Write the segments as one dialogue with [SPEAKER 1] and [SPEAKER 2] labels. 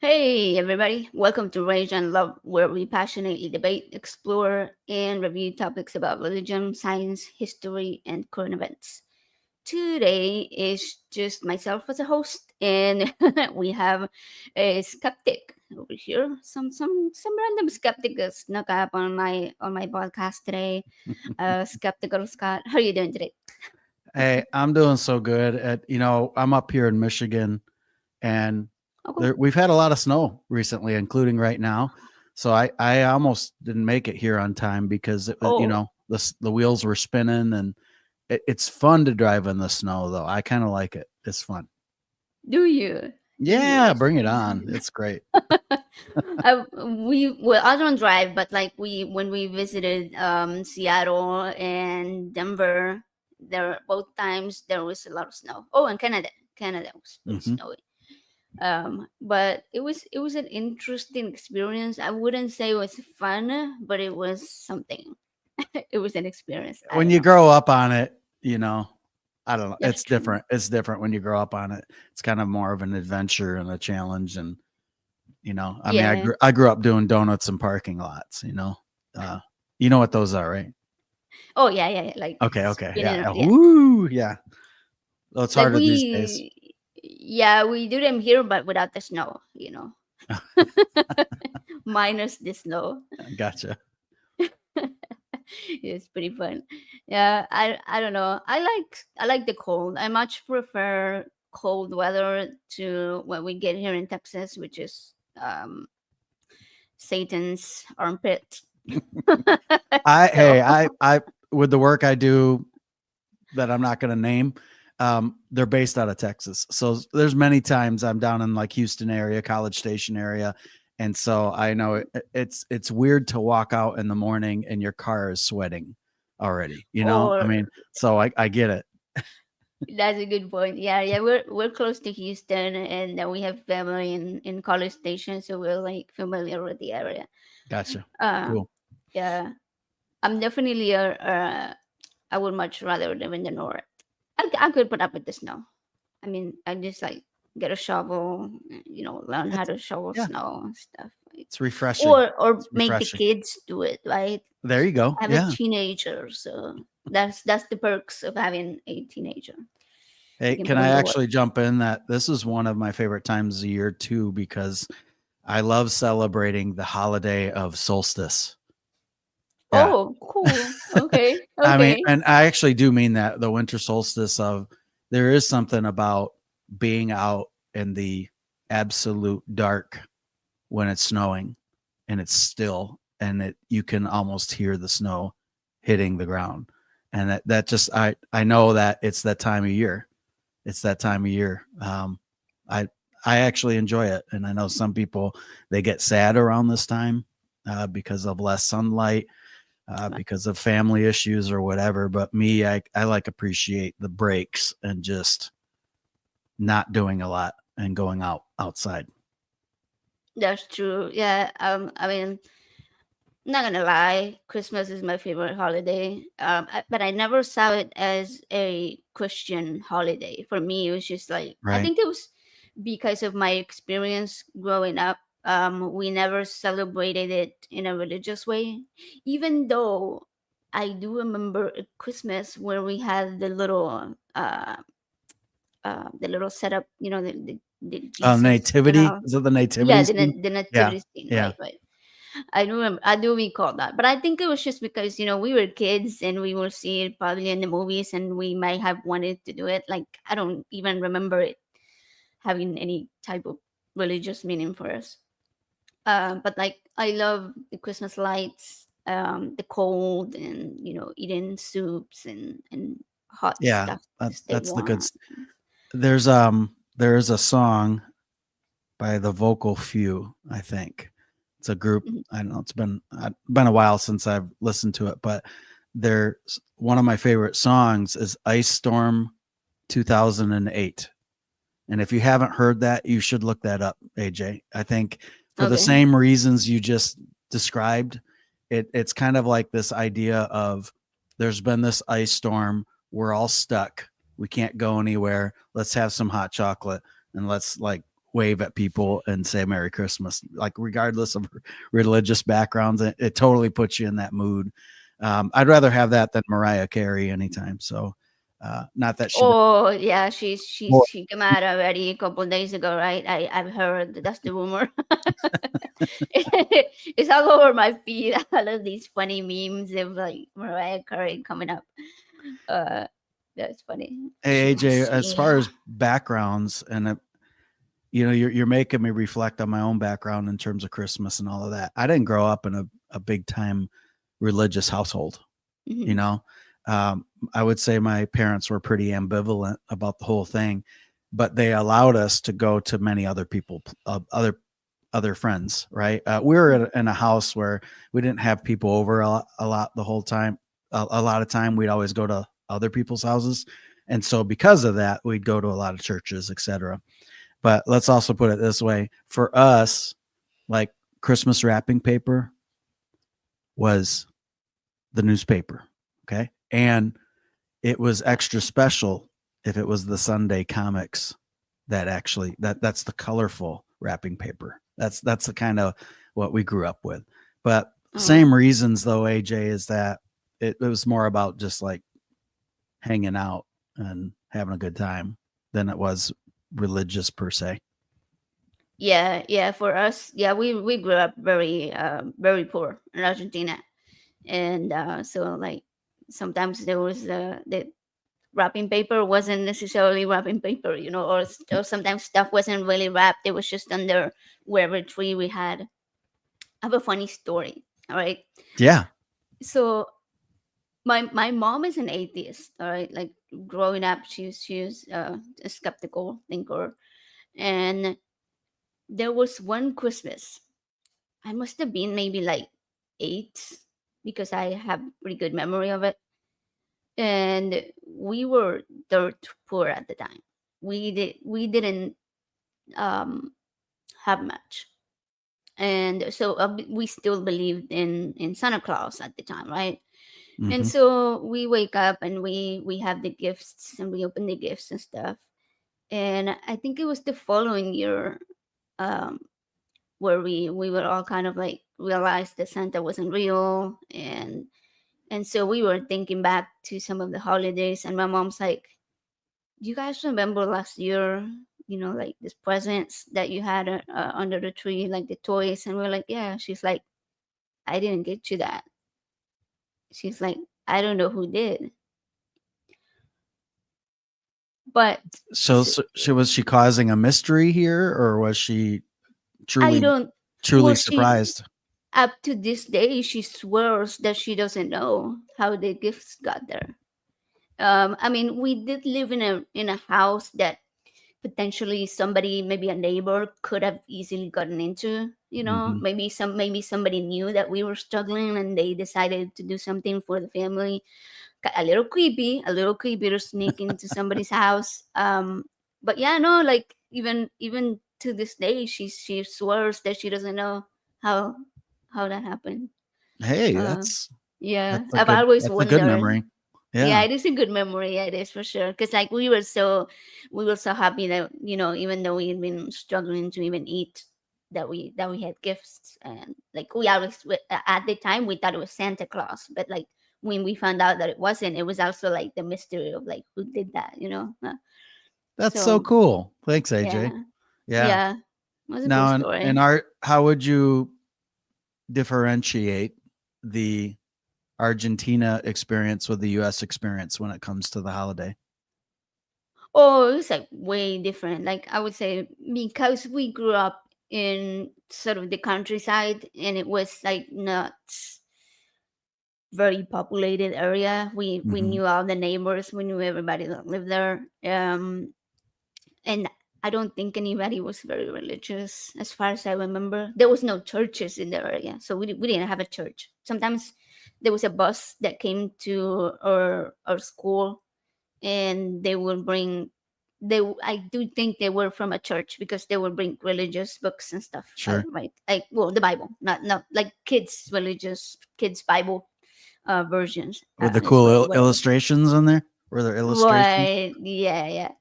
[SPEAKER 1] Hey, everybody. Welcome to Rage and Love, where we passionately debate, explore, and review topics about religion, science, history, and current events. Today is just myself as a host, and we have a skeptic over here. Some random skeptic that snuck up on my podcast today. Skeptical Scott, how are you doing today?
[SPEAKER 2] Hey, I'm doing so good. I'm up here in Michigan, and
[SPEAKER 1] Okay.
[SPEAKER 2] we've had a lot of snow recently, including right now. So I almost didn't make it here on time because
[SPEAKER 1] Oh,
[SPEAKER 2] the wheels were spinning, and it's fun to drive in the snow though. I kind of like it. It's fun.
[SPEAKER 1] do you? Do you?
[SPEAKER 2] Yeah, bring it on. It's great.
[SPEAKER 1] I don't drive, but like we when we visited Seattle and Denver, there both times there was a lot of snow. Oh, and Canada was pretty
[SPEAKER 2] Hmm.
[SPEAKER 1] snowy. But it was an interesting experience. I wouldn't say it was fun, but it was something. It was an experience. I
[SPEAKER 2] When
[SPEAKER 1] don't
[SPEAKER 2] you
[SPEAKER 1] know.
[SPEAKER 2] grow up on it, I don't know.
[SPEAKER 1] That's
[SPEAKER 2] It's
[SPEAKER 1] true.
[SPEAKER 2] different. It's different when you grow up on it. It's kind of more of an adventure and a challenge, and I mean,
[SPEAKER 1] Yeah.
[SPEAKER 2] I grew up doing donuts in parking lots. Uh, you know what those are, right?
[SPEAKER 1] Oh yeah, yeah, yeah. Like
[SPEAKER 2] Okay,
[SPEAKER 1] spinning.
[SPEAKER 2] yeah, yeah.
[SPEAKER 1] Yeah.
[SPEAKER 2] Woo, yeah. Well, it's
[SPEAKER 1] Like
[SPEAKER 2] harder these days.
[SPEAKER 1] we do them here, but without the snow. Minus the snow.
[SPEAKER 2] Gotcha.
[SPEAKER 1] It's pretty fun. Yeah, I don't know. I like the cold. I much prefer cold weather to what we get here in Texas, which is Satan's armpit. So
[SPEAKER 2] I with the work I do that I'm not going to name, they're based out of Texas. So there's many times I'm down in like Houston area, College Station area, and so I know it's weird to walk out in the morning and your car is sweating already. I
[SPEAKER 1] or
[SPEAKER 2] mean, so I get it.
[SPEAKER 1] that's a good point. Yeah, yeah, we're close to Houston, and we have family in College Station, so we're like familiar with the area.
[SPEAKER 2] Gotcha.
[SPEAKER 1] Uh,
[SPEAKER 2] Cool.
[SPEAKER 1] yeah, I'm definitely I would much rather live in the north. I could put up with the snow. I mean, I just like get a shovel, learn how
[SPEAKER 2] It's
[SPEAKER 1] to shovel
[SPEAKER 2] Yeah,
[SPEAKER 1] snow and stuff. Like,
[SPEAKER 2] it's refreshing.
[SPEAKER 1] or
[SPEAKER 2] It's
[SPEAKER 1] make the
[SPEAKER 2] refreshing.
[SPEAKER 1] kids do it, right?
[SPEAKER 2] There you go.
[SPEAKER 1] I have a
[SPEAKER 2] Yeah.
[SPEAKER 1] teenager, so that's the perks of having a teenager.
[SPEAKER 2] Hey,
[SPEAKER 1] You can
[SPEAKER 2] can
[SPEAKER 1] put
[SPEAKER 2] I
[SPEAKER 1] them to work.
[SPEAKER 2] actually jump in that this is one of my favorite times of the year too because I love celebrating the holiday of solstice. Yeah.
[SPEAKER 1] Oh, cool. Okay,
[SPEAKER 2] I mean,
[SPEAKER 1] okay.
[SPEAKER 2] and I actually do mean that the winter solstice of there is something about being out in the absolute dark when it's snowing and it's still and you can almost hear the snow hitting the ground. And that just I know that it's that time of year. It's that time of year. I I actually enjoy it, and I know some people they get sad around this time because of less sunlight, because of family issues or whatever. But me, I like appreciate the breaks and just not doing a lot and going outside.
[SPEAKER 1] That's true. Yeah. I mean, not gonna lie, Christmas is my favorite holiday. But I never saw it as a Christian holiday. For me, it was just like I
[SPEAKER 2] Right.
[SPEAKER 1] think it was because of my experience growing up. We never celebrated it in a religious way, even though I do remember a Christmas where we had the little setup, the Jesus,
[SPEAKER 2] Nativity, is it the
[SPEAKER 1] yeah,
[SPEAKER 2] nativity scene?
[SPEAKER 1] the
[SPEAKER 2] Yeah.
[SPEAKER 1] nativity scene,
[SPEAKER 2] Yeah.
[SPEAKER 1] right, right. I do recall that, but I think it was just because we were kids and we will see it probably in the movies, and we might have wanted to do it. Like I don't even remember it having any type of religious meaning for us. But like I love the Christmas lights, the cold, and eating soups and hot
[SPEAKER 2] Yeah,
[SPEAKER 1] stuff to stay
[SPEAKER 2] that's the good
[SPEAKER 1] warm.
[SPEAKER 2] there's a song by the Vocal Few, I think. It's a group.
[SPEAKER 1] Mhm.
[SPEAKER 2] I don't know. It's been a while since I've listened to it, but there's one of my favorite songs is Ice Storm 2008. And if you haven't heard that, you should look that up, AJ. I think for the
[SPEAKER 1] Okay.
[SPEAKER 2] same reasons you just described, it's kind of like this idea of there's been this ice storm, we're all stuck, we can't go anywhere. Let's have some hot chocolate and let's like wave at people and say Merry Christmas, like regardless of religious backgrounds. It totally puts you in that mood. I'd rather have that than Mariah Carey anytime. So, not that she does
[SPEAKER 1] Oh yeah,
[SPEAKER 2] more.
[SPEAKER 1] she came out already a couple days ago, right? I've heard that's the rumor. It's all over my feed. All of these funny memes of like Mariah Carey coming up. Uh, that's funny. She
[SPEAKER 2] Hey
[SPEAKER 1] was
[SPEAKER 2] AJ, as
[SPEAKER 1] singing.
[SPEAKER 2] far as backgrounds, and you're making me reflect on my own background in terms of Christmas and all of that. I didn't grow up in a big time religious household. You
[SPEAKER 1] Hmm.
[SPEAKER 2] know, I would say my parents were pretty ambivalent about the whole thing, but they allowed us to go to many other people, other friends. Right? We were in a house where we didn't have people over a lot the whole time. A lot of time, we'd always go to other people's houses, and so because of that, we'd go to a lot of churches, etc. But let's also put it this way: for us, like Christmas wrapping paper was the newspaper. Okay. And it was extra special if it was the Sunday comics that actually that's the colorful wrapping paper. That's the kind of what we grew up with. But
[SPEAKER 1] Oh
[SPEAKER 2] same reasons though, AJ, is that it was more about just like hanging out and having a good time than it was religious per se.
[SPEAKER 1] yeah, yeah. For us, yeah, we grew up very very poor in Argentina, and so like sometimes there was the wrapping paper wasn't necessarily wrapping paper, or sometimes stuff wasn't really wrapped. It was just under wherever tree we had. I have a funny story. All right.
[SPEAKER 2] Yeah.
[SPEAKER 1] So my mom is an atheist. All right. Like growing up, she's a skeptical thinker, and there was one Christmas. I must have been maybe like 8 because I have pretty good memory of it. And we were dirt poor at the time. We didn't um, have much, and so we still believed in Santa Claus at the time, right? And
[SPEAKER 2] Hmm.
[SPEAKER 1] so we wake up and we have the gifts and we open the gifts and stuff. And I think it was the following year, um, where we were all kind of like realized that Santa wasn't real, and so we were thinking back to some of the holidays, and my mom's like, "Do you guys remember last year? Like these presents that you had under the tree, like the toys?" And we're like, "Yeah." She's like, "I didn't get you that." She's like, "I don't know who did, but
[SPEAKER 2] So, so she causing a mystery here, or was she
[SPEAKER 1] I
[SPEAKER 2] truly
[SPEAKER 1] don't."
[SPEAKER 2] truly
[SPEAKER 1] Well, she
[SPEAKER 2] surprised?
[SPEAKER 1] up to this day she swears that she doesn't know how the gifts got there. I mean, we did live in a house that potentially somebody, maybe a neighbor, could have easily gotten into.
[SPEAKER 2] Hmm.
[SPEAKER 1] Maybe somebody knew that we were struggling and they decided to do something for the family. A little creepy to sneak into somebody's house. But yeah, no, like even to this day, she swears that she doesn't know how how that happened.
[SPEAKER 2] Hey,
[SPEAKER 1] uh yeah,
[SPEAKER 2] that's a
[SPEAKER 1] I've
[SPEAKER 2] good
[SPEAKER 1] always
[SPEAKER 2] that's a good
[SPEAKER 1] wondered.
[SPEAKER 2] memory.
[SPEAKER 1] Yeah,
[SPEAKER 2] Yeah,
[SPEAKER 1] it is a good memory. Yeah, it is for sure. Because like we were so happy that even though we had been struggling to even eat, that we had gifts. And like we always at the time we thought it was Santa Claus, but like when we found out that it wasn't, it was also like the mystery of like who did that.
[SPEAKER 2] that's so
[SPEAKER 1] So
[SPEAKER 2] cool. Thanks, AJ.
[SPEAKER 1] yeah,
[SPEAKER 2] Yeah.
[SPEAKER 1] yeah, it was a cool
[SPEAKER 2] Now, in
[SPEAKER 1] story.
[SPEAKER 2] art, how would you differentiate the Argentina experience with the U.S. experience when it comes to the holiday?
[SPEAKER 1] Oh, it was like way different. Like I would say because we grew up in sort of the countryside and it was like not very populated area. We
[SPEAKER 2] Hmm.
[SPEAKER 1] knew all the neighbors, we knew everybody that lived there. And I don't think anybody was very religious as far as I remember. There was no churches in the area, so we didn't have a church. Sometimes there was a bus that came to our school and they would bring they I do think they were from a church because they would bring religious books and stuff,
[SPEAKER 2] Sure.
[SPEAKER 1] right? Like, well, the Bible, not like kids Bible versions,
[SPEAKER 2] With the
[SPEAKER 1] is
[SPEAKER 2] cool
[SPEAKER 1] what it was.
[SPEAKER 2] illustrations in there. Were there illustrations?
[SPEAKER 1] Right. Yeah, yeah.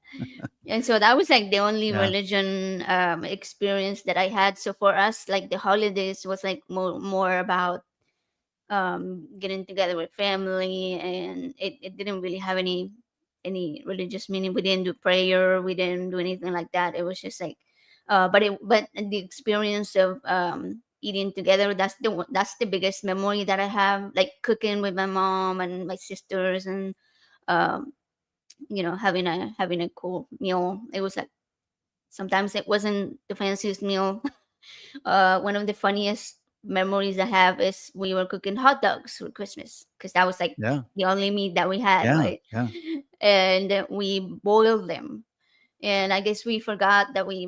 [SPEAKER 1] And so that was like the only
[SPEAKER 2] Yeah.
[SPEAKER 1] religion experience that I had. So for us, like the holidays was like more about getting together with family, and it didn't really have any religious meaning. We didn't do prayer, we didn't do anything like that. It was just like but the experience of eating together, that's the biggest memory that I have, like cooking with my mom and my sisters, and um having a cool meal. It was like, sometimes it wasn't the fanciest meal. One of the funniest memories I have is we were cooking hot dogs for Christmas, because that was like
[SPEAKER 2] Yeah.
[SPEAKER 1] the only meat that we had,
[SPEAKER 2] Yeah.
[SPEAKER 1] right?
[SPEAKER 2] Yeah.
[SPEAKER 1] And we boiled them. And I guess we forgot that we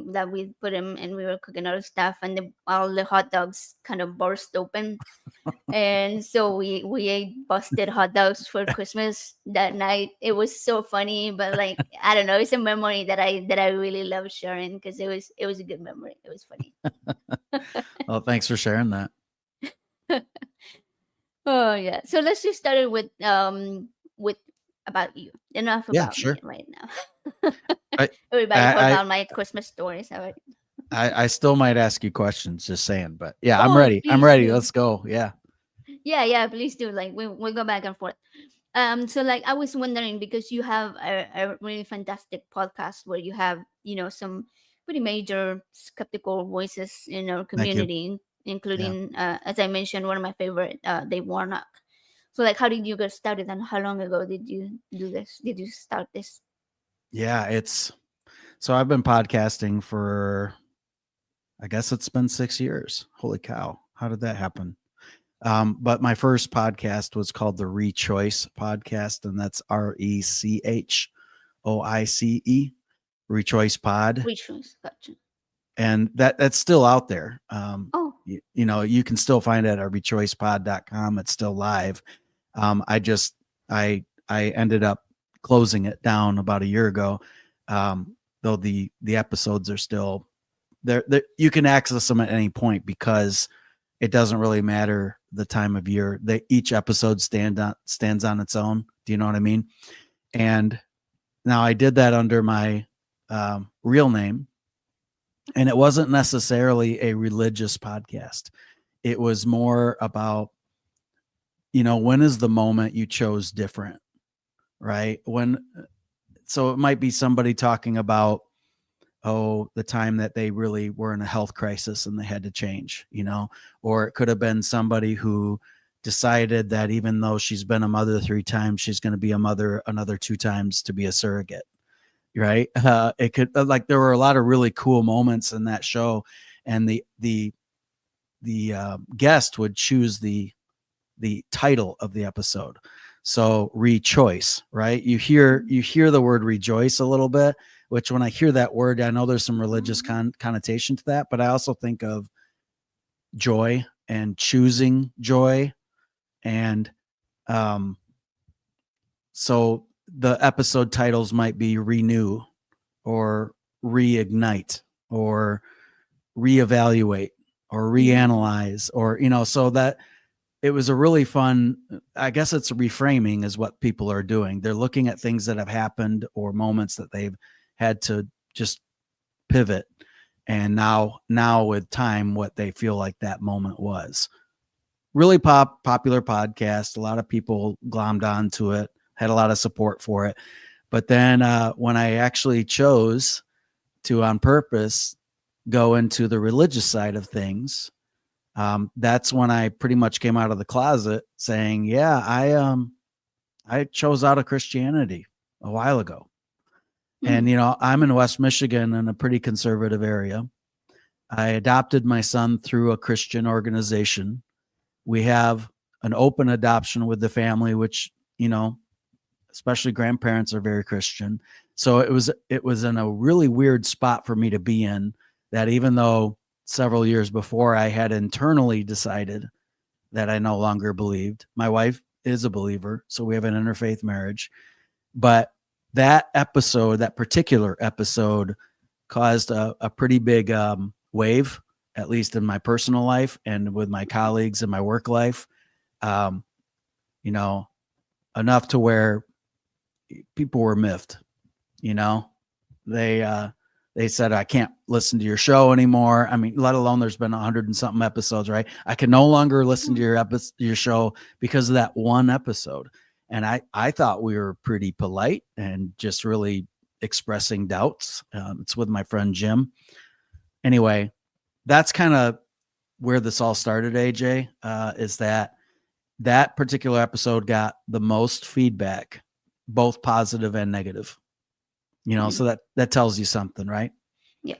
[SPEAKER 1] put them, and we were cooking other stuff, and all the hot dogs kind of burst open, and so we ate busted hot dogs for Christmas that night. It was so funny, but like, I don't know, it's a memory that I really love sharing, because it was a good memory. It was funny.
[SPEAKER 2] Well, thanks for sharing that.
[SPEAKER 1] Oh yeah. So let's just start it with about you. Enough
[SPEAKER 2] Yeah,
[SPEAKER 1] about me
[SPEAKER 2] sure.
[SPEAKER 1] right now.
[SPEAKER 2] I
[SPEAKER 1] Everybody heard
[SPEAKER 2] I
[SPEAKER 1] about my Christmas stories already.
[SPEAKER 2] I still might ask you questions, just saying, but yeah, I'm
[SPEAKER 1] Oh,
[SPEAKER 2] ready. I'm
[SPEAKER 1] please
[SPEAKER 2] ready.
[SPEAKER 1] do.
[SPEAKER 2] Let's go. Yeah.
[SPEAKER 1] Yeah, yeah, please do. Like we'll go back and forth. So like I was wondering, because you have a really fantastic podcast where you have, some pretty major skeptical voices in our
[SPEAKER 2] Thank you.
[SPEAKER 1] community,
[SPEAKER 2] Yeah.
[SPEAKER 1] including, as I mentioned, one of my favorite, Dave Warnock. So like, how did you get started, and how long ago did you do this? Did you start this?
[SPEAKER 2] Yeah, so I've been podcasting for, I guess it's been 6 years. Holy cow. How did that happen? But my first podcast was called the Rechoice podcast, and that's ReChoice, Rechoice Pod.
[SPEAKER 1] Which was gotcha.
[SPEAKER 2] And that's still out there.
[SPEAKER 1] Oh,
[SPEAKER 2] You can still find it at rechoicepod.com. It's still live. I just I ended up closing it down about a year ago. Though the episodes are still there. You can access them at any point, because it doesn't really matter the time of year. Each episode stands on its own. Do you know what I mean? And now I did that under my real name, and it wasn't necessarily a religious podcast. It was more about, when is the moment you chose different, right? So it might be somebody talking about, the time that they really were in a health crisis and they had to change, or it could have been somebody who decided that even though she's been a mother 3 times, she's going to be a mother another 2 times to be a surrogate, right? It could, like, there were a lot of really cool moments in that show, and the guest would choose the title of the episode. So rechoice, right? You hear the word rejoice a little bit, which when I hear that word, I know there's some religious connotation to that, but I also think of joy and choosing joy. And so the episode titles might be renew, or reignite, or reevaluate, or reanalyze, or, so that it was a really fun, I guess it's reframing is what people are doing. They're looking at things that have happened, or moments that they've had to just pivot. And now with time, what they feel like that moment was. Really popular podcast. A lot of people glommed onto it, had a lot of support for it. But then when I actually chose to, on purpose, go into the religious side of things, that's when I pretty much came out of the closet saying, yeah, I chose out of Christianity a while ago. And, I'm in West Michigan, in a pretty conservative area. I adopted my son through a Christian organization. We have an open adoption with the family, which, especially grandparents are very Christian. So it was in a really weird spot for me to be in, that even though several years before I had internally decided that I no longer believed. My wife is a believer, so we have an interfaith marriage. But that particular episode, caused a pretty big wave, at least in my personal life and with my colleagues in my work life. Um, enough to where, people were miffed. You know, they said, I can't listen to your show anymore. I mean, let alone there's been 100 and something episodes, right? I can no longer listen to your show because of that one episode. And I thought we were pretty polite and just really expressing doubts. It's with my friend Jim. Anyway, that's kind of where this all started, AJ, is that particular episode got the most feedback, both positive and negative. You know, so that tells you something, right?
[SPEAKER 1] Yeah.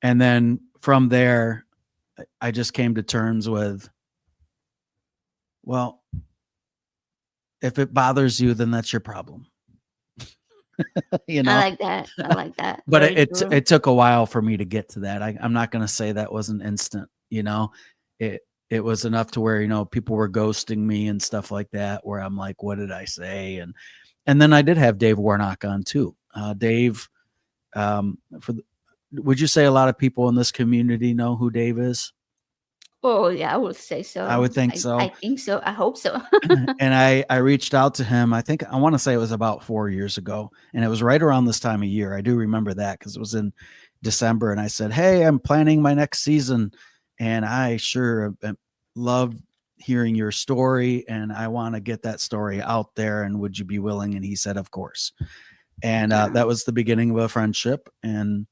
[SPEAKER 2] And then from there, I just came to terms with, well, if it bothers you, then that's your problem. You know,
[SPEAKER 1] I like that. I like that.
[SPEAKER 2] but
[SPEAKER 1] Very
[SPEAKER 2] it
[SPEAKER 1] true.
[SPEAKER 2] it took a while for me to get to that. I'm not going to say that wasn't instant. You know, it was enough to where, you know, people were ghosting me and stuff like that, where I'm like, what did I say? And then I did have Dave Warnock on too. Dave, would you say a lot of people in this community know who Dave is?
[SPEAKER 1] Oh yeah, I would say
[SPEAKER 2] I
[SPEAKER 1] so.
[SPEAKER 2] would think
[SPEAKER 1] I
[SPEAKER 2] so.
[SPEAKER 1] think so. I hope so.
[SPEAKER 2] And I reached out to him. I want to say it was about 4 years ago, and it was right around this time of year. I do remember that because it was in December, and I said, "Hey, I'm planning my next season, and I sure love hearing your story, and I want to get that story out there. And would you be willing?" And he said, "Of course." And that was the beginning of a friendship. And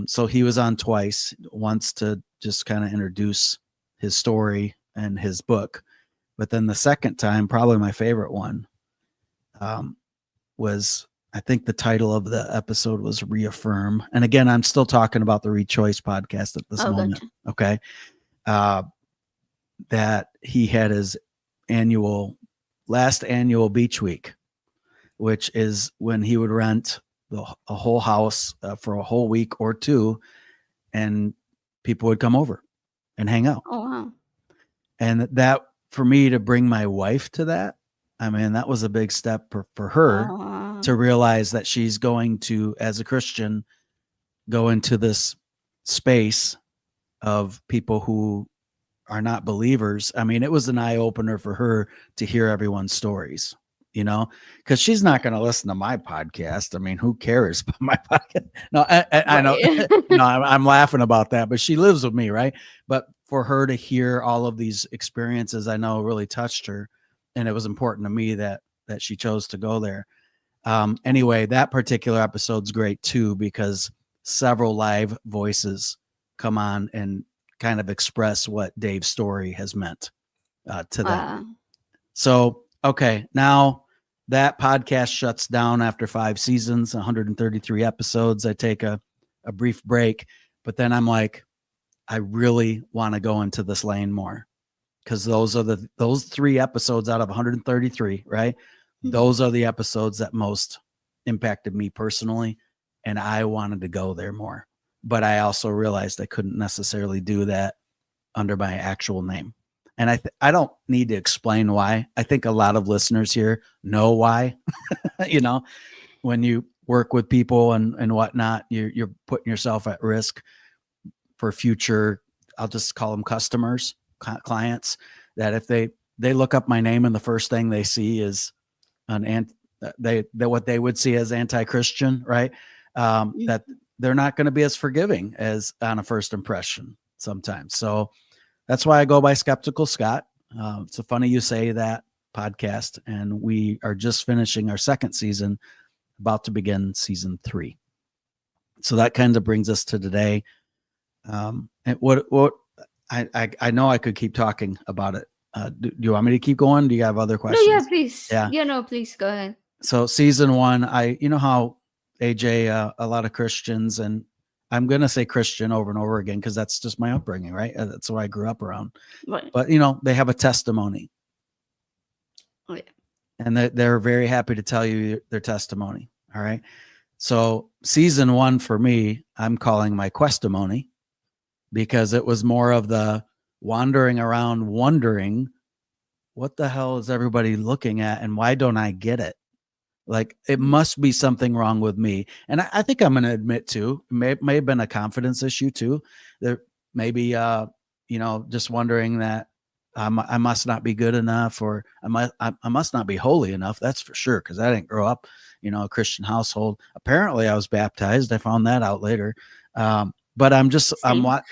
[SPEAKER 2] so he was on twice, once to just kind of introduce his story and his book. But then the second time, probably my favorite one, was, I think the title of the episode was Reaffirm. And again, I'm still talking about the Rechoice podcast at this moment.
[SPEAKER 1] Gotcha.
[SPEAKER 2] Okay. That he had his last annual beach week, which is when he would rent a whole house for a whole week or two, and people would come over and hang out.
[SPEAKER 1] Oh wow.
[SPEAKER 2] And that, for me to bring my wife to that, I mean, that was a big step for her to realize that she's going to, as a Christian, go into this space of people who are not believers. I mean, it was an eye opener for her to hear everyone's stories, you know, because she's not going to listen to my podcast. I mean, who cares about my podcast? No, I know, no, I'm laughing about that, but she lives with me, right? But for her to hear all of these experiences, I know really touched her, and it was important to me that she chose to go there. Anyway, that particular episode's great too, because several live voices come on and kind of express what Dave's story has meant to them. So, okay, now that podcast shuts down after 5 seasons, 133 episodes. I take a brief break, but then I'm like, I really want to go into this lane more, because those 3 episodes out of 133, right? Those are the episodes that most impacted me personally, and I wanted to go there more. But I also realized I couldn't necessarily do that under my actual name. And I don't need to explain why. I think a lot of listeners here know why. You know, when you work with people and whatnot, you're putting yourself at risk for future, I'll just call them customers, clients, that if they look up my name and the first thing they see is what they would see as anti-Christian, right? That they're not going to be as forgiving as on a first impression sometimes. So that's why I go by Skeptical Scott. It's so funny you say that podcast, and we are just finishing our 2nd season, about to begin season 3. So that kind of brings us to today. And what I know I could keep talking about it. Do you want me to keep going? Do you have other questions?
[SPEAKER 1] No, yeah, please.
[SPEAKER 2] Yeah.
[SPEAKER 1] No, please go ahead.
[SPEAKER 2] So season 1, you know how AJ, a lot of Christians, and I'm going to say Christian over and over again, because that's just my upbringing, right? That's what I grew up around.
[SPEAKER 1] Right.
[SPEAKER 2] But, you know, they have a testimony.
[SPEAKER 1] Oh, yeah.
[SPEAKER 2] And they're very happy to tell you their testimony. All right. So season 1 for me, I'm calling my questimony, because it was more of the wandering around wondering, what the hell is everybody looking at, and why don't I get it? Like, it must be something wrong with me. And I think I'm going to admit too, may have been a confidence issue too. There maybe, you know, just wondering that I must not be good enough, or I must not be holy enough. That's for sure, because I didn't grow up, a Christian household. Apparently, I was baptized. I found that out later. But I'm
[SPEAKER 1] Same.
[SPEAKER 2] what,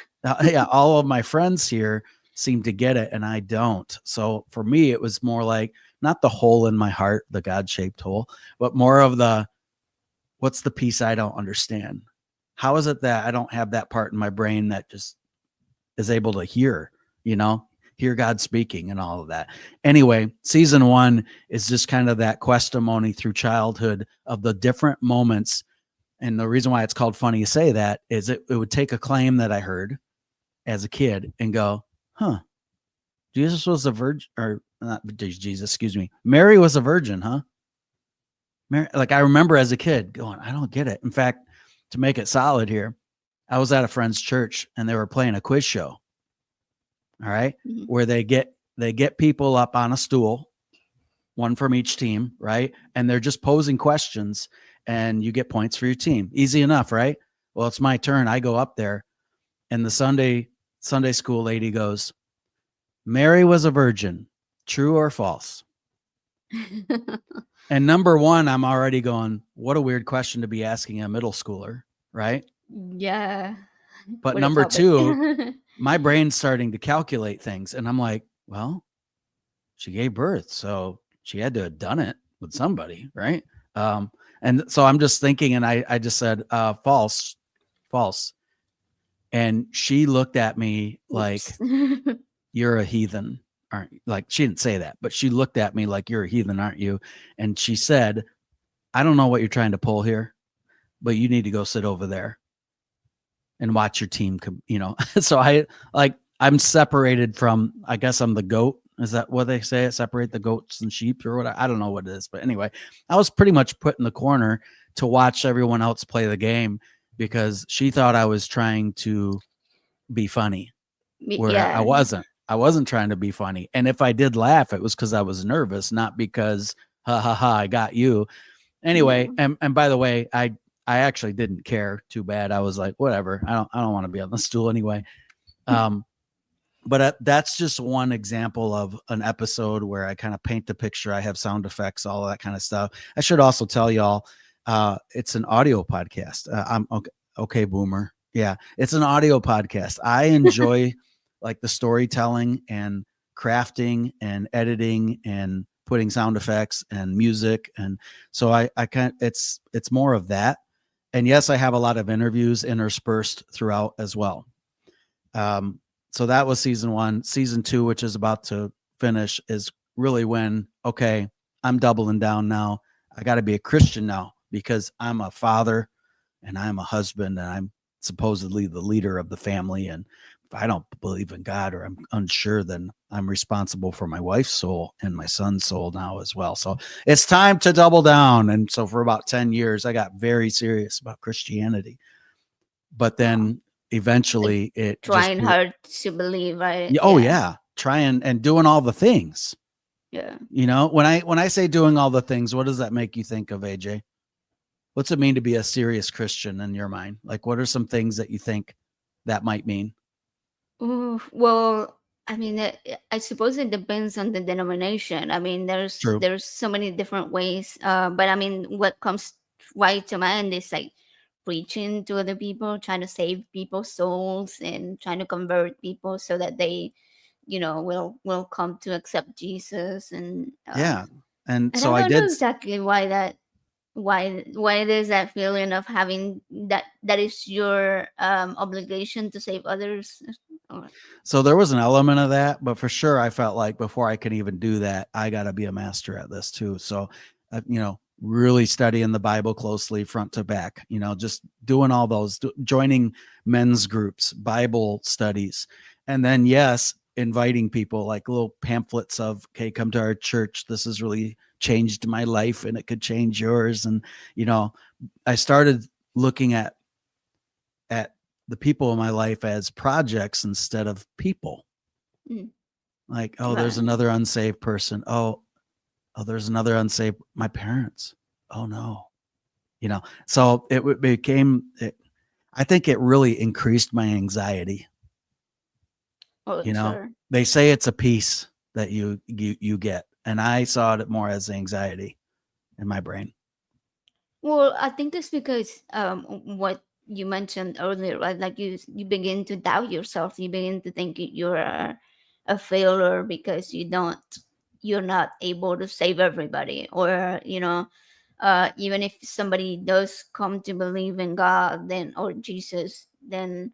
[SPEAKER 2] yeah. All of my friends here seem to get it, and I don't. So for me, it was more like not the hole in my heart, the God-shaped hole, but more of what's the piece I don't understand? How is it that I don't have that part in my brain that just is able to you know, hear God speaking and all of that. Anyway, season 1 is just kind of that testimony through childhood of the different moments. And the reason why it's called Funny You Say That is it would take a claim that I heard as a kid and go, huh, Jesus was a virgin, or not Jesus, excuse me. Mary was a virgin, huh? Mary, like I remember as a kid going, I don't get it. In fact, to make it solid here, I was at a friend's church and they were playing a quiz show. All right.
[SPEAKER 1] Mhm.
[SPEAKER 2] Where they get people up on a stool, one from each team, right? And they're just posing questions and you get points for your team. Easy enough, right? Well, it's my turn. I go up there and the Sunday school lady goes, Mary was a virgin, true or false? And number one, I'm already going, what a weird question to be asking a middle schooler, right?
[SPEAKER 1] Yeah.
[SPEAKER 2] But
[SPEAKER 1] What a
[SPEAKER 2] number
[SPEAKER 1] topic.
[SPEAKER 2] two, my brain's starting to calculate things. And I'm like, well, she gave birth, so she had to have done it with somebody, right? And so I'm just thinking, and I just said, false, false. And she looked at me like,
[SPEAKER 1] Oops.
[SPEAKER 2] you're a heathen, aren't you? Like, she didn't say that, but she looked at me like, you're a heathen, aren't you? And she said, I don't know what you're trying to pull here, but you need to go sit over there and watch your team so I'm separated from, I guess I'm the goat. Is that what they say? Separate the goats and sheep or what? I don't know what it is, but anyway, I was pretty much put in the corner to watch everyone else play the game because she thought I was trying to be funny, where
[SPEAKER 1] Yeah.
[SPEAKER 2] I wasn't trying to be funny. And if I did laugh, it was because I was nervous, not because ha ha ha, I got you. Anyway,
[SPEAKER 1] Yeah.
[SPEAKER 2] and by the way, I actually didn't care too bad. I was like, whatever. I don't want to be on the stool anyway. Um, but that's just one example of an episode where I kind of paint the picture. I have sound effects, all of that kind of stuff. I should also tell y'all, it's an audio podcast. I'm okay, okay, boomer. Yeah, it's an audio podcast. I enjoy like the storytelling and crafting and editing and putting sound effects and music, and so I kind it's more of that. And yes, I have a lot of interviews interspersed throughout as well. Um, so that was season 1. Season 2, which is about to finish, is really when, okay, I'm doubling down now. I got to be a Christian now because I'm a father and I'm a husband and I'm supposedly the leader of the family. And if I don't believe in God or I'm unsure, then I'm responsible for my wife's soul and my son's soul now as well. So it's time to double down. And so for about 10 years, I got very serious about Christianity. But
[SPEAKER 1] Wow.
[SPEAKER 2] then
[SPEAKER 1] Like
[SPEAKER 2] eventually it just
[SPEAKER 1] trying hard to believe, right?
[SPEAKER 2] yeah, oh
[SPEAKER 1] Yeah.
[SPEAKER 2] yeah, trying and doing all the things.
[SPEAKER 1] Yeah.
[SPEAKER 2] When I say doing all the things, what does that make you think of, AJ? What's it mean to be a serious Christian in your mind? Like, what are some things that you think that might mean?
[SPEAKER 1] Ooh, well, I mean, I suppose it depends on the denomination. I mean,
[SPEAKER 2] True.
[SPEAKER 1] there's so many different ways. But I mean, what comes right to mind is like preaching to other people, trying to save people's souls, and trying to convert people so that they, will come to accept Jesus.
[SPEAKER 2] Yeah. And
[SPEAKER 1] And I
[SPEAKER 2] so I
[SPEAKER 1] don't know
[SPEAKER 2] did.
[SPEAKER 1] exactly why there's that feeling of having that is your obligation to save others. Or,
[SPEAKER 2] So there was an element of that, but for sure, I felt like before I could even do that, I got to be a master at this too. So, really studying the Bible closely, front to back. Just doing all those, joining men's groups, Bible studies, and then yes, inviting people like little pamphlets of, "Okay, come to our church. This has really changed my life, and it could change yours." And you know, I started looking at the people in my life as projects instead of people.
[SPEAKER 1] mm,
[SPEAKER 2] Like, oh, there's
[SPEAKER 1] right.
[SPEAKER 2] another unsaved person. Oh, there's another unsaved. My parents. Oh no, So it became. I think it really increased my anxiety.
[SPEAKER 1] Oh,
[SPEAKER 2] You know,
[SPEAKER 1] sure.
[SPEAKER 2] they say it's a peace that you get, and I saw it more as anxiety in my brain.
[SPEAKER 1] Well, I think that's because what you mentioned earlier, right? Like you begin to doubt yourself. You begin to think you're a failure because you're not able to save everybody, or even if somebody does come to believe in God, then or Jesus, then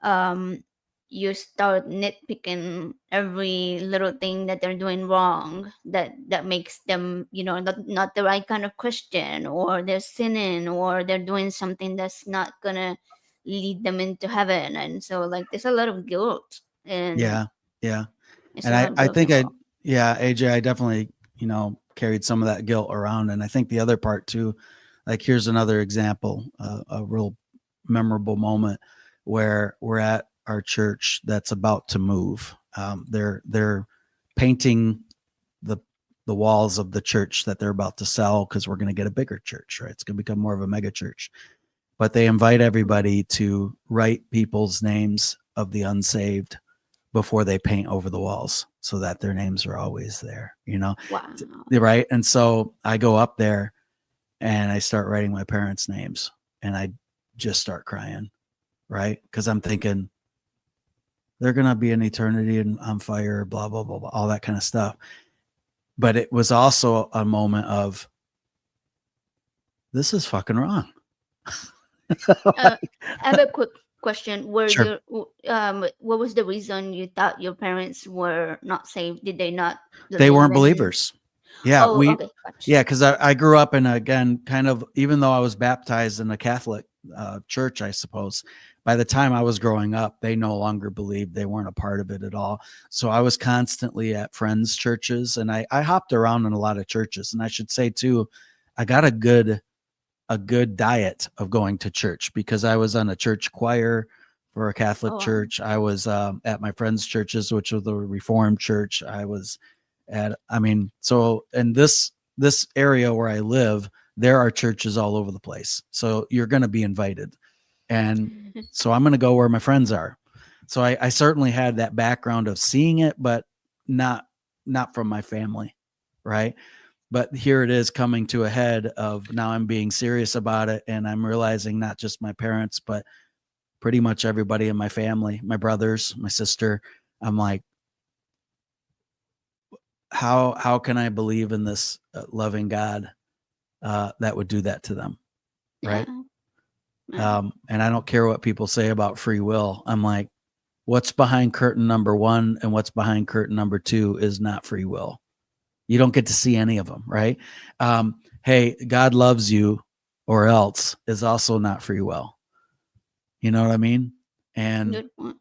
[SPEAKER 1] um, you start nitpicking every little thing that they're doing wrong, that makes them, not the right kind of Christian, or they're sinning, or they're doing something that's not gonna lead them into heaven. And so, like, there's a lot of guilt, and
[SPEAKER 2] Yeah, yeah.
[SPEAKER 1] there's
[SPEAKER 2] And
[SPEAKER 1] a lot of
[SPEAKER 2] I
[SPEAKER 1] guilt
[SPEAKER 2] think
[SPEAKER 1] involved.
[SPEAKER 2] yeah, AJ, I definitely, carried some of that guilt around. And I think the other part too, like, here's another example, a real memorable moment where we're at our church that's about to move. They're painting the the walls of the church that they're about to sell because we're going to get a bigger church, right? It's going to become more of a mega church. But they invite everybody to write people's names of the unsaved before they paint over the walls so that their names are always there,
[SPEAKER 1] Wow.
[SPEAKER 2] right? And so I go up there and I start writing my parents' names, and I just start crying, right? Because I'm thinking they're going to be an eternity and on fire, blah, blah, blah, blah, all that kind of stuff. But it was also a moment of, this is fucking wrong.
[SPEAKER 1] uh, I have a quick question.
[SPEAKER 2] Sure.
[SPEAKER 1] What was the reason you thought your parents were not saved? Did they not
[SPEAKER 2] They
[SPEAKER 1] believe
[SPEAKER 2] weren't
[SPEAKER 1] in?
[SPEAKER 2] believers. Yeah,
[SPEAKER 1] Oh, okay, gotcha.
[SPEAKER 2] yeah, because I grew up in, again, kind of, even though I was baptized in a Catholic church, I suppose, by the time I was growing up, they no longer believed. They weren't a part of it at all. So I was constantly at friends' churches, and I hopped around in a lot of churches. And I should say too, I got a good diet of going to church because I was on a church choir for a Catholic
[SPEAKER 1] Oh, wow.
[SPEAKER 2] church. I was at my friends' churches, which was the Reformed church. I was so in this area where I live, there are churches all over the place. So you're going to be invited. And so I'm going to go where my friends are. So I certainly had that background of seeing it, but not from my family. Right. But here it is coming to a head of, now I'm being serious about it. And I'm realizing not just my parents, but pretty much everybody in my family, my brothers, my sister. I'm like, how can I believe in this loving God that would do that to them?
[SPEAKER 1] Yeah,
[SPEAKER 2] Right.
[SPEAKER 1] yeah.
[SPEAKER 2] And I don't care what people say about free will. I'm like, what's behind curtain number 1 and what's behind curtain number 2 is not free will. You don't get to see any of them, right? Hey, God loves you, or else is also not free will. You know what I mean? And
[SPEAKER 1] Good point.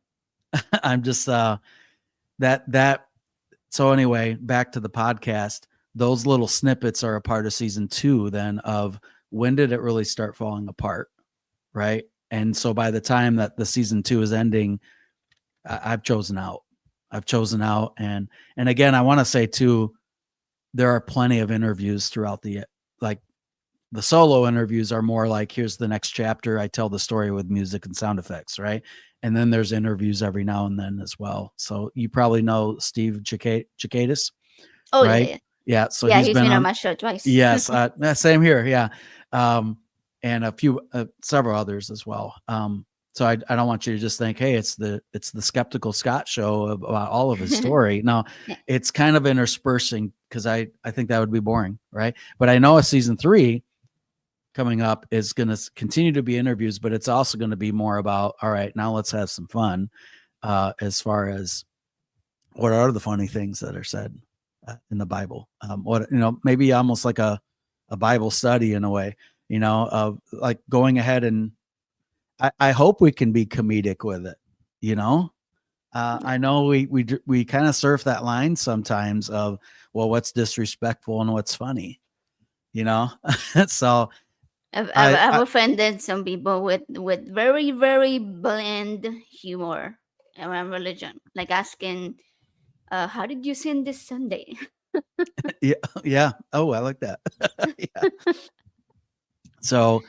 [SPEAKER 2] I'm just that. So anyway, back to the podcast. Those little snippets are a part of season 2 then of when did it really start falling apart, right? And so by the time that the season 2 is ending, I've chosen out. And again, I want to say too, there are plenty of interviews throughout like the solo interviews are more like, here's the next chapter. I tell the story with music and sound effects, right? And then there's interviews every now and then as well. So you probably know Steve Chikadis,
[SPEAKER 1] Oh, yeah,
[SPEAKER 2] right?
[SPEAKER 1] yeah.
[SPEAKER 2] Yeah. So
[SPEAKER 1] Yeah,
[SPEAKER 2] he's
[SPEAKER 1] he's
[SPEAKER 2] been
[SPEAKER 1] been on
[SPEAKER 2] on.
[SPEAKER 1] my show twice.
[SPEAKER 2] Yes. Same here. Yeah. And several others as well. So I don't want you to just think, hey, it's the Skeptical Scott show about all of his story. No,
[SPEAKER 1] Yeah.
[SPEAKER 2] it's kind of interspersing because I think that would be boring, right? But I know a season 3 coming up is going to continue to be interviews, but it's also going to be more about, all right, now let's have some fun as far as what are the funny things that are said in the Bible. Maybe almost like a Bible study in a way, of like going ahead, and I hope we can be comedic with it. I know we kind of surf that line sometimes of, well, what's disrespectful and what's funny, so
[SPEAKER 1] I've
[SPEAKER 2] I
[SPEAKER 1] offended some people with very, very bland humor around religion, like asking, "How did you sin this Sunday?"
[SPEAKER 2] yeah, yeah. Oh, I like that. Yeah. So,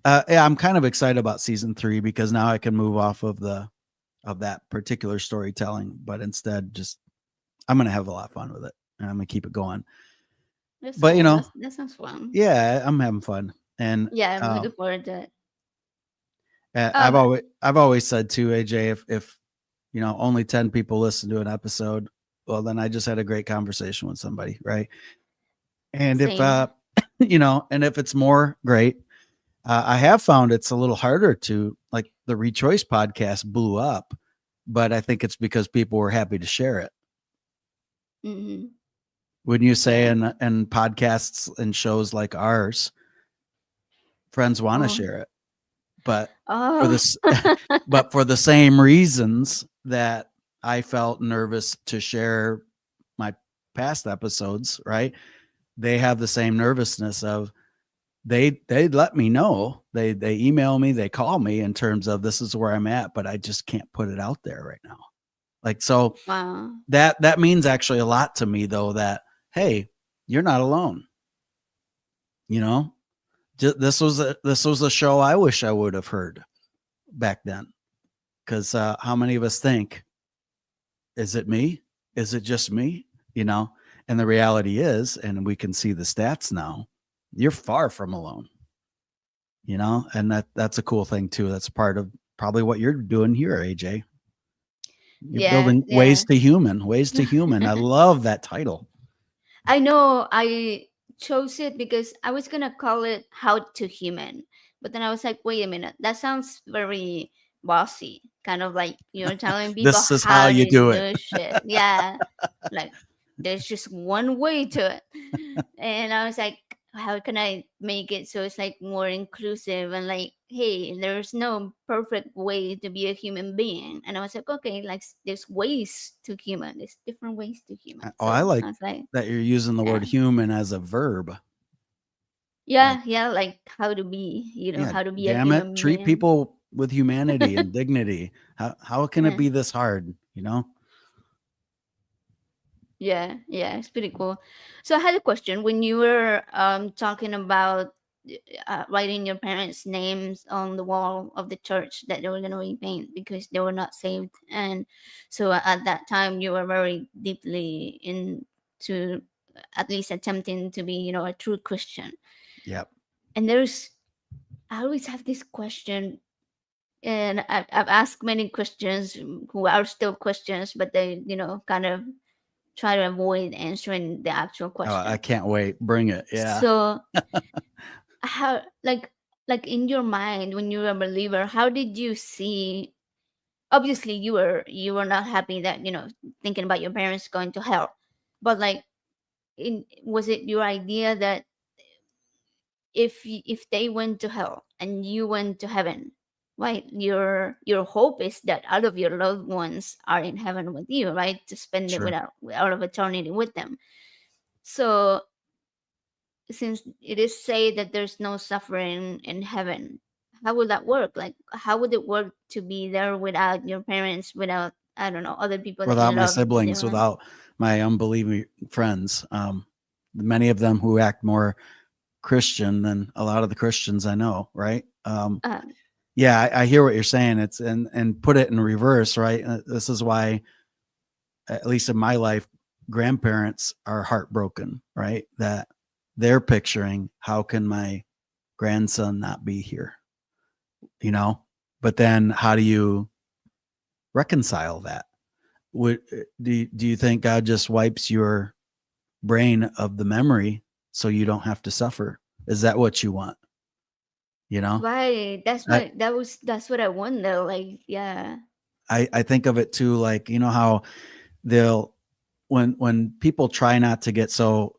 [SPEAKER 2] yeah, I'm kind of excited about season 3 because now I can move off of the of that particular storytelling, but instead just I'm going to have a lot of fun with it and I'm going to keep it going.
[SPEAKER 1] That's
[SPEAKER 2] But
[SPEAKER 1] cool. That sounds fun.
[SPEAKER 2] yeah, I'm having fun. And
[SPEAKER 1] Yeah, I'm looking forward to it.
[SPEAKER 2] I've
[SPEAKER 1] Um,
[SPEAKER 2] always said too, AJ, if only 10 people listen to an episode, well then I just had a great conversation with somebody, right? And if
[SPEAKER 1] Same.
[SPEAKER 2] and if it's more, great. I have found it's a little harder to, like, the Rechoice podcast blew up, but I think it's because people were happy to share it.
[SPEAKER 1] Mm-hmm.
[SPEAKER 2] Wouldn't you say?
[SPEAKER 1] Yeah.
[SPEAKER 2] And podcasts and shows like ours, friends want to
[SPEAKER 1] Oh.
[SPEAKER 2] share it, but for
[SPEAKER 1] Oh.
[SPEAKER 2] this, but for the same reasons that I felt nervous to share my past episodes, right? They have the same nervousness of they let me know, they email me, they call me in terms of this is where I'm at, but I just can't put it out there right now. Like, so
[SPEAKER 1] Wow.
[SPEAKER 2] that means actually a lot to me, though, that hey, you're not alone. This was a show I wish I would have heard back then, because how many of us think, is it me? Is it just me? And the reality is, and we can see the stats now, you're far from alone. And that's a cool thing too. That's part of probably what you're doing here, AJ. You're
[SPEAKER 1] Yeah,
[SPEAKER 2] building
[SPEAKER 1] yeah.
[SPEAKER 2] ways to human. I love that title.
[SPEAKER 1] I know I chose it because I was gonna call it How to Human, but then I was like, wait a minute, that sounds very bossy, kind of like you're telling people
[SPEAKER 2] This is how
[SPEAKER 1] how
[SPEAKER 2] you
[SPEAKER 1] to
[SPEAKER 2] do it.
[SPEAKER 1] do shit. Yeah, like there's just one way to it, and I was like, how can I make it so it's like more inclusive and like, hey, there's no perfect way to be a human being. And I was like, okay, like there's ways to human, there's different ways to human.
[SPEAKER 2] Oh, I
[SPEAKER 1] So
[SPEAKER 2] like
[SPEAKER 1] I was like,
[SPEAKER 2] that you're using the
[SPEAKER 1] yeah,
[SPEAKER 2] word human as a verb. Like,
[SPEAKER 1] yeah, like how to be,
[SPEAKER 2] yeah,
[SPEAKER 1] how to be a
[SPEAKER 2] damn it,
[SPEAKER 1] human
[SPEAKER 2] treat
[SPEAKER 1] being.
[SPEAKER 2] people with humanity and dignity. How can it
[SPEAKER 1] Yeah,
[SPEAKER 2] be this hard?
[SPEAKER 1] yeah, it's pretty cool. So I had a question when you were talking about writing your parents' names on the wall of the church that they were going to repaint because they were not saved, and so at that time you were very deeply into at least attempting to be, a true Christian.
[SPEAKER 2] Yep.
[SPEAKER 1] And I always have this question, and I've asked many questions who are still questions, but they, kind of try to avoid answering the actual
[SPEAKER 2] Oh, I
[SPEAKER 1] question.
[SPEAKER 2] can't wait. Bring it. Yeah.
[SPEAKER 1] So how, like in your mind when you were a believer, how did you see? Obviously, you were not happy that, thinking about your parents going to hell, but like, was it your idea that if they went to hell and you went to heaven, right, your hope is that all of your loved ones are in heaven with you, right, to spend it
[SPEAKER 2] Sure.
[SPEAKER 1] without all of eternity with them. So since it is say that there's no suffering in heaven, how would that work? Like, how would it work to be there without your parents, without, I don't know, other people that you
[SPEAKER 2] Without my
[SPEAKER 1] love
[SPEAKER 2] siblings,
[SPEAKER 1] there?
[SPEAKER 2] without my unbelieving friends, many of them who act more Christian than a lot of the Christians I know, right?
[SPEAKER 1] uh,
[SPEAKER 2] Yeah, I hear what you're saying. It's and put it in reverse, right? This is why, at least in my life, grandparents are heartbroken, right? That they're picturing, how can my grandson not be here? But then how do you reconcile that? Would do you think God just wipes your brain of the memory so you don't have to suffer? Is that what you want? You know,
[SPEAKER 1] right,
[SPEAKER 2] I
[SPEAKER 1] that's what I wonder, like, yeah.
[SPEAKER 2] I think of it too, like, how they'll when people try not to get so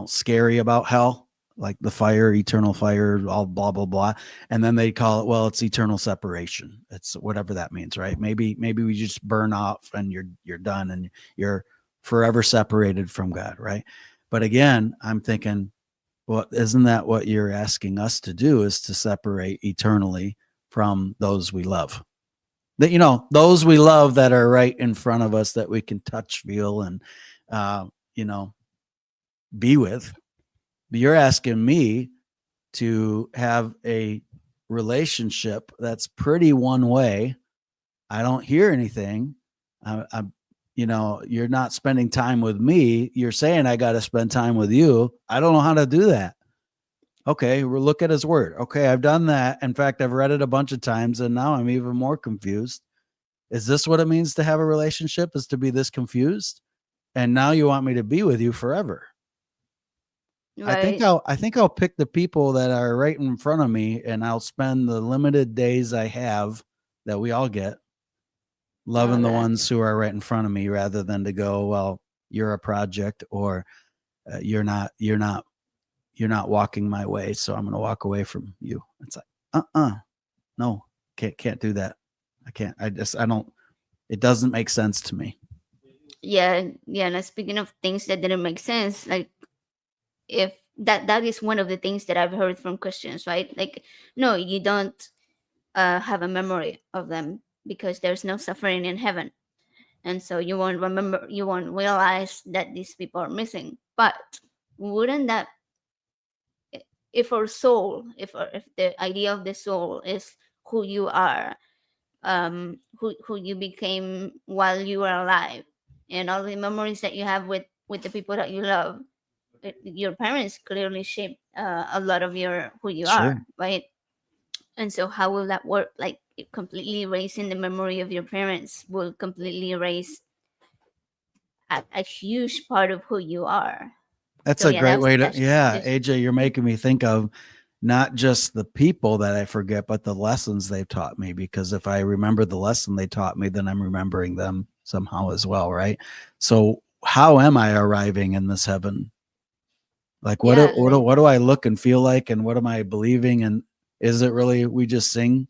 [SPEAKER 2] scary about hell, like the fire, eternal fire, all blah blah blah, and then they call it, well, it's eternal separation. It's whatever that means, right? Maybe we just burn off and you're done and you're forever separated from God, right? But again, I'm thinking, well, isn't that what you're asking us to do, is to separate eternally from those we love? That, those we love that are right in front of us, that we can touch, feel, and uh, you know be with. But you're asking me to have a relationship that's pretty one way I don't hear anything. I'm, you're not spending time with me. You're saying I got to spend time with you. I don't know how to do that. Okay, we'll look at his word. Okay, I've done that. In fact, I've read it a bunch of times and now I'm even more confused. Is this what it means to have a relationship, is to be this confused? And now you want me to be with you forever.
[SPEAKER 1] Right.
[SPEAKER 2] I think I'll pick the people that are right in front of me and I'll spend the limited days I have that we all get
[SPEAKER 1] Oh,
[SPEAKER 2] loving the
[SPEAKER 1] that.
[SPEAKER 2] ones who are right in front of me rather than to go, well, you're a project, or you're not walking my way, so I'm going to walk away from you. It's like, no, can't do that. I can't. I don't. It doesn't make sense to me.
[SPEAKER 1] Yeah, yeah. And speaking of things that didn't make sense, like if that is one of the things that I've heard from Christians, right? Like, no, you don't have a memory of them because there's no suffering in heaven, and so you won't remember, you won't realize that these people are missing. But wouldn't that, if our soul, if the idea of the soul is who you are, who you became while you were alive, and all the memories that you have with the people that you love, your parents clearly shaped a lot of your who you
[SPEAKER 2] Sure.
[SPEAKER 1] are, right? And so how will that work? Like, completely erasing the memory of your parents will completely erase a huge part of who you are.
[SPEAKER 2] That's
[SPEAKER 1] So
[SPEAKER 2] a
[SPEAKER 1] yeah,
[SPEAKER 2] great way to,
[SPEAKER 1] that's
[SPEAKER 2] yeah,
[SPEAKER 1] just,
[SPEAKER 2] AJ, you're making me think of not just the people that I forget, but the lessons they've taught me. Because if I remember the lesson they taught me, then I'm remembering them somehow as well, right? So how am I arriving in this heaven? Like,
[SPEAKER 1] yeah, like,
[SPEAKER 2] what do I look and feel like, and what am I believing? And is it really we just sing,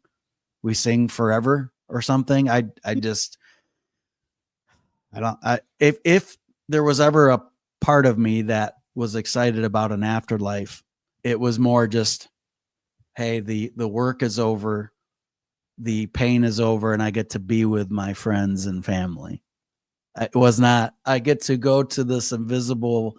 [SPEAKER 2] we sing forever or something? I just I don't. If there was ever a part of me that was excited about an afterlife, it was more just, hey, the work is over, the pain is over, and I get to be with my friends and family. It was not, I get to go to this invisible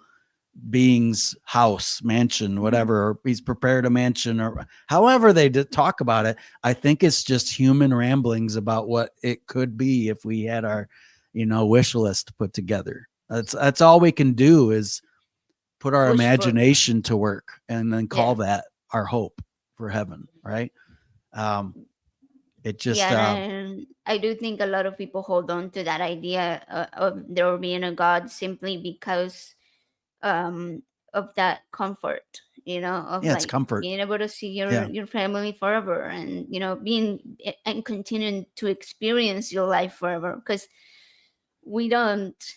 [SPEAKER 2] being's house, mansion, whatever, or he's prepared a mansion, or however they did talk about it. I think it's just human ramblings about what it could be if we had our, wish list put together. That's all we can do, is put our
[SPEAKER 1] wish for.
[SPEAKER 2] imagination to work and then call
[SPEAKER 1] Yeah,
[SPEAKER 2] that our hope for heaven, right? Um, it
[SPEAKER 1] yeah.
[SPEAKER 2] just,
[SPEAKER 1] And I do think a lot of people hold on to that idea of there being a God simply because um of that comfort, of
[SPEAKER 2] yeah, it's
[SPEAKER 1] like
[SPEAKER 2] comfort.
[SPEAKER 1] being able to see
[SPEAKER 2] Yeah,
[SPEAKER 1] your family forever, and being and continuing to experience your life forever, because we don't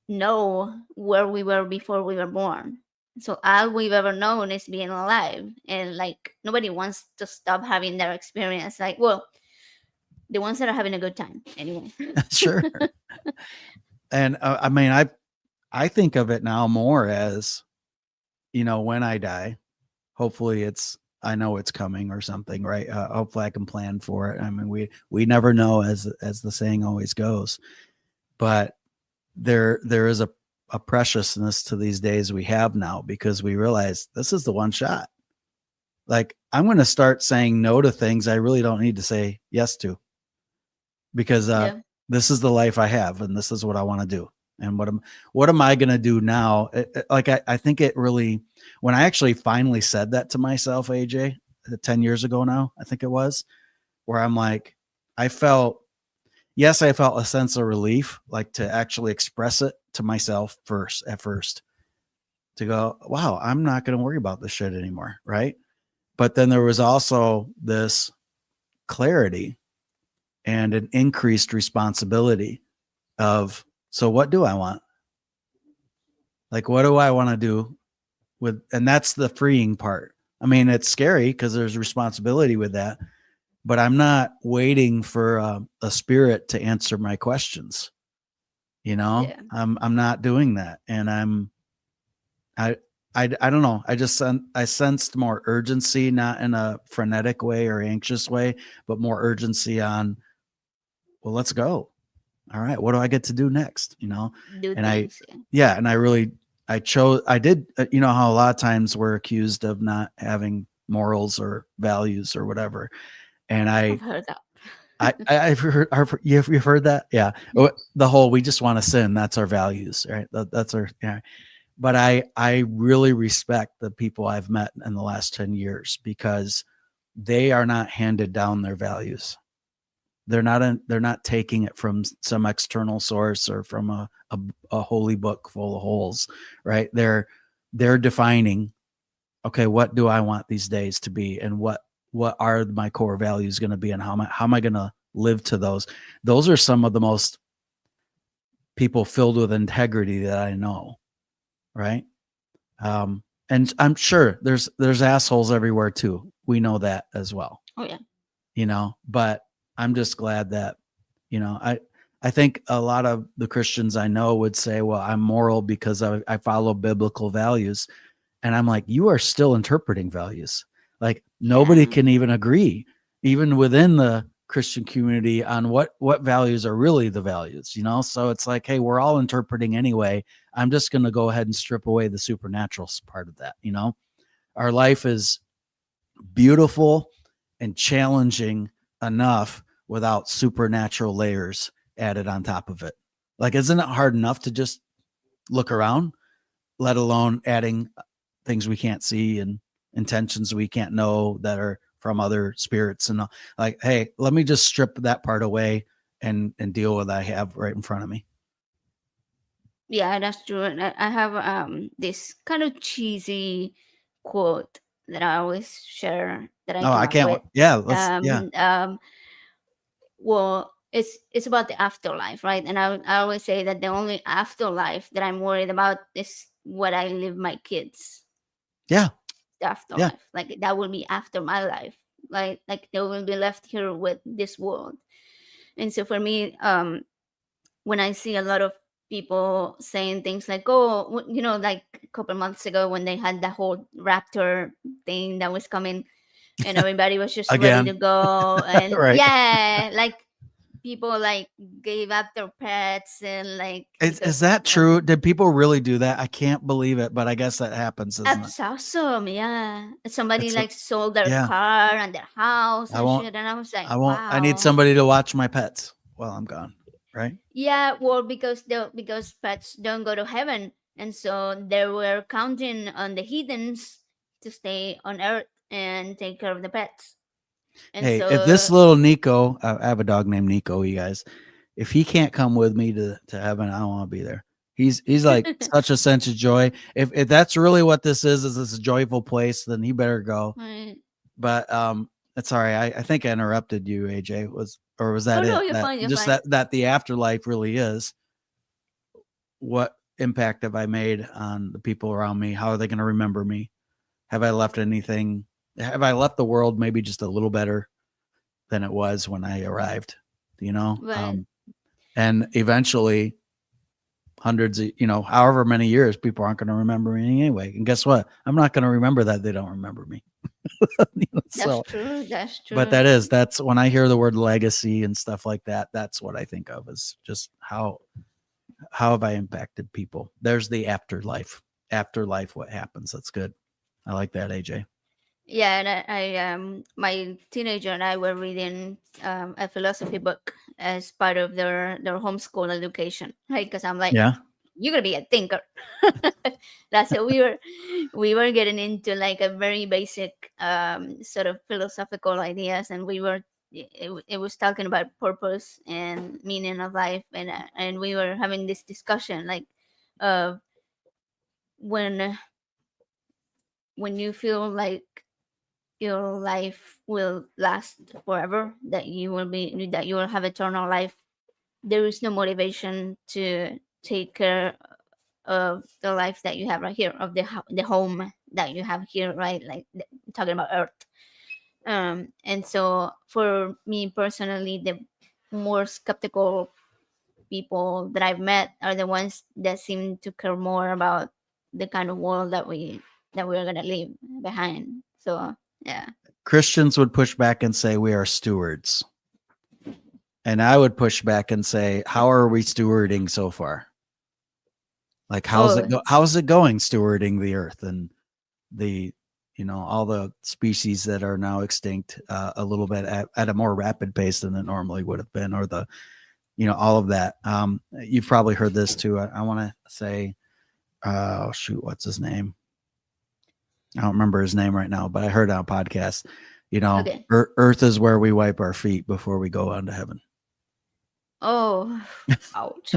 [SPEAKER 1] know where we were before we were born. So all we've ever known is being alive, and like nobody wants to stop having that experience. Like, well, the ones that are having a good time anyway.
[SPEAKER 2] sure. And I mean, I think of it now more as, when I die, hopefully I know it's coming or something, right? Hopefully I can plan for it. I mean, we never know, as the saying always goes, but there is a preciousness to these days we have now, because we realize this is the one shot. Like, I'm going to start saying no to things I really don't need to say yes to, because
[SPEAKER 1] Yeah,
[SPEAKER 2] this is the life I have and this is what I want to do. And what am I going to do now? Like, I think it really, when I actually finally said that to myself, AJ, 10 years ago now, I think it was, where I'm like, I felt, yes, I felt a sense of relief, like to actually express it to myself at first, to go, wow, I'm not going to worry about this shit anymore. Right. But then there was also this clarity and an increased responsibility of, so what do I want? Like, what do I want to do with, and that's the freeing part. I mean, it's scary because there's responsibility with that, but I'm not waiting for a spirit to answer my questions.
[SPEAKER 1] yeah,
[SPEAKER 2] I'm not doing that. And I, I don't know. I sensed more urgency, not in a frenetic way or anxious way, but more urgency on, well, let's go. All right, what do I get to do next?
[SPEAKER 1] do
[SPEAKER 2] And
[SPEAKER 1] things. Yeah.
[SPEAKER 2] yeah, and I did, how a lot of times we're accused of not having morals or values or whatever. And
[SPEAKER 1] I've heard that.
[SPEAKER 2] you've heard that, yeah. The whole we just want to sin. That's our values, right? That's our yeah. But I really respect the people I've met in the last 10 years because they are not handed down their values. They're not taking it from some external source or from a holy book full of holes, right? They're defining, okay, what do I want these days to be, and what are my core values going to be, and how am I going to live to those? Those are some of the most people filled with integrity that I know, right? And I'm sure there's assholes everywhere too. We know that as well,
[SPEAKER 1] Oh yeah.
[SPEAKER 2] but I'm just glad that, I think a lot of the Christians I know would say, well, I'm moral because I follow biblical values. And I'm like, you are still interpreting values. Like nobody
[SPEAKER 1] Yeah.
[SPEAKER 2] can even agree, even within the Christian community, on what values are really the values, So it's like, hey, we're all interpreting anyway. I'm just going to go ahead and strip away the supernatural part of that. Our life is beautiful and challenging enough without supernatural layers added on top of it. Like, isn't it hard enough to just look around, let alone adding things we can't see and intentions we can't know that are from other spirits? And like, hey, let me just strip that part away and deal with what I have right in front of me.
[SPEAKER 1] Yeah, that's true. And I have this kind of cheesy quote that I always share that I
[SPEAKER 2] No,
[SPEAKER 1] come
[SPEAKER 2] I
[SPEAKER 1] up
[SPEAKER 2] can't.
[SPEAKER 1] with.
[SPEAKER 2] Yeah, yeah.
[SPEAKER 1] Well, it's about the afterlife, right? And I always say that the only afterlife that I'm worried about is what I leave my kids.
[SPEAKER 2] Yeah.
[SPEAKER 1] The
[SPEAKER 2] Yeah.
[SPEAKER 1] afterlife, like that will be after my life, like they will be left here with this world. And so for me, when I see a lot of people saying things like, oh, like a couple months ago when they had the whole raptor thing that was coming and everybody was just ready to
[SPEAKER 2] Again.
[SPEAKER 1] go, and
[SPEAKER 2] Right.
[SPEAKER 1] yeah, like people like gave up their pets and like
[SPEAKER 2] Is
[SPEAKER 1] because
[SPEAKER 2] that true? Did people really do that? I can't believe it, but I guess that happens, isn't it?
[SPEAKER 1] that's awesome. Yeah, somebody
[SPEAKER 2] It's
[SPEAKER 1] like sold their
[SPEAKER 2] yeah.
[SPEAKER 1] car and their house
[SPEAKER 2] I
[SPEAKER 1] and
[SPEAKER 2] won't.
[SPEAKER 1] shit, and I was like,
[SPEAKER 2] I need
[SPEAKER 1] wow.
[SPEAKER 2] somebody to watch my pets while I'm gone. Right.
[SPEAKER 1] Yeah, well, because pets don't go to heaven, and so they were counting on the heathens to stay on Earth and take care of the pets, and
[SPEAKER 2] Hey, if this
[SPEAKER 1] so
[SPEAKER 2] little Nico, I have a dog named Nico, you guys, if he can't come with me to heaven, I don't want to be there. He's like such a sense of joy. If that's really what this is this a joyful place, then he better go.
[SPEAKER 1] right.
[SPEAKER 2] But that's all right. I think I interrupted you, AJ. Was
[SPEAKER 1] Oh
[SPEAKER 2] that
[SPEAKER 1] no,
[SPEAKER 2] it?
[SPEAKER 1] you're
[SPEAKER 2] That
[SPEAKER 1] fine. You're
[SPEAKER 2] just
[SPEAKER 1] fine.
[SPEAKER 2] that the afterlife really is. What impact have I made on the people around me? How are they going to remember me? Have I left anything? Have I left the world maybe just a little better than it was when I arrived?
[SPEAKER 1] Right.
[SPEAKER 2] And eventually, hundreds of however many years, people aren't going to remember me anyway. And guess what? I'm not going to remember that they don't remember me.
[SPEAKER 1] That's
[SPEAKER 2] So,
[SPEAKER 1] true. That's
[SPEAKER 2] but
[SPEAKER 1] true.
[SPEAKER 2] that's when I hear the word legacy and stuff like that. That's what I think of as just how have I impacted people? There's the afterlife. Afterlife, what happens? That's good. I like that, AJ.
[SPEAKER 1] Yeah, and my teenager and I were reading a philosophy book as part of their homeschool education, right? Because I'm like,
[SPEAKER 2] Yeah.
[SPEAKER 1] you're gonna be a thinker. That's what we were getting into like a very basic sort of philosophical ideas, and it was talking about purpose and meaning of life, and we were having this discussion like of when when you feel like your life will last forever, that you will have eternal life, there is no motivation to take care of the life that you have right here, of the home that you have here, right? Like talking about Earth. And so for me personally, the more skeptical people that I've met are the ones that seem to care more about the kind of world that we're gonna leave behind. So yeah.
[SPEAKER 2] Christians would push back and say we are stewards. And I would push back and say, how are we stewarding so far? Like, how's
[SPEAKER 1] Oh,
[SPEAKER 2] it going stewarding the earth and the all the species that are now extinct a little bit at a more rapid pace than it normally would have been, or all of that. You've probably heard this too. I want to say, oh shoot, what's his name? I don't remember his name right now, but I heard it on a podcast.
[SPEAKER 1] Okay.
[SPEAKER 2] Earth is where we wipe our feet before we go on to heaven.
[SPEAKER 1] Oh, ouch.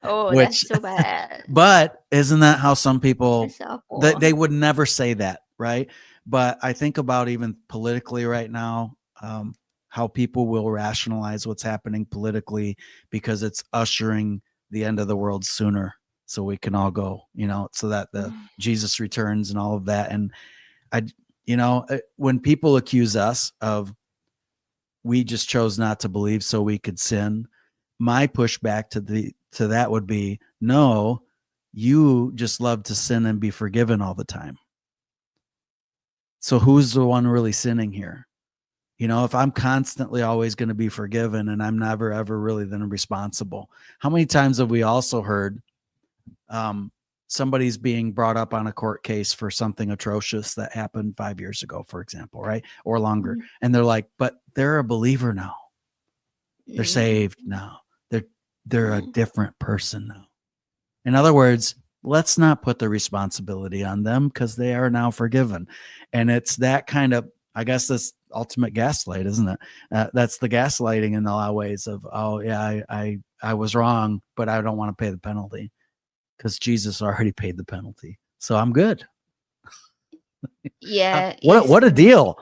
[SPEAKER 1] Oh,
[SPEAKER 2] Which,
[SPEAKER 1] that's so bad.
[SPEAKER 2] but isn't that how some people,
[SPEAKER 1] That's awful.
[SPEAKER 2] they would never say that, right? But I think about even politically right now, how people will rationalize what's happening politically because it's ushering the end of the world sooner, so we can all go, so that the Jesus returns and all of that. And I, when people accuse us of, we just chose not to believe so we could sin, my pushback to that would be, no, you just love to sin and be forgiven all the time. So who's the one really sinning here? If I'm constantly always going to be forgiven and I'm never ever really then responsible. How many times have we also heard somebody's being brought up on a court case for something atrocious that happened 5 years ago, for example, right? Or longer.
[SPEAKER 1] Mhm.
[SPEAKER 2] And they're like, but they're a believer now. They're saved now. They're a different person now. In other words, let's not put the responsibility on them because they are now forgiven. And it's that kind of, I guess, this ultimate gaslight, isn't it? That's the gaslighting in a lot of ways of, oh yeah, I was wrong, but I don't want to pay the penalty because Jesus already paid the penalty. So I'm good.
[SPEAKER 1] Yeah,
[SPEAKER 2] What a deal.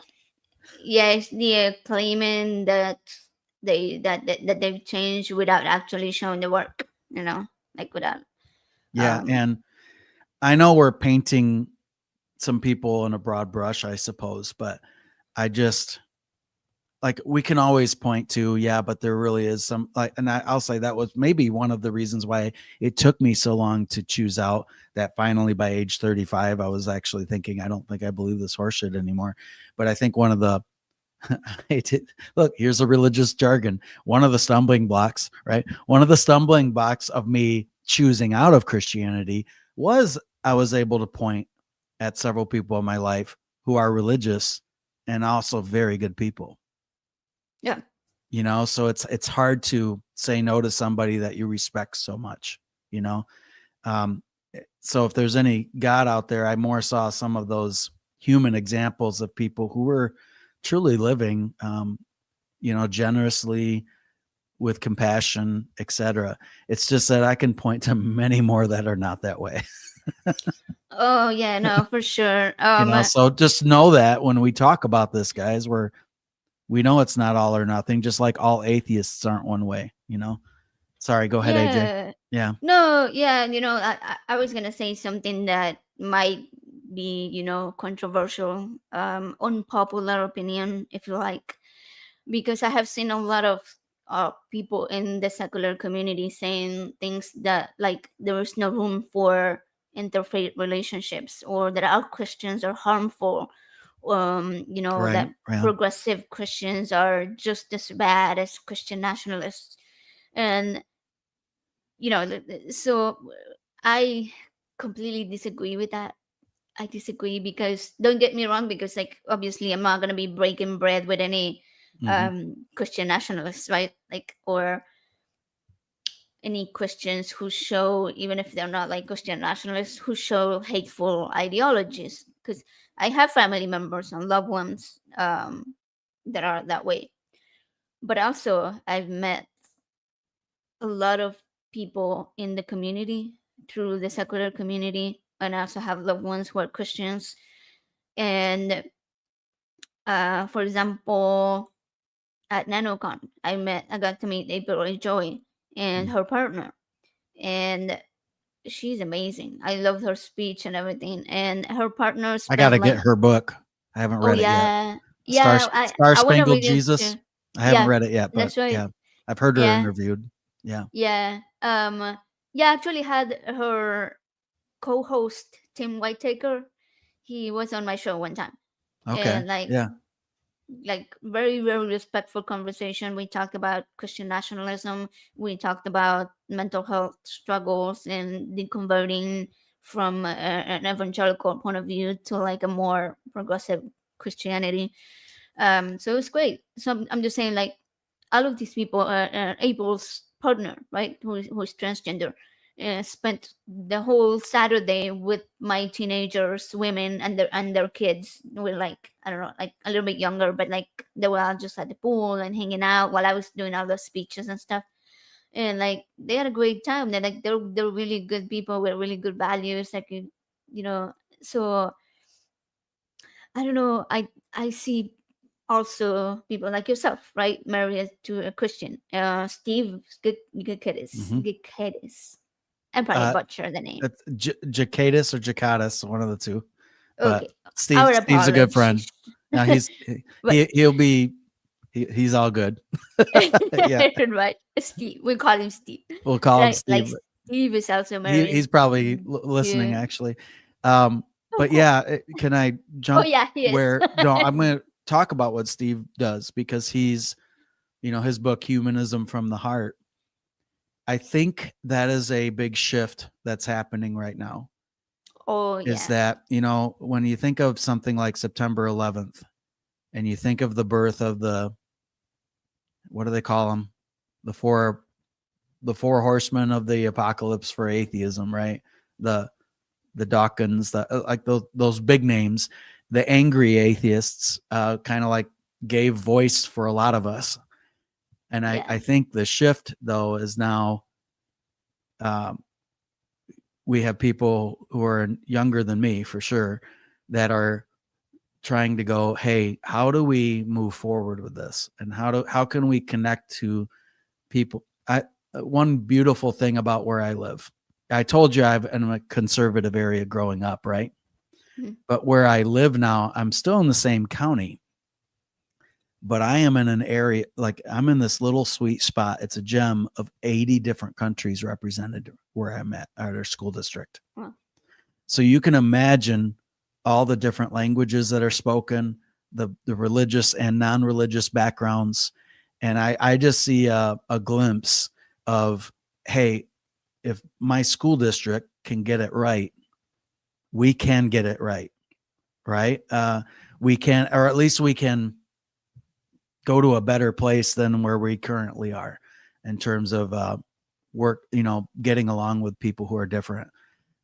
[SPEAKER 1] yes, they're claiming that that they've changed without actually showing the work, like without
[SPEAKER 2] Yeah.
[SPEAKER 1] um
[SPEAKER 2] And I know we're painting some people in a broad brush, I suppose, but I just, like, we can always point to, yeah, but there really is some, like, and I'll say that was maybe one of the reasons why it took me so long to choose out, that finally by age 35, I was actually thinking, I don't think I believe this horseshit anymore. But I think one of the, look, here's a religious jargon. One of the stumbling blocks, right? One of the stumbling blocks of me choosing out of Christianity was I was able to point at several people in my life who are religious and also very good people.
[SPEAKER 1] yeah.
[SPEAKER 2] So it's hard to say no to somebody that you respect so much, you know. Um, so if there's any God out there, I more saw some of those human examples of people who were truly living, generously, with compassion, etc. It's just that I can point to many more that are not that way.
[SPEAKER 1] Oh yeah, no, for sure.
[SPEAKER 2] So just know that when we talk about this, guys, we know it's not all or nothing, just like all atheists aren't one way, Sorry, go ahead, AJ.
[SPEAKER 1] Yeah.
[SPEAKER 2] Yeah.
[SPEAKER 1] No, yeah, I was gonna say something that might be, controversial, unpopular opinion, if you like, because I have seen a lot of people in the secular community saying things that, like, there is no room for interfaith relationships, or that all Christians are harmful,
[SPEAKER 2] Right.
[SPEAKER 1] that
[SPEAKER 2] Yeah.
[SPEAKER 1] progressive Christians are just as bad as Christian nationalists. And so I completely disagree with that. I disagree, because don't get me wrong, because, like, obviously I'm not going to be breaking bread with any
[SPEAKER 2] Hmm.
[SPEAKER 1] Christian nationalists, right? Like, or any Christians who show, even if they're not like Christian nationalists, who show hateful ideologies, because I have family members and loved ones that are that way. But also I've met a lot of people in the community, through the secular community, and I also have loved ones who are Christians. And for example, at NanoCon, I got to meet April Joy and her partner, and she's amazing. I loved her speech and everything. And her partner
[SPEAKER 2] I got
[SPEAKER 1] spent
[SPEAKER 2] to get
[SPEAKER 1] like,
[SPEAKER 2] her book. I haven't
[SPEAKER 1] oh
[SPEAKER 2] read it yet.
[SPEAKER 1] yeah,
[SPEAKER 2] Star
[SPEAKER 1] yeah.
[SPEAKER 2] Star
[SPEAKER 1] I want to
[SPEAKER 2] Spangled
[SPEAKER 1] read it
[SPEAKER 2] Jesus.
[SPEAKER 1] too.
[SPEAKER 2] I haven't
[SPEAKER 1] Yeah,
[SPEAKER 2] read it yet, but
[SPEAKER 1] that's right.
[SPEAKER 2] yeah, I've heard her
[SPEAKER 1] Yeah,
[SPEAKER 2] interviewed. Yeah.
[SPEAKER 1] yeah. Yeah. Actually, had her co-host Tim Whitaker. He was on my show one time,
[SPEAKER 2] Okay.
[SPEAKER 1] and
[SPEAKER 2] Yeah.
[SPEAKER 1] like very very respectful conversation. We talked about Christian nationalism. We talked about mental health struggles and deconverting from an evangelical point of view to like a more progressive Christianity. So it's great. So I'm just saying, like, all of these people are Abel's partner, right, who's transgender, spent the whole Saturday with my teenagers, women, and their kids. Were like, I don't know, like a little bit younger, but like they were all just at the pool and hanging out while I was doing all the speeches and stuff. And like they had a great time. They're really good people with really good values. Like you know, so I don't know. I see also people like yourself, right? Married to a Christian. Steve
[SPEAKER 2] Hmm.
[SPEAKER 1] Gikadis. I probably
[SPEAKER 2] Uh,
[SPEAKER 1] butcher the name.
[SPEAKER 2] it's Jacadis or Jacadis, one of the two. But
[SPEAKER 1] Okay, our
[SPEAKER 2] Steve's a good friend.
[SPEAKER 1] apologies.
[SPEAKER 2] Now
[SPEAKER 1] But
[SPEAKER 2] he'll be he's all good. Yeah,
[SPEAKER 1] right, Steve. We call him Steve,
[SPEAKER 2] we'll call him
[SPEAKER 1] right? Like
[SPEAKER 2] Steve.
[SPEAKER 1] Steve is also
[SPEAKER 2] He's
[SPEAKER 1] married.
[SPEAKER 2] probably listening
[SPEAKER 1] Yeah.
[SPEAKER 2] actually.
[SPEAKER 1] Oh,
[SPEAKER 2] But
[SPEAKER 1] cool.
[SPEAKER 2] yeah, can I
[SPEAKER 1] Oh,
[SPEAKER 2] jump
[SPEAKER 1] yeah, he is.
[SPEAKER 2] where? No, I'm going to talk about what Steve does because he's, his book Humanism from the Heart. I think that is a big shift that's happening right now.
[SPEAKER 1] Oh,
[SPEAKER 2] Is
[SPEAKER 1] yeah.
[SPEAKER 2] that, when you think of something like September 11th and you think of the birth of what do they call them? The four horsemen of the apocalypse for atheism, right? The the Dawkins, like those big names, the angry atheists, kind of like gave voice for a lot of us. And
[SPEAKER 1] Yeah.
[SPEAKER 2] I think the shift though is now, um, we have people who are younger than me for sure that are trying to go, hey, how do we move forward with this, and how can we connect to people? One beautiful thing about where I live, I told you I'm in a conservative area growing up, right?
[SPEAKER 1] Mhm.
[SPEAKER 2] But where I live now, I'm still in the same county, but I am in an area, like I'm in this little sweet spot. It's a gem of 80 different countries represented where I'm at our school district.
[SPEAKER 1] Well,
[SPEAKER 2] So you can imagine all the different languages that are spoken, the religious and non-religious backgrounds. And I just see a glimpse of, hey, if my school district can get it right, we can get it right. Right. We can, or at least we can go to a better place than where we currently are in terms of work, getting along with people who are different.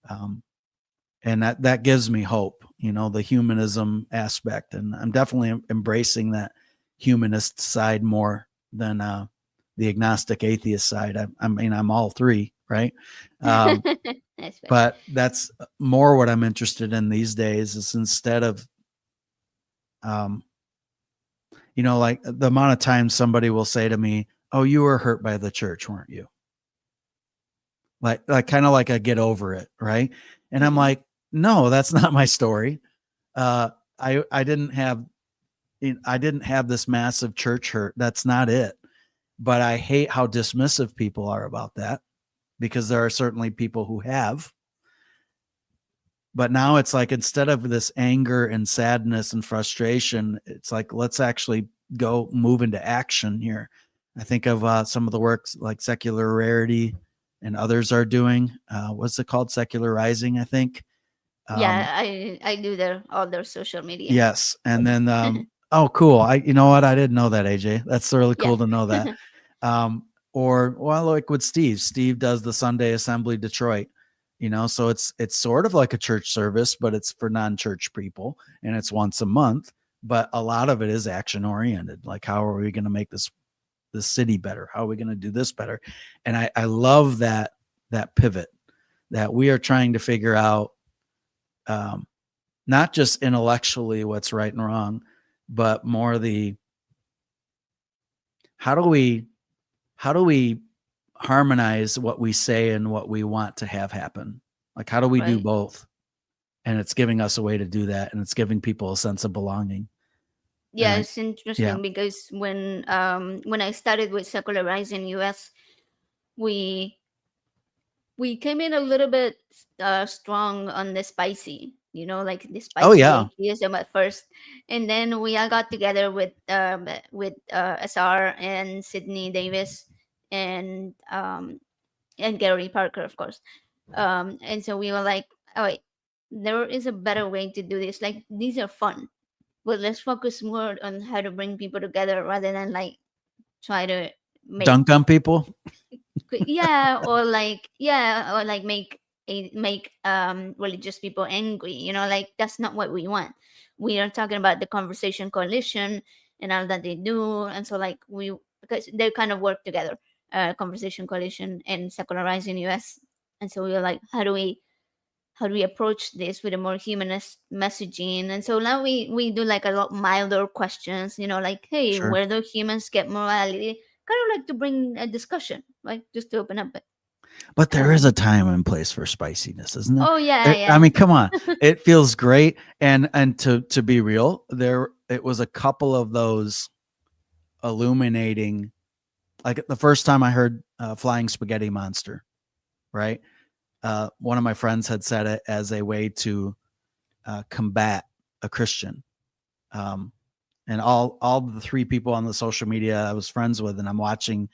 [SPEAKER 2] Um, and that gives me hope, the humanism aspect. And I'm definitely embracing that humanist side more than the agnostic atheist side. I mean, I'm all three, right? Um,
[SPEAKER 1] that's fair.
[SPEAKER 2] but that's more what I'm interested in these days is instead of, um, like the amount of times somebody will say to me, "Oh, you were hurt by the church, weren't you?" Like kind of like a get over it, right? And I'm
[SPEAKER 1] Mm-hmm.
[SPEAKER 2] like, "No, that's not my story. Uh, I didn't have this massive church hurt. That's not it. But I hate how dismissive people are about that because there are certainly people who have. But now it's like instead of this anger and sadness and frustration, it's like let's actually go move into action here. I think of some of the works like Secular Rarity and others are doing. What's it called? Secular Rising, I think. Um,
[SPEAKER 1] Yeah, I do all their social media.
[SPEAKER 2] yes, and then oh, cool. You know what? I didn't know that, AJ. That's really
[SPEAKER 1] Yeah.
[SPEAKER 2] cool to know that. Or well, like with Steve. Steve does the Sunday Assembly Detroit. So it's sort of like a church service, but it's for non-church people, and it's once a month. But a lot of it is action oriented. Like, how are we going to make this city better? How are we going to do this better? And I love that pivot that we are trying to figure out, um, not just intellectually what's right and wrong, but more the how do we how do we harmonize what we say and what we want to have happen? Like, how do we do
[SPEAKER 1] Right.
[SPEAKER 2] both? And it's giving us a way to do that, and it's giving people a sense of belonging. And
[SPEAKER 1] Yeah,
[SPEAKER 2] I,
[SPEAKER 1] it's
[SPEAKER 2] yeah,
[SPEAKER 1] interesting because when I started with Secularizing US, we we came in a little bit strong on the spicy, like the
[SPEAKER 2] oh
[SPEAKER 1] spicy
[SPEAKER 2] yeah,
[SPEAKER 1] atheism at first, and then we all got together with SR and Sydney Davis and Gary Parker, of course. And so we were like, oh wait, there is a better way to do this. Like these are fun, but let's focus more on how to bring people together rather than like try to make
[SPEAKER 2] Dunk on people.
[SPEAKER 1] or like make religious people angry, like that's not what we want. We are talking about the Conversation Coalition and all that they do, and so like we, because they kind of work together, Conversation Coalition and Secularizing US. And so we were like, how do we approach this with a more humanist messaging? And so now we do like a lot milder questions, like, hey,
[SPEAKER 2] Sure.
[SPEAKER 1] where do humans get morality? Kind of like to bring a discussion, right? Just to open up it.
[SPEAKER 2] But there is a
[SPEAKER 1] Um,
[SPEAKER 2] time and place for spiciness, isn't there?
[SPEAKER 1] oh yeah,
[SPEAKER 2] I
[SPEAKER 1] yeah.
[SPEAKER 2] mean, come on. It feels great. And to be real, it was a couple of those illuminating, like the first time I heard flying spaghetti monster, right? One of my friends had said it as a way to combat a Christian. Um, and all the three people on the social media I was friends with, and I'm watching,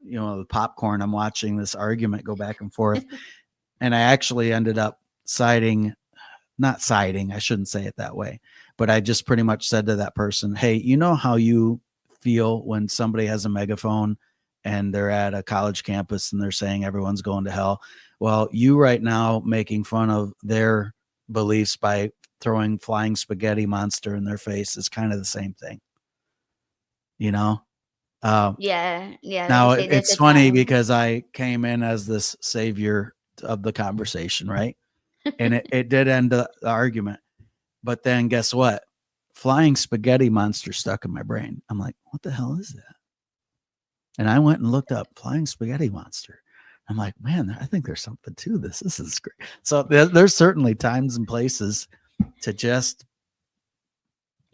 [SPEAKER 2] the popcorn, I'm watching this argument go back and forth. And I actually ended up not siding, I shouldn't say it that way, but I just pretty much said to that person, hey, you know how you feel when somebody has a megaphone and they're at a college campus and they're saying everyone's going to hell? Well, you right now making fun of their beliefs by throwing flying spaghetti monster in their face is kind of the same thing, you know? Uh,
[SPEAKER 1] Yeah, like you
[SPEAKER 2] Now
[SPEAKER 1] say, there's
[SPEAKER 2] it's
[SPEAKER 1] a
[SPEAKER 2] funny
[SPEAKER 1] time.
[SPEAKER 2] because I came in as this savior of the conversation, right? And it did end the argument. But then guess what? Flying spaghetti monster stuck in my brain. I'm like, what the hell is that? And I went and looked up flying spaghetti monster. I'm like, man, I think there's something to this. This is great. So there's certainly times and places to just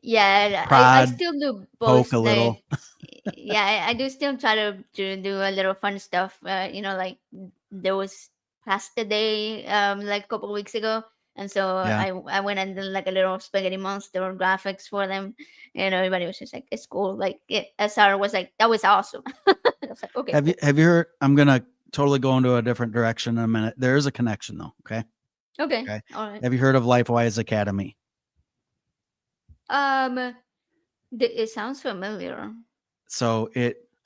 [SPEAKER 1] Yeah, I
[SPEAKER 2] prod,
[SPEAKER 1] still do
[SPEAKER 2] poke
[SPEAKER 1] both.
[SPEAKER 2] a little.
[SPEAKER 1] Like, yeah, I do still try to do a little fun stuff. Like there was pasta day like a couple of weeks ago, and so
[SPEAKER 2] Yeah.
[SPEAKER 1] I went and did like a little spaghetti monster graphics for them, and everybody was just like, it's cool. Like SR was like, that was awesome. I was like, okay, cool.
[SPEAKER 2] Have you heard? I'm gonna totally go into a different direction in a minute. There is a connection though. Okay.
[SPEAKER 1] Okay,
[SPEAKER 2] Okay.
[SPEAKER 1] all right.
[SPEAKER 2] Have you heard of LifeWise Academy?
[SPEAKER 1] Um, it sounds familiar.
[SPEAKER 2] So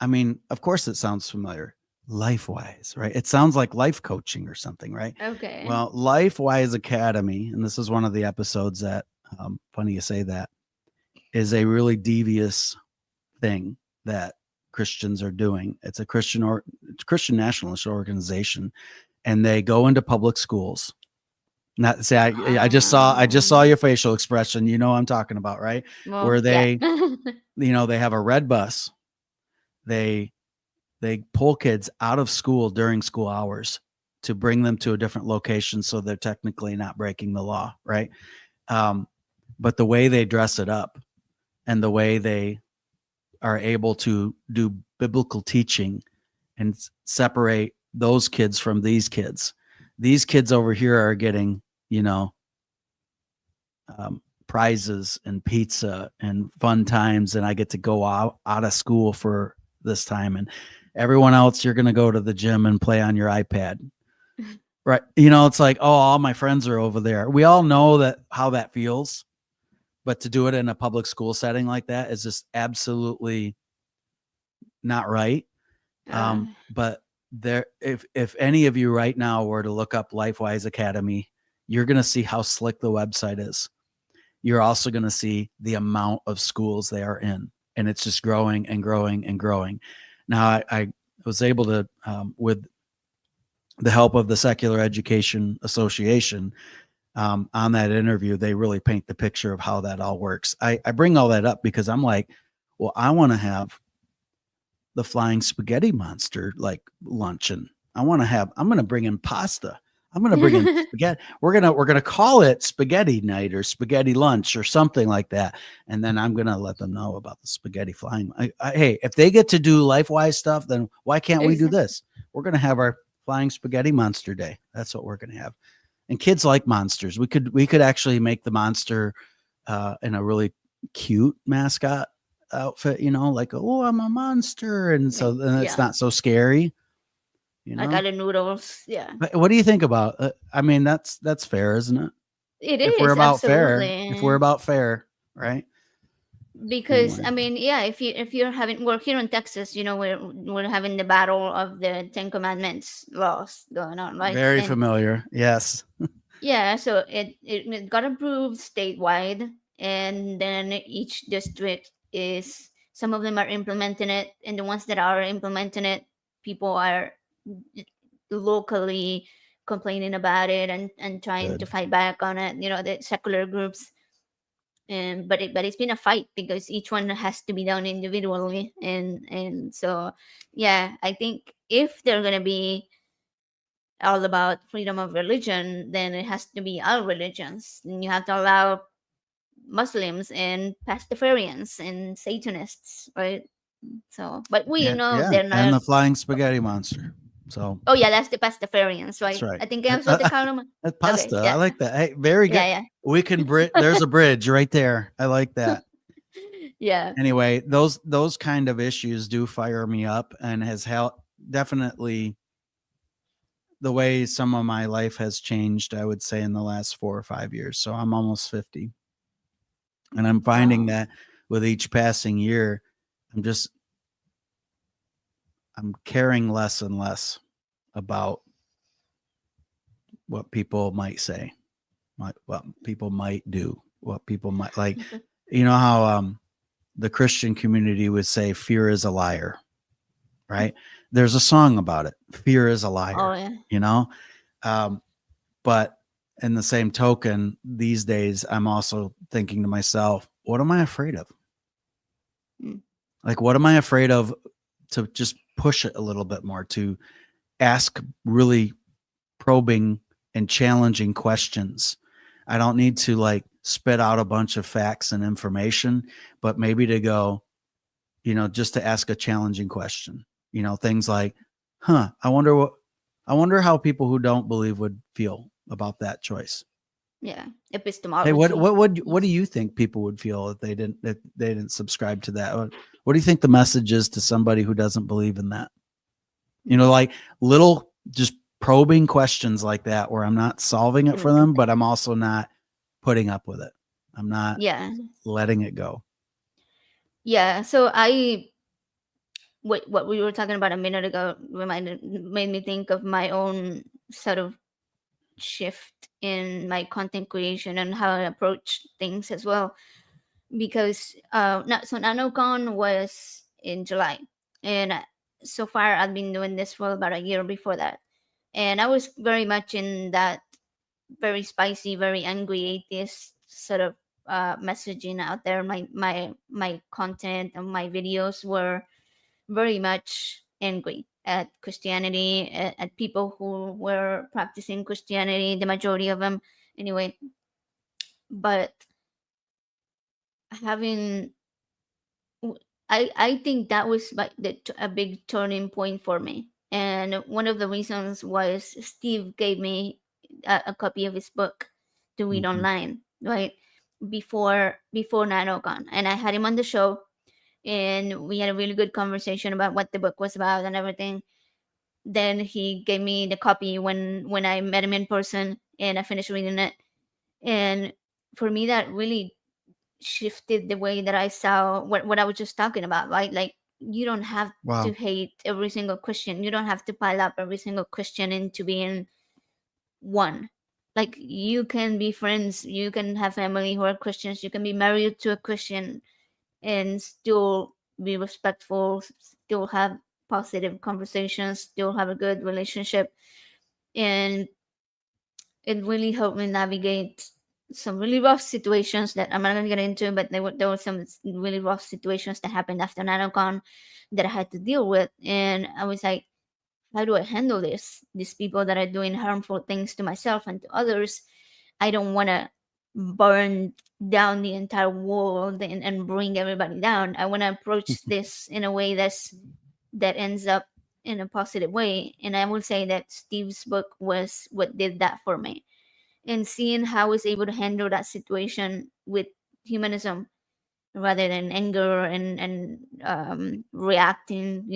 [SPEAKER 2] I mean, of course it sounds familiar. LifeWise, right? It sounds like life coaching or something, right?
[SPEAKER 1] Okay.
[SPEAKER 2] Well, LifeWise Academy, and this is one of the episodes that, funny you say that, is a really devious thing that Christians are doing. It's a Christian nationalist organization, and they go into public schools. Not say I just saw
[SPEAKER 1] Um,
[SPEAKER 2] your facial expression. You know what I'm talking about, right?
[SPEAKER 1] well,
[SPEAKER 2] Where
[SPEAKER 1] yeah.
[SPEAKER 2] they have a red bus. They pull kids out of school during school hours to bring them to a different location, so they're technically not breaking the law, right? Um, but the way they dress it up and the way they are able to do biblical teaching and separate those kids from these kids over here are getting, you know, prizes and pizza and fun times, and I get to go out of school for this time, and everyone else, you're going to go to the gym and play on your iPad, right? It's like, oh, all my friends are over there. We all know that how that feels, but to do it in a public school setting like that is just absolutely not right.
[SPEAKER 1] Uh,
[SPEAKER 2] But there, if any of you right now were to look up LifeWise Academy, you're going to see how slick the website is. You're also going to see the amount of schools they are in, and it's just growing and growing and growing. Now, I was able to, with the help of the Secular Education Association, on that interview, they really paint the picture of how that all works. I bring all that up because I'm like, well, I want to have the flying spaghetti monster like luncheon. I'm going to bring in pasta. I'm going to bring in spaghetti. We're going to call it spaghetti night or spaghetti lunch or something like that. And then I'm going to let them know about the spaghetti flying. Hey, if they get to do LifeWise stuff, then why can't we do
[SPEAKER 1] exactly.
[SPEAKER 2] this? We're going to have our flying spaghetti monster day. That's what we're going to have. And kids like monsters. We could actually make the monster in a really cute mascot outfit, like, oh, I'm a monster, and so
[SPEAKER 1] Like,
[SPEAKER 2] then it's
[SPEAKER 1] yeah,
[SPEAKER 2] not so scary,
[SPEAKER 1] I got the noodles. Yeah.
[SPEAKER 2] But what do you think about I mean, that's fair, isn't it?
[SPEAKER 1] It
[SPEAKER 2] If we're
[SPEAKER 1] is
[SPEAKER 2] about fair, if we're
[SPEAKER 1] absolutely.
[SPEAKER 2] about fair, right?
[SPEAKER 1] Because
[SPEAKER 2] Anyway,
[SPEAKER 1] I mean, yeah, if you're having, we're here in Texas, we're having the battle of the Ten Commandments laws going on, right?
[SPEAKER 2] very
[SPEAKER 1] And
[SPEAKER 2] familiar. Yes.
[SPEAKER 1] yeah, so it got approved statewide, and then each district is, some of them are implementing it, and the ones that are implementing it, people are locally complaining about it and trying to
[SPEAKER 2] Good.
[SPEAKER 1] fight back on it. The secular groups, and but it's been a fight because each one has to be done individually, and so yeah, I think if they're gonna be all about freedom of religion, then it has to be all religions, and you have to allow Muslims and Pastafarians and Satanists, right? So, but we
[SPEAKER 2] Yeah,
[SPEAKER 1] know
[SPEAKER 2] yeah,
[SPEAKER 1] they're
[SPEAKER 2] and
[SPEAKER 1] not.
[SPEAKER 2] the flying spaghetti monster. So
[SPEAKER 1] Oh yeah, that's the Pastafarians,
[SPEAKER 2] that's
[SPEAKER 1] right?
[SPEAKER 2] right.
[SPEAKER 1] I think that's what they call them.
[SPEAKER 2] That
[SPEAKER 1] Okay,
[SPEAKER 2] pasta. I
[SPEAKER 1] yeah,
[SPEAKER 2] like that. Hey, very good.
[SPEAKER 1] yeah,
[SPEAKER 2] We can there's a bridge right there. I like
[SPEAKER 1] yeah,
[SPEAKER 2] that.
[SPEAKER 1] yeah.
[SPEAKER 2] Anyway, those kind of issues do fire me up and has helped definitely the way some of my life has changed, I would say, in the last 4 or 5 years. So I'm almost 50. And I'm finding
[SPEAKER 1] Wow.
[SPEAKER 2] that with each passing year, I'm just I'm caring less and less about what people might say, what people might do, what people might like. You know how the Christian community would say fear is a liar, right? There's a song about it. Fear is a
[SPEAKER 1] Oh
[SPEAKER 2] liar,
[SPEAKER 1] yeah.
[SPEAKER 2] you know? Um, but in the same token, these days I'm also thinking to myself, what am I afraid of?
[SPEAKER 1] Mm.
[SPEAKER 2] Like what am I afraid of, to just push it a little bit more, to ask really probing and challenging questions. I don't need to like spit out a bunch of facts and information, but maybe to go, just to ask a challenging question. Things like, I wonder how people who don't believe would feel about that choice.
[SPEAKER 1] Yeah,
[SPEAKER 2] Hey, what
[SPEAKER 1] epistemology.
[SPEAKER 2] what would what do
[SPEAKER 1] Yes.
[SPEAKER 2] you think people would feel if they didn't subscribe to that? What do you think the message is to somebody who doesn't believe in that?
[SPEAKER 1] Mm.
[SPEAKER 2] Like little just probing questions like that where I'm not solving it for them, but I'm also not putting up with it. I'm not
[SPEAKER 1] Yeah,
[SPEAKER 2] letting it go.
[SPEAKER 1] yeah. So what we were talking about a minute ago made me think of my own sort of shift in my content creation and how I approach things as well. Because so NanoCon was in July, and so far I've been doing this for about a year before that, and I was very much in that very spicy, very angry atheist sort of messaging out there. My content and my videos were very much angry at Christianity, at people who were practicing Christianity, the majority of them anyway. But having, I think that was like a big turning point for me. And one of the reasons was Steve gave me a copy of his book to read
[SPEAKER 2] Mhm.
[SPEAKER 1] online, right? Before NanoCon. And I had him on the show, and we had a really good conversation about what the book was about and everything. Then he gave me the copy when I met him in person, and I finished reading it. And for me, that really shifted the way that I saw what I was just talking about, right? Like, you don't have to
[SPEAKER 2] Wow.
[SPEAKER 1] hate every single Christian. You don't have to pile up every single Christian into being one. Like, you can be friends, you can have family who are Christians, you can be married to a Christian and still be respectful, still have positive conversations, still have a good relationship. And it really helped me navigate some really rough situations that I'm not gonna get into, but there were some really rough situations that happened after NanoCon that I had to deal with, and I was like, how do I handle this? These people that are doing harmful things to myself and to others, I don't want to burn down the entire world and bring everybody down. I want to approach this in a way that ends up in a positive way, and I would say that Steve's book was what did that for me, and seeing how I was able to handle that situation with humanism rather than anger and reacting,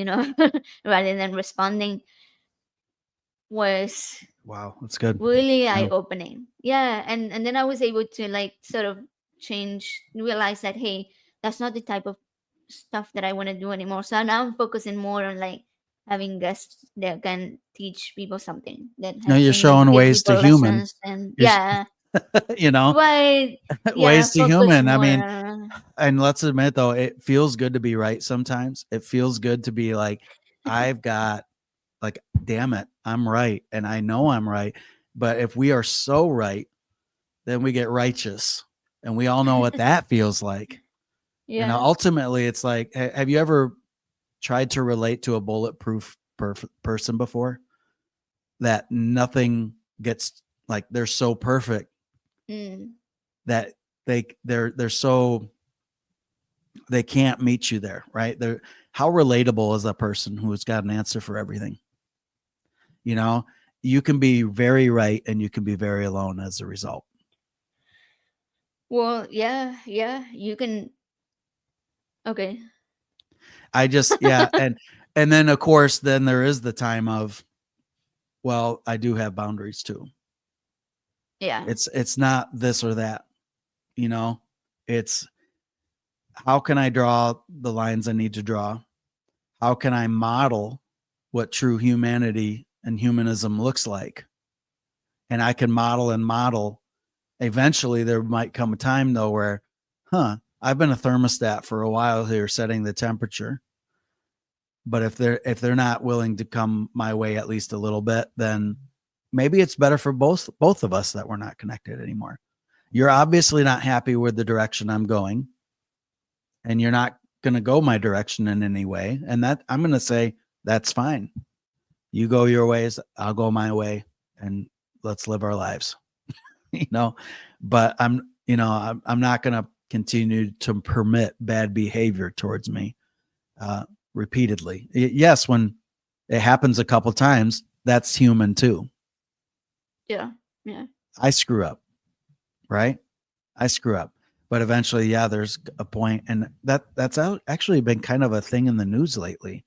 [SPEAKER 1] rather than responding. was
[SPEAKER 2] Wow, that's good.
[SPEAKER 1] really eye
[SPEAKER 2] Yeah.
[SPEAKER 1] opening. Yeah, and then I was able to like sort of change, realize that hey, that's not the type of stuff that I want to do anymore. So now I'm focusing more on like having guests that can teach people something, that
[SPEAKER 2] No, you're
[SPEAKER 1] can like
[SPEAKER 2] showing
[SPEAKER 1] give
[SPEAKER 2] ways to
[SPEAKER 1] people
[SPEAKER 2] human.
[SPEAKER 1] lessons, and
[SPEAKER 2] You're,
[SPEAKER 1] yeah,
[SPEAKER 2] you know,
[SPEAKER 1] but yeah,
[SPEAKER 2] ways to
[SPEAKER 1] focus
[SPEAKER 2] human. I
[SPEAKER 1] more.
[SPEAKER 2] mean, and let's admit though, it feels good to be right sometimes. It feels good to be like, I've got like, damn it, I'm right. And I know I'm right. But if we are so right, then we get righteous. And we all know what that feels like. And
[SPEAKER 1] Yeah.
[SPEAKER 2] ultimately, it's like, have you ever tried to relate to a bulletproof person before? That nothing gets like they're so perfect
[SPEAKER 1] Mm.
[SPEAKER 2] that they're so they can't meet you there, right? They're how relatable is a person who's got an answer for everything? You know, you can be very right and you can be very alone as a result.
[SPEAKER 1] Well, yeah, yeah, you can. Okay.
[SPEAKER 2] I just yeah, and then of course then there is the time of well, I do have boundaries too.
[SPEAKER 1] Yeah.
[SPEAKER 2] It's not this or that, you know. It's how can I draw the lines I need to draw? How can I model what true humanity and humanism looks like? And I can model and model. Eventually, there might come a time though where, I've been a thermostat for a while here, setting the temperature. But if they're not willing to come my way at least a little bit, then maybe it's better for both of us that we're not connected anymore. You're obviously not happy with the direction I'm going, and you're not going to go my direction in any way. And that I'm going to say that's fine. You go your ways, I'll go my way, and let's live our lives. you know, but I'm not going to continue to permit bad behavior towards me repeatedly. Yes, when it happens a couple times, that's human too.
[SPEAKER 1] Yeah. Yeah.
[SPEAKER 2] I screw up, right? I screw up. But eventually, yeah, there's a point, and that's actually been kind of a thing in the news lately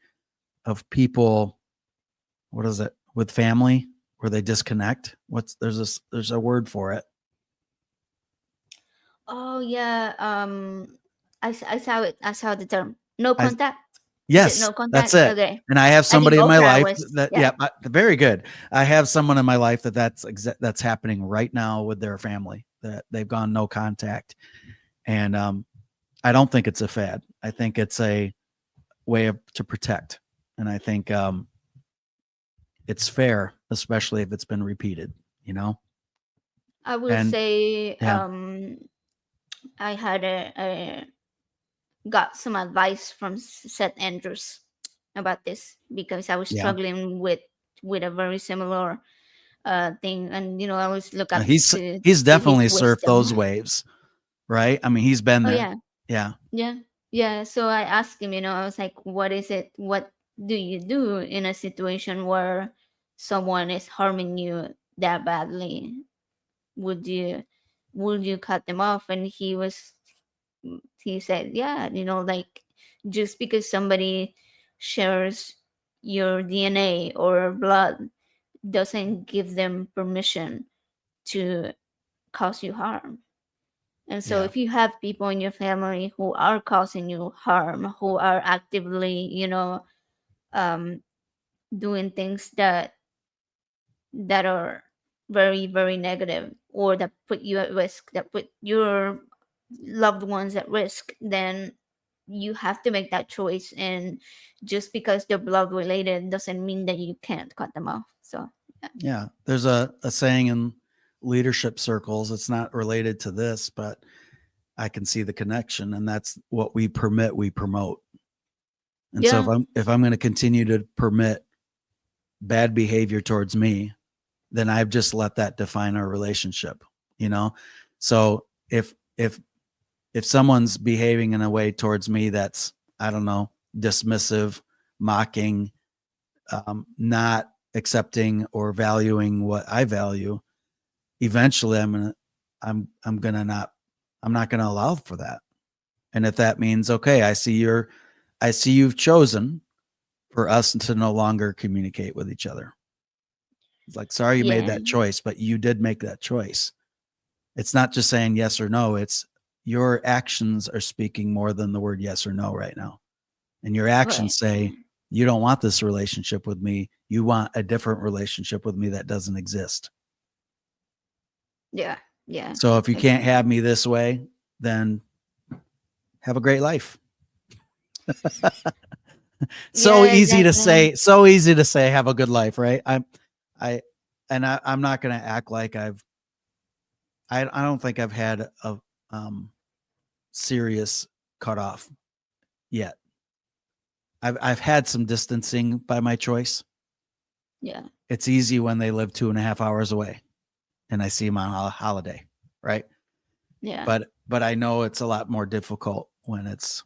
[SPEAKER 2] of people. What is it with family where they disconnect? There's a word for it.
[SPEAKER 1] Oh yeah. I saw it. I saw the term. No
[SPEAKER 2] I
[SPEAKER 1] contact. Is it
[SPEAKER 2] Yes,
[SPEAKER 1] no
[SPEAKER 2] that's
[SPEAKER 1] contact?
[SPEAKER 2] it.
[SPEAKER 1] Okay.
[SPEAKER 2] And I have
[SPEAKER 1] I think
[SPEAKER 2] somebody in my
[SPEAKER 1] Oprah
[SPEAKER 2] life
[SPEAKER 1] was.
[SPEAKER 2] that
[SPEAKER 1] Yeah.
[SPEAKER 2] very good. I have someone in my life that's happening right now with their family, that they've gone no contact. And I don't think it's a fad. I think it's a way to protect. And I think it's fair, especially if it's been repeated, you know?
[SPEAKER 1] I will
[SPEAKER 2] And
[SPEAKER 1] say.
[SPEAKER 2] yeah,
[SPEAKER 1] I had a got some advice from Seth Andrews about this because I was
[SPEAKER 2] yeah.
[SPEAKER 1] struggling with a very similar thing, and I always look up
[SPEAKER 2] He's
[SPEAKER 1] to
[SPEAKER 2] he's
[SPEAKER 1] his
[SPEAKER 2] definitely surfed
[SPEAKER 1] wisdom.
[SPEAKER 2] those waves, right? I mean, he's been
[SPEAKER 1] Oh
[SPEAKER 2] there.
[SPEAKER 1] yeah,
[SPEAKER 2] Yeah.
[SPEAKER 1] yeah, yeah. So I asked him, I was like, "What is it? What do you do in a situation where someone is harming you that badly? Would you would you cut them off?" And he said, "Yeah, like just because somebody shares your DNA or blood doesn't give them permission to cause you harm." And so
[SPEAKER 2] Yeah.
[SPEAKER 1] if you have people in your family who are causing you harm, who are actively, um, doing things that are very, very negative, or that put you at risk, that put your loved ones at risk, then you have to make that choice. And just because they're blood related doesn't mean that you can't cut them off. So yeah.
[SPEAKER 2] Yeah. There's a saying in leadership circles, it's not related to this, but I can see the connection, and that's what we permit, we promote. And so
[SPEAKER 1] Yeah.
[SPEAKER 2] if I'm going to continue to permit bad behavior towards me, then I've just let that define our relationship, you know? So if someone's behaving in a way towards me that's, I don't know, dismissive, mocking, not accepting or valuing what I value, eventually I'm not gonna allow for that. And if that means, okay, I see you've chosen for us to no longer communicate with each other. It's like, sorry you made
[SPEAKER 1] Yeah.
[SPEAKER 2] that choice, but you did make that choice. It's not just saying yes or no. It's your actions are speaking more than the word yes or no right now. And your
[SPEAKER 1] Right.
[SPEAKER 2] actions say, you don't want this relationship with me. You want a different relationship with me that doesn't exist.
[SPEAKER 1] Yeah. Yeah.
[SPEAKER 2] So if you can't
[SPEAKER 1] Exactly.
[SPEAKER 2] have me this way, then have a great life. So
[SPEAKER 1] Yeah.
[SPEAKER 2] easy to
[SPEAKER 1] Exactly.
[SPEAKER 2] say, so easy to say, have a good life, right? I, I'm not going to act like I don't think I've had a um, serious cutoff yet. I've had some distancing by my choice.
[SPEAKER 1] Yeah.
[SPEAKER 2] It's easy when they live 2.5 hours away and I see them on a holiday, right?
[SPEAKER 1] Yeah.
[SPEAKER 2] But I know it's a lot more difficult when it's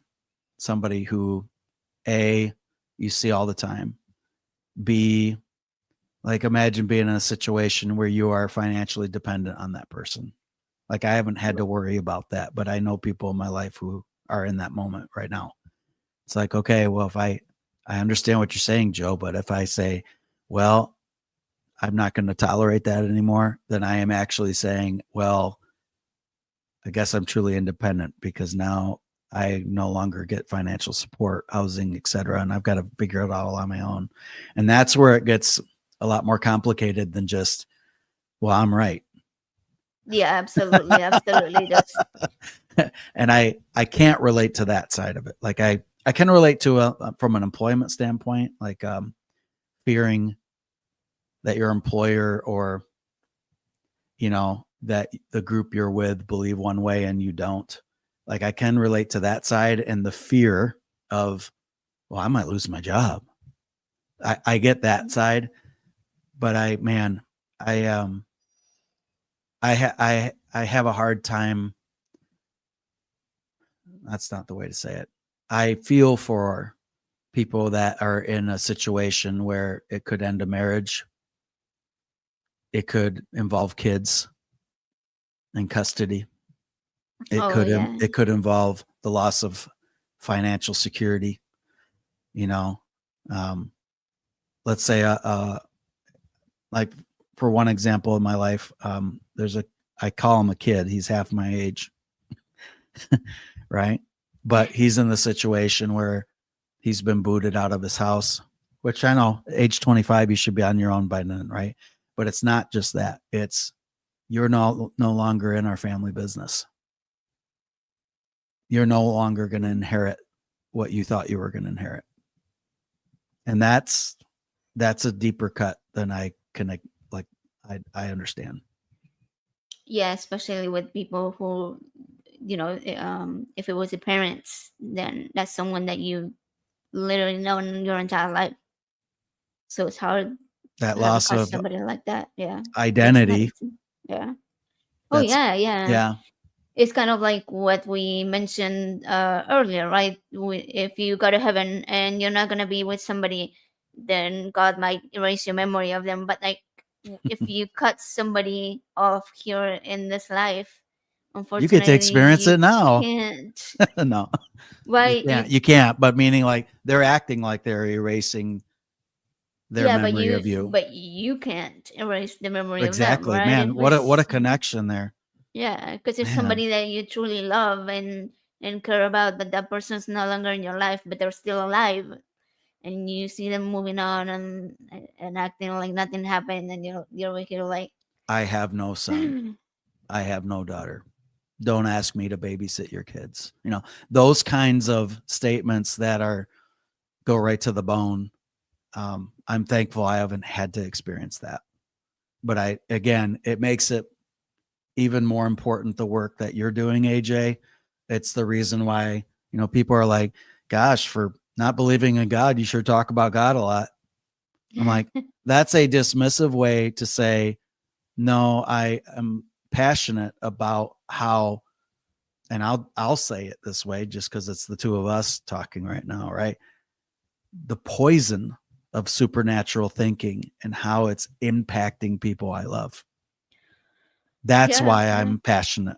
[SPEAKER 2] somebody who A, you see all the time, B, like imagine being in a situation where you are financially dependent on that person. Like I haven't had to worry about that, but I know people in my life who are in that moment right now. It's like, okay, well, if I understand what you're saying, Joe, but if I say, well, I'm not going to tolerate that anymore, then I am actually saying, well, I guess I'm truly independent because now I no longer get financial support, housing, et cetera, and I've got to figure it all on my own. And that's where it gets a lot more complicated than just, well, I'm right.
[SPEAKER 1] Yeah. Absolutely. Absolutely. That's
[SPEAKER 2] And I can't relate to that side of it. Like I can relate to from an employment standpoint, like fearing that your employer or that the group you're with believe one way and you don't. Like I can relate to that side and the fear of, well, I might lose my job. I get that side, but I I have a hard time. That's not the way to say it. I feel for people that are in a situation where it could end a marriage. It could involve kids in custody.
[SPEAKER 1] oh yeah.
[SPEAKER 2] It could involve the loss of financial security. You know, um, let's say like for one example in my life, there's a I call him a kid. He's half my age, right? But he's in the situation where he's been booted out of his house, which I know age 25, you should be on your own by then, right? But it's not just that. It's you're no longer in our family business. You're no longer going to inherit what you thought you were going to inherit. And that's a deeper cut than I can like I understand.
[SPEAKER 1] Yeah. Especially with people who, if it was the parents, then that's someone that you literally know in your entire life. So it's hard
[SPEAKER 2] That
[SPEAKER 1] to have
[SPEAKER 2] loss
[SPEAKER 1] catch
[SPEAKER 2] of
[SPEAKER 1] somebody like that. Yeah. It's not
[SPEAKER 2] identity,
[SPEAKER 1] easy. Yeah. Oh
[SPEAKER 2] that's
[SPEAKER 1] yeah, yeah.
[SPEAKER 2] yeah,
[SPEAKER 1] It's kind of like what we mentioned earlier, right? If you go to heaven and you're not gonna be with somebody, then God might erase your memory of them. But like, if you cut somebody off here in this life,
[SPEAKER 2] you get to
[SPEAKER 1] unfortunately,
[SPEAKER 2] experience
[SPEAKER 1] you
[SPEAKER 2] it now.
[SPEAKER 1] can't.
[SPEAKER 2] No,
[SPEAKER 1] Why you?
[SPEAKER 2] you can't, but meaning like they're acting like they're erasing their
[SPEAKER 1] Yeah,
[SPEAKER 2] memory of you.
[SPEAKER 1] but you can't erase the memory of them,
[SPEAKER 2] Exactly,
[SPEAKER 1] right? If
[SPEAKER 2] man. What a
[SPEAKER 1] it's
[SPEAKER 2] connection there,
[SPEAKER 1] Yeah, because if
[SPEAKER 2] man.
[SPEAKER 1] somebody that you truly love and care about, but that person's no longer in your life, but they're still alive, and you see them moving on and acting like nothing happened, and you're over here like,
[SPEAKER 2] I have no son. I have no daughter. Don't ask me to babysit your kids. Those kinds of statements that are go right to the bone. I'm thankful I haven't had to experience that. But again, it makes it even more important the work that you're doing, AJ. It's the reason why, people are like, gosh, for not believing in God, you sure talk about God a lot. I'm like, that's a dismissive way to say, no, I am passionate about how, and I'll say it this way just because it's the two of us talking right now, right? The poison of supernatural thinking and how it's impacting people I love. That's
[SPEAKER 1] yeah,
[SPEAKER 2] why
[SPEAKER 1] yeah,
[SPEAKER 2] I'm passionate.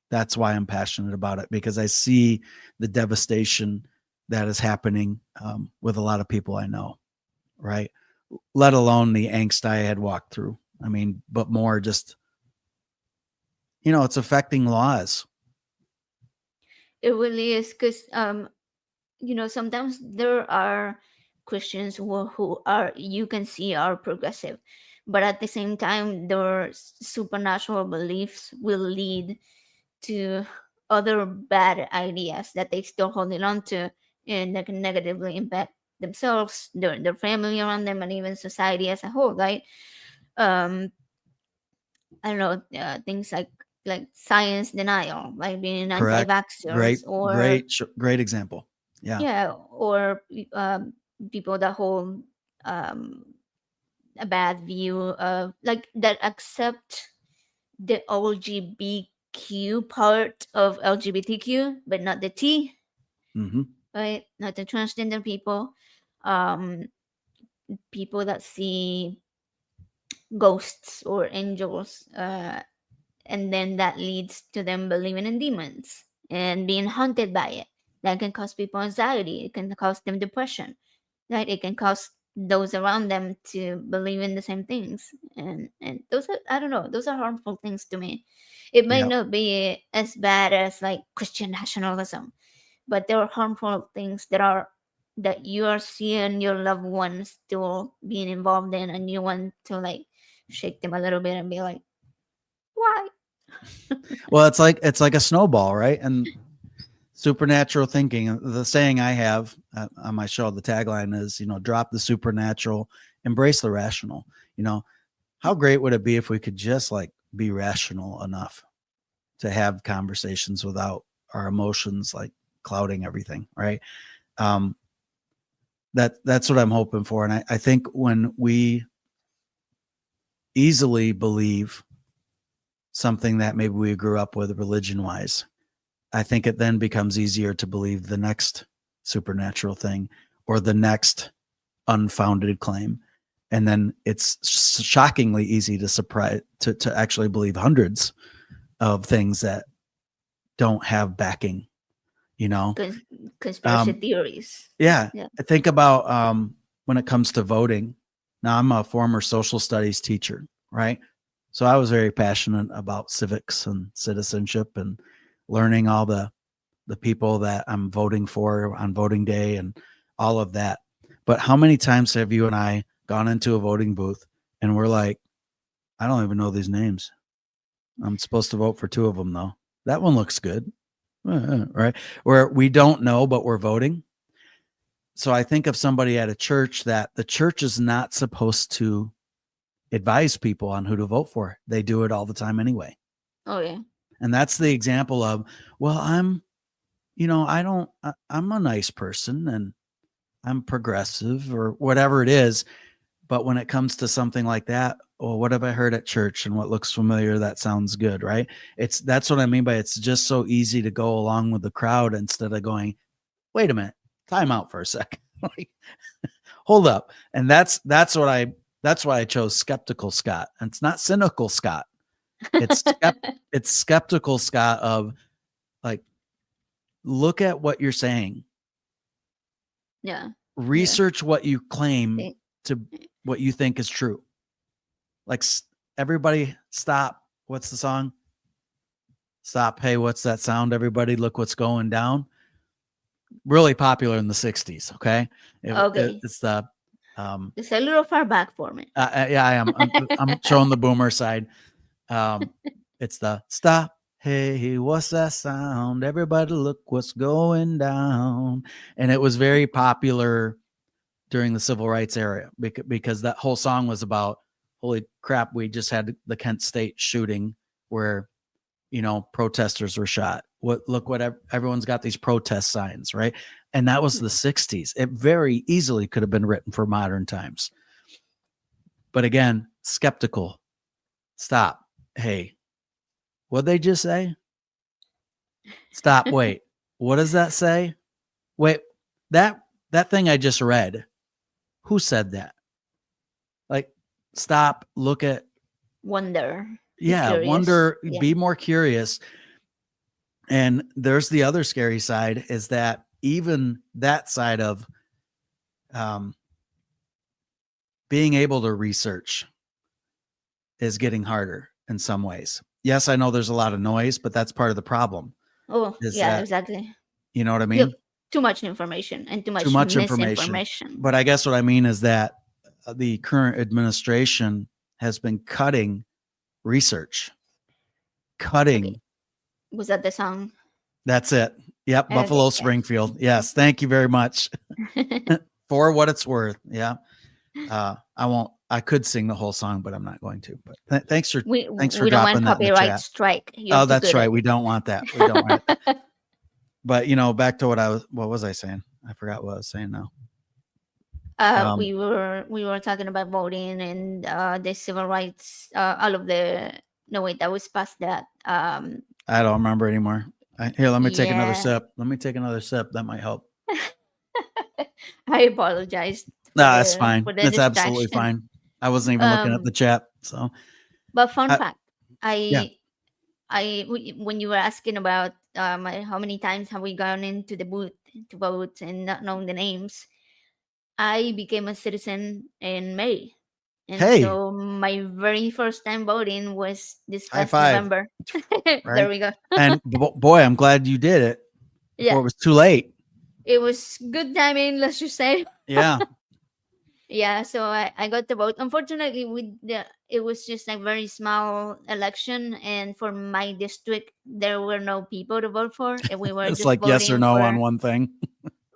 [SPEAKER 2] That's why I'm passionate about it, because I see the devastation that is happening with a lot of people I know, right? let alone the angst I had walked through. I mean, but more just, it's affecting laws.
[SPEAKER 1] It really is, because sometimes there are Christians who are, you can see, are progressive, but at the same time their supernatural beliefs will lead to other bad ideas that they still holding on to, and that can negatively impact themselves, their family around them, and even society as a whole, right? um I don't know, things like science denial, like being
[SPEAKER 2] Correct.
[SPEAKER 1] anti-vaxxers, or
[SPEAKER 2] Great example. Yeah.
[SPEAKER 1] yeah, or people that hold um, a bad view of, like, that accept the LGBTQ part of LGBTQ, but not the T,
[SPEAKER 2] Mm-hmm.
[SPEAKER 1] right? Not the transgender people. Um, People that see ghosts or angels, and then that leads to them believing in demons and being haunted by it. That can cause people anxiety. It can cause them depression, right? It can cause those around them to believe in the same things, and those are, I don't know, those are harmful things to me. It might
[SPEAKER 2] Yeah.
[SPEAKER 1] not be as bad as like Christian nationalism, but there are harmful things that you are seeing your loved ones still being involved in, and you want to like shake them a little bit and be like, why?
[SPEAKER 2] Well, it's like a snowball, right? And supernatural thinking. The saying I have on my show, the tagline is, drop the supernatural, embrace the rational. How great would it be if we could just like be rational enough to have conversations without our emotions like clouding everything, right? Um, that's what I'm hoping for. And I think when we easily believe something that maybe we grew up with religion wise, I think it then becomes easier to believe the next supernatural thing or the next unfounded claim. And then it's shockingly easy to actually believe hundreds of things that don't have backing, you know?
[SPEAKER 1] Cons- Conspiracy
[SPEAKER 2] Um,
[SPEAKER 1] theories.
[SPEAKER 2] yeah.
[SPEAKER 1] Yeah.
[SPEAKER 2] I think about when it comes to voting. Now, I'm a former social studies teacher, right? So I was very passionate about civics and citizenship and learning all the people that I'm voting for on voting day and all of that. But how many times have you and I gone into a voting booth and we're like, I don't even know these names. I'm supposed to vote for two of them though. That one looks good. Right? Where we don't know, but we're voting. So I think of somebody at a church that the church is not supposed to advise people on who to vote for. They do it all the time anyway.
[SPEAKER 1] Oh yeah.
[SPEAKER 2] And that's the example of, well, I'm I'm a nice person and I'm progressive or whatever it is. But when it comes to something like that, well, what have I heard at church and what looks familiar? That sounds good, right? That's what I mean by it's just so easy to go along with the crowd instead of going, wait a minute, time out for a second. Like, hold up. And that's why I chose Skeptical Scott. And it's not cynical Scott. It's Skeptical Scott of like, look at what you're saying,
[SPEAKER 1] Yeah. Yeah.
[SPEAKER 2] research what you claim
[SPEAKER 1] They-
[SPEAKER 2] to what you think is true. Like everybody stop. What's the song? Stop. Hey, what's that sound? Everybody look what's going down. Really popular in the 60s. Okay.
[SPEAKER 1] okay.
[SPEAKER 2] It's the, um,
[SPEAKER 1] It's a little far back for me.
[SPEAKER 2] yeah, I am. I'm showing the boomer side. Um, it's the stop. Hey, what's that sound? Everybody look what's going down. And it was very popular during the civil rights era because that whole song was about, holy crap, we just had the Kent State shooting where, protesters were shot. Look what everyone's got these protest signs, right? And that was the 60s. It very easily could have been written for modern times. But again, skeptical. Stop. Hey, what'd they just say? Stop. Wait, what does that say? Wait, that thing I just read, who said that? Like, stop, look at,
[SPEAKER 1] Wonder. Be
[SPEAKER 2] yeah,
[SPEAKER 1] curious.
[SPEAKER 2] wonder,
[SPEAKER 1] Yeah.
[SPEAKER 2] be more curious. And there's the other scary side is that even that side of being able to research is getting harder in some ways. Yes, I know there's a lot of noise, but that's part of the problem.
[SPEAKER 1] Oh,
[SPEAKER 2] Is
[SPEAKER 1] yeah,
[SPEAKER 2] that,
[SPEAKER 1] exactly.
[SPEAKER 2] you know what I
[SPEAKER 1] Yep.
[SPEAKER 2] mean?
[SPEAKER 1] Too much information and too
[SPEAKER 2] Too
[SPEAKER 1] much
[SPEAKER 2] much information.
[SPEAKER 1] misinformation.
[SPEAKER 2] But I guess what I mean is that the current administration has been cutting research,
[SPEAKER 1] Okay.
[SPEAKER 2] cutting.
[SPEAKER 1] Was that the song?
[SPEAKER 2] That's it. Yep.
[SPEAKER 1] Okay,
[SPEAKER 2] Buffalo
[SPEAKER 1] yeah.
[SPEAKER 2] Springfield. Yes. Thank you very much for what it's worth. Yeah. I could sing the whole song, but I'm not going to. But thanks for
[SPEAKER 1] we don't want
[SPEAKER 2] dropping that in the
[SPEAKER 1] copyright
[SPEAKER 2] chat.
[SPEAKER 1] strike. You're
[SPEAKER 2] Oh,
[SPEAKER 1] too
[SPEAKER 2] that's
[SPEAKER 1] good
[SPEAKER 2] right.
[SPEAKER 1] at
[SPEAKER 2] We don't want that. We don't want it.
[SPEAKER 1] it.
[SPEAKER 2] But back to what was I saying? I forgot what I was saying now. Um,
[SPEAKER 1] We were talking about voting and the civil rights, all of the no wait, that was past that.
[SPEAKER 2] I don't remember anymore. Here, let me take another
[SPEAKER 1] Yeah.
[SPEAKER 2] sip. Let me take another sip. That might help.
[SPEAKER 1] I apologize
[SPEAKER 2] No, that's fine.
[SPEAKER 1] for the
[SPEAKER 2] That's absolutely
[SPEAKER 1] distraction.
[SPEAKER 2] fine. I wasn't even looking at the
[SPEAKER 1] Um,
[SPEAKER 2] chat. So,
[SPEAKER 1] but fun
[SPEAKER 2] I,
[SPEAKER 1] fact,
[SPEAKER 2] yeah.
[SPEAKER 1] when you were asking about how many times have we gone into the booth to vote and not knowing the names, I became a citizen in May. And
[SPEAKER 2] Hey,
[SPEAKER 1] so my very first time voting was this
[SPEAKER 2] high
[SPEAKER 1] past
[SPEAKER 2] five.
[SPEAKER 1] November. There
[SPEAKER 2] Right.
[SPEAKER 1] we go.
[SPEAKER 2] And boy, I'm glad you did it before
[SPEAKER 1] Yeah,
[SPEAKER 2] it was too late.
[SPEAKER 1] it was good timing, let's just say.
[SPEAKER 2] Yeah.
[SPEAKER 1] Yeah, so I got to vote. Unfortunately, it was just a very small election, and for my district, there were no people to vote for, and we were
[SPEAKER 2] It's
[SPEAKER 1] just
[SPEAKER 2] like yes or
[SPEAKER 1] voting
[SPEAKER 2] no on
[SPEAKER 1] for.
[SPEAKER 2] one thing.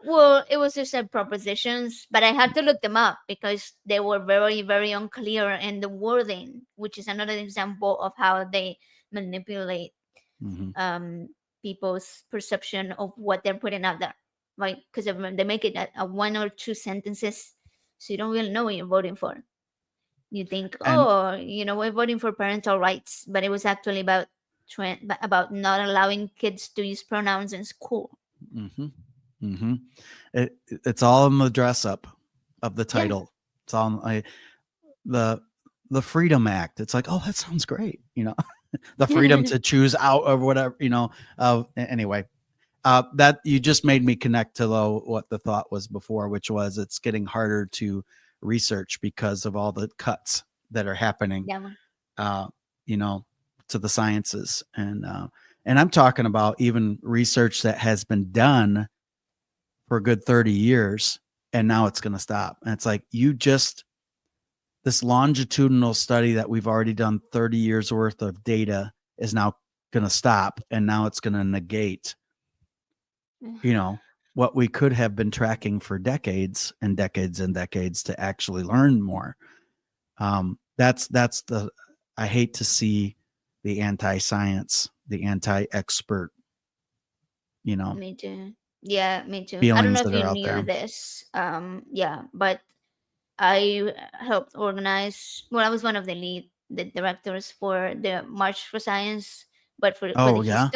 [SPEAKER 1] Well, it was just a propositions, but I had to look them up because they were very, very unclear in the wording, which is another example of how they manipulate
[SPEAKER 2] Mm-hmm.
[SPEAKER 1] um, people's perception of what they're putting out there, right? Because they make it a one or two sentences, so you don't really know what you're voting for. You think,
[SPEAKER 2] And
[SPEAKER 1] oh, we're voting for parental rights, but it was actually about not allowing kids to use pronouns in school.
[SPEAKER 2] mm-hmm. Mm-hmm. It's all in the dress up of the
[SPEAKER 1] Yeah.
[SPEAKER 2] title. It's all the the Freedom Act. It's like, oh, that sounds great. The freedom to choose out or whatever. Anyway, that you just made me connect to what the thought was before, which was it's getting harder to research because of all the cuts that are happening.
[SPEAKER 1] Yeah.
[SPEAKER 2] Uh, you know, to the sciences, and I'm talking about even research that has been done for a good 30 years, and now it's going to stop. And it's like this longitudinal study that we've already done 30 years worth of data is now going to stop, and now it's going to negate what we could have been tracking for decades and decades and decades to actually learn more. That's the I hate to see the anti-science, the anti-expert,
[SPEAKER 1] Me too. Yeah, me too. I don't know
[SPEAKER 2] feelings
[SPEAKER 1] if
[SPEAKER 2] that
[SPEAKER 1] you
[SPEAKER 2] are out
[SPEAKER 1] knew
[SPEAKER 2] there.
[SPEAKER 1] this. Yeah, but I helped organize. Well, I was one of the directors for the March for Science, but
[SPEAKER 2] Oh yeah,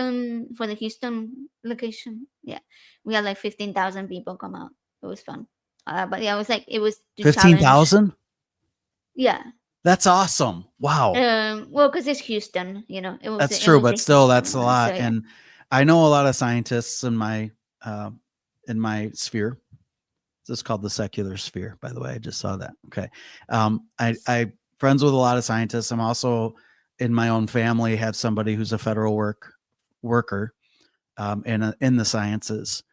[SPEAKER 1] For the Houston location. Yeah, we had like 15,000 people come out. It was fun. But yeah, it was to challenge.
[SPEAKER 2] 15,000.
[SPEAKER 1] Yeah.
[SPEAKER 2] That's awesome. Wow.
[SPEAKER 1] Well, because it's Houston,
[SPEAKER 2] That's
[SPEAKER 1] it
[SPEAKER 2] true,
[SPEAKER 1] was
[SPEAKER 2] but
[SPEAKER 1] a
[SPEAKER 2] still,
[SPEAKER 1] Houston
[SPEAKER 2] that's a
[SPEAKER 1] one. So
[SPEAKER 2] lot.
[SPEAKER 1] yeah.
[SPEAKER 2] And I know a lot of scientists uh, in my sphere. This is called the secular sphere, by the way. I just saw that. Okay. I friends with a lot of scientists. I'm also in my own family have somebody who's a federal worker in the sciences.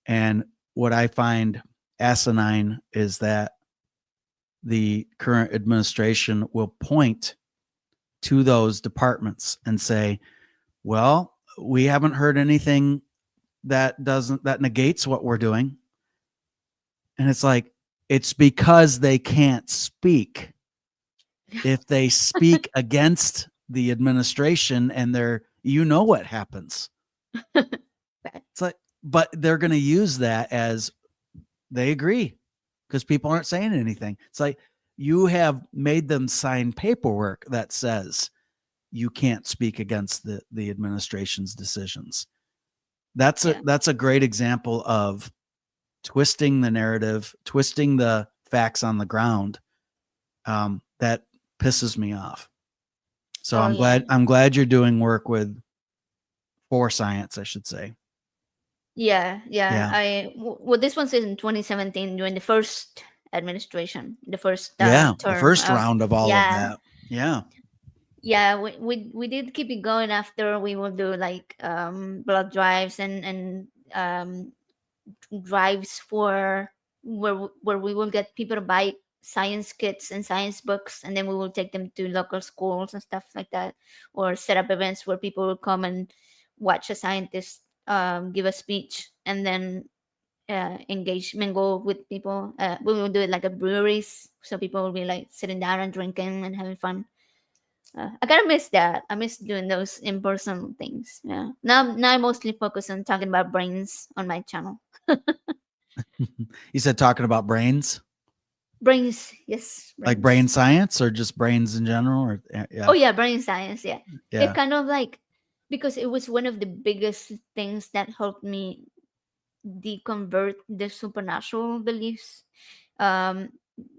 [SPEAKER 2] And what I find asinine is that the current administration will point to those departments and say, well, we haven't heard anything that negates what we're doing. And it's like, it's because they can't speak. If they speak against the administration and what happens. It's like, but they're going to use that as they agree because people aren't saying anything. It's like you have made them sign paperwork that says you can't speak against the administration's decisions. That's
[SPEAKER 1] Yeah.
[SPEAKER 2] a great example of twisting the narrative, twisting the facts on the ground. That pisses me off. So
[SPEAKER 1] Oh yeah.
[SPEAKER 2] I'm glad you're doing work for science, I should say.
[SPEAKER 1] Yeah, yeah.
[SPEAKER 2] Yeah.
[SPEAKER 1] Well, this one says in 2017 during the first administration, the first
[SPEAKER 2] Yeah, the
[SPEAKER 1] term
[SPEAKER 2] first
[SPEAKER 1] of,
[SPEAKER 2] round of all of
[SPEAKER 1] yeah.
[SPEAKER 2] that. Yeah.
[SPEAKER 1] Yeah, we did keep it going. After we will do like blood drives and um drives for where we will get people to buy science kits and science books, and then we will take them to local schools and stuff like that, or set up events where people will come and watch a scientist give a speech, and then engage mingle with people. We will do it like a breweries, so people will be like sitting down and drinking and having fun. I kind of miss that. I miss doing those in person things. Yeah. Now I mostly focus on talking about brains on my channel.
[SPEAKER 2] You said talking about brains,
[SPEAKER 1] Brains, yes,
[SPEAKER 2] like brain
[SPEAKER 1] brains.
[SPEAKER 2] science or just brains in general or
[SPEAKER 1] Oh
[SPEAKER 2] yeah.
[SPEAKER 1] yeah, brain science. Yeah, it
[SPEAKER 2] Yeah.
[SPEAKER 1] kind of like, because it was one of the biggest things that helped me deconvert the supernatural beliefs. Um,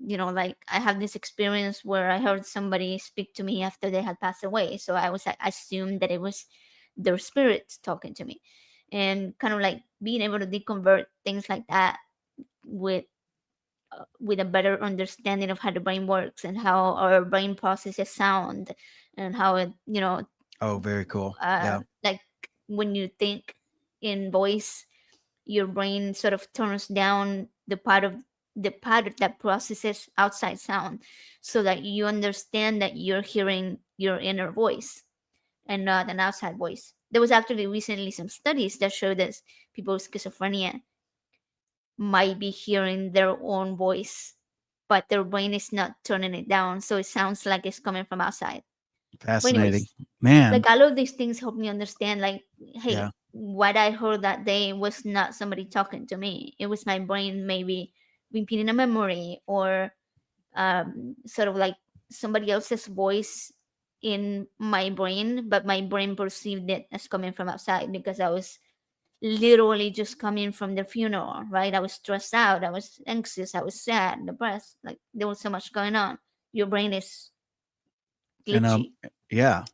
[SPEAKER 1] like I have this experience where I heard somebody speak to me after they had passed away, so I was like, I assumed that it was their spirits talking to me, and kind of like being able to deconvert things like that with with a better understanding of how the brain works and how our brain processes sound, and how it,
[SPEAKER 2] Oh, very cool. Yeah.
[SPEAKER 1] like when you think in voice, your brain sort of turns down the part that processes outside sound, so that you understand that you're hearing your inner voice and not an outside voice. There was actually recently some studies that showed that people with schizophrenia might be hearing their own voice, but their brain is not turning it down, so it sounds like it's coming from outside. But
[SPEAKER 2] Fascinating.
[SPEAKER 1] anyways,
[SPEAKER 2] Man.
[SPEAKER 1] like all of these things help me understand, like, hey,
[SPEAKER 2] Yeah.
[SPEAKER 1] what I heard that day was not somebody talking to me. It was my brain maybe repeating a memory, or sort of like somebody else's voice in my brain, but my brain perceived it as coming from outside because I was literally just coming from the funeral, right? I was stressed out, I was anxious, I was sad, depressed. Like there was so much going on. Your brain is
[SPEAKER 2] And
[SPEAKER 1] glitchy.
[SPEAKER 2] yeah.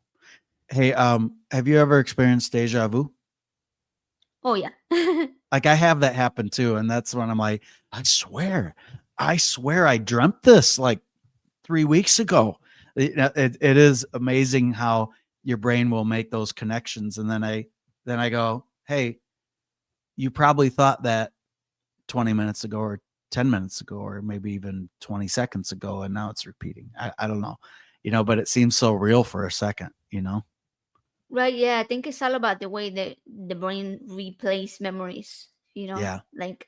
[SPEAKER 2] Hey, have you ever experienced deja vu?
[SPEAKER 1] Oh yeah.
[SPEAKER 2] Like I have that happen too, and that's when I'm like, I swear I dreamt this like 3 weeks ago. It is amazing how your brain will make those connections, and then I go, hey, you probably thought that 20 minutes ago or 10 minutes ago or maybe even 20 seconds ago, and now it's repeating. I don't know, but it seems so real for a second.
[SPEAKER 1] Right, yeah, I think it's all about the way that the brain replays memories,
[SPEAKER 2] Yeah.
[SPEAKER 1] like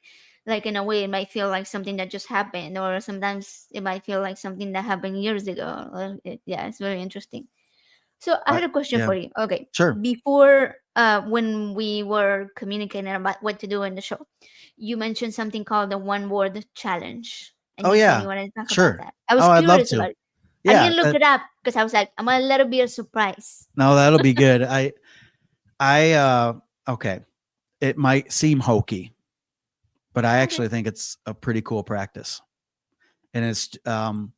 [SPEAKER 1] in a way it might feel like something that just happened, or sometimes it might feel like something that happened years ago. Yeah, it's very interesting. So I had a question
[SPEAKER 2] Yeah.
[SPEAKER 1] for you. Okay.
[SPEAKER 2] Sure.
[SPEAKER 1] Before, when we were communicating about what to do in the show, you mentioned something called the one word challenge. And
[SPEAKER 2] Oh
[SPEAKER 1] you said
[SPEAKER 2] yeah.
[SPEAKER 1] you wanted to talk about
[SPEAKER 2] Sure.
[SPEAKER 1] that. I was
[SPEAKER 2] Oh, I'd love
[SPEAKER 1] curious
[SPEAKER 2] to.
[SPEAKER 1] about it. I
[SPEAKER 2] Yeah.
[SPEAKER 1] didn't look it up because I was like, I'm gonna let it be a surprise.
[SPEAKER 2] No, that'll be good. I okay. It might seem hokey, but I
[SPEAKER 1] Okay.
[SPEAKER 2] actually think it's a pretty cool practice. And it's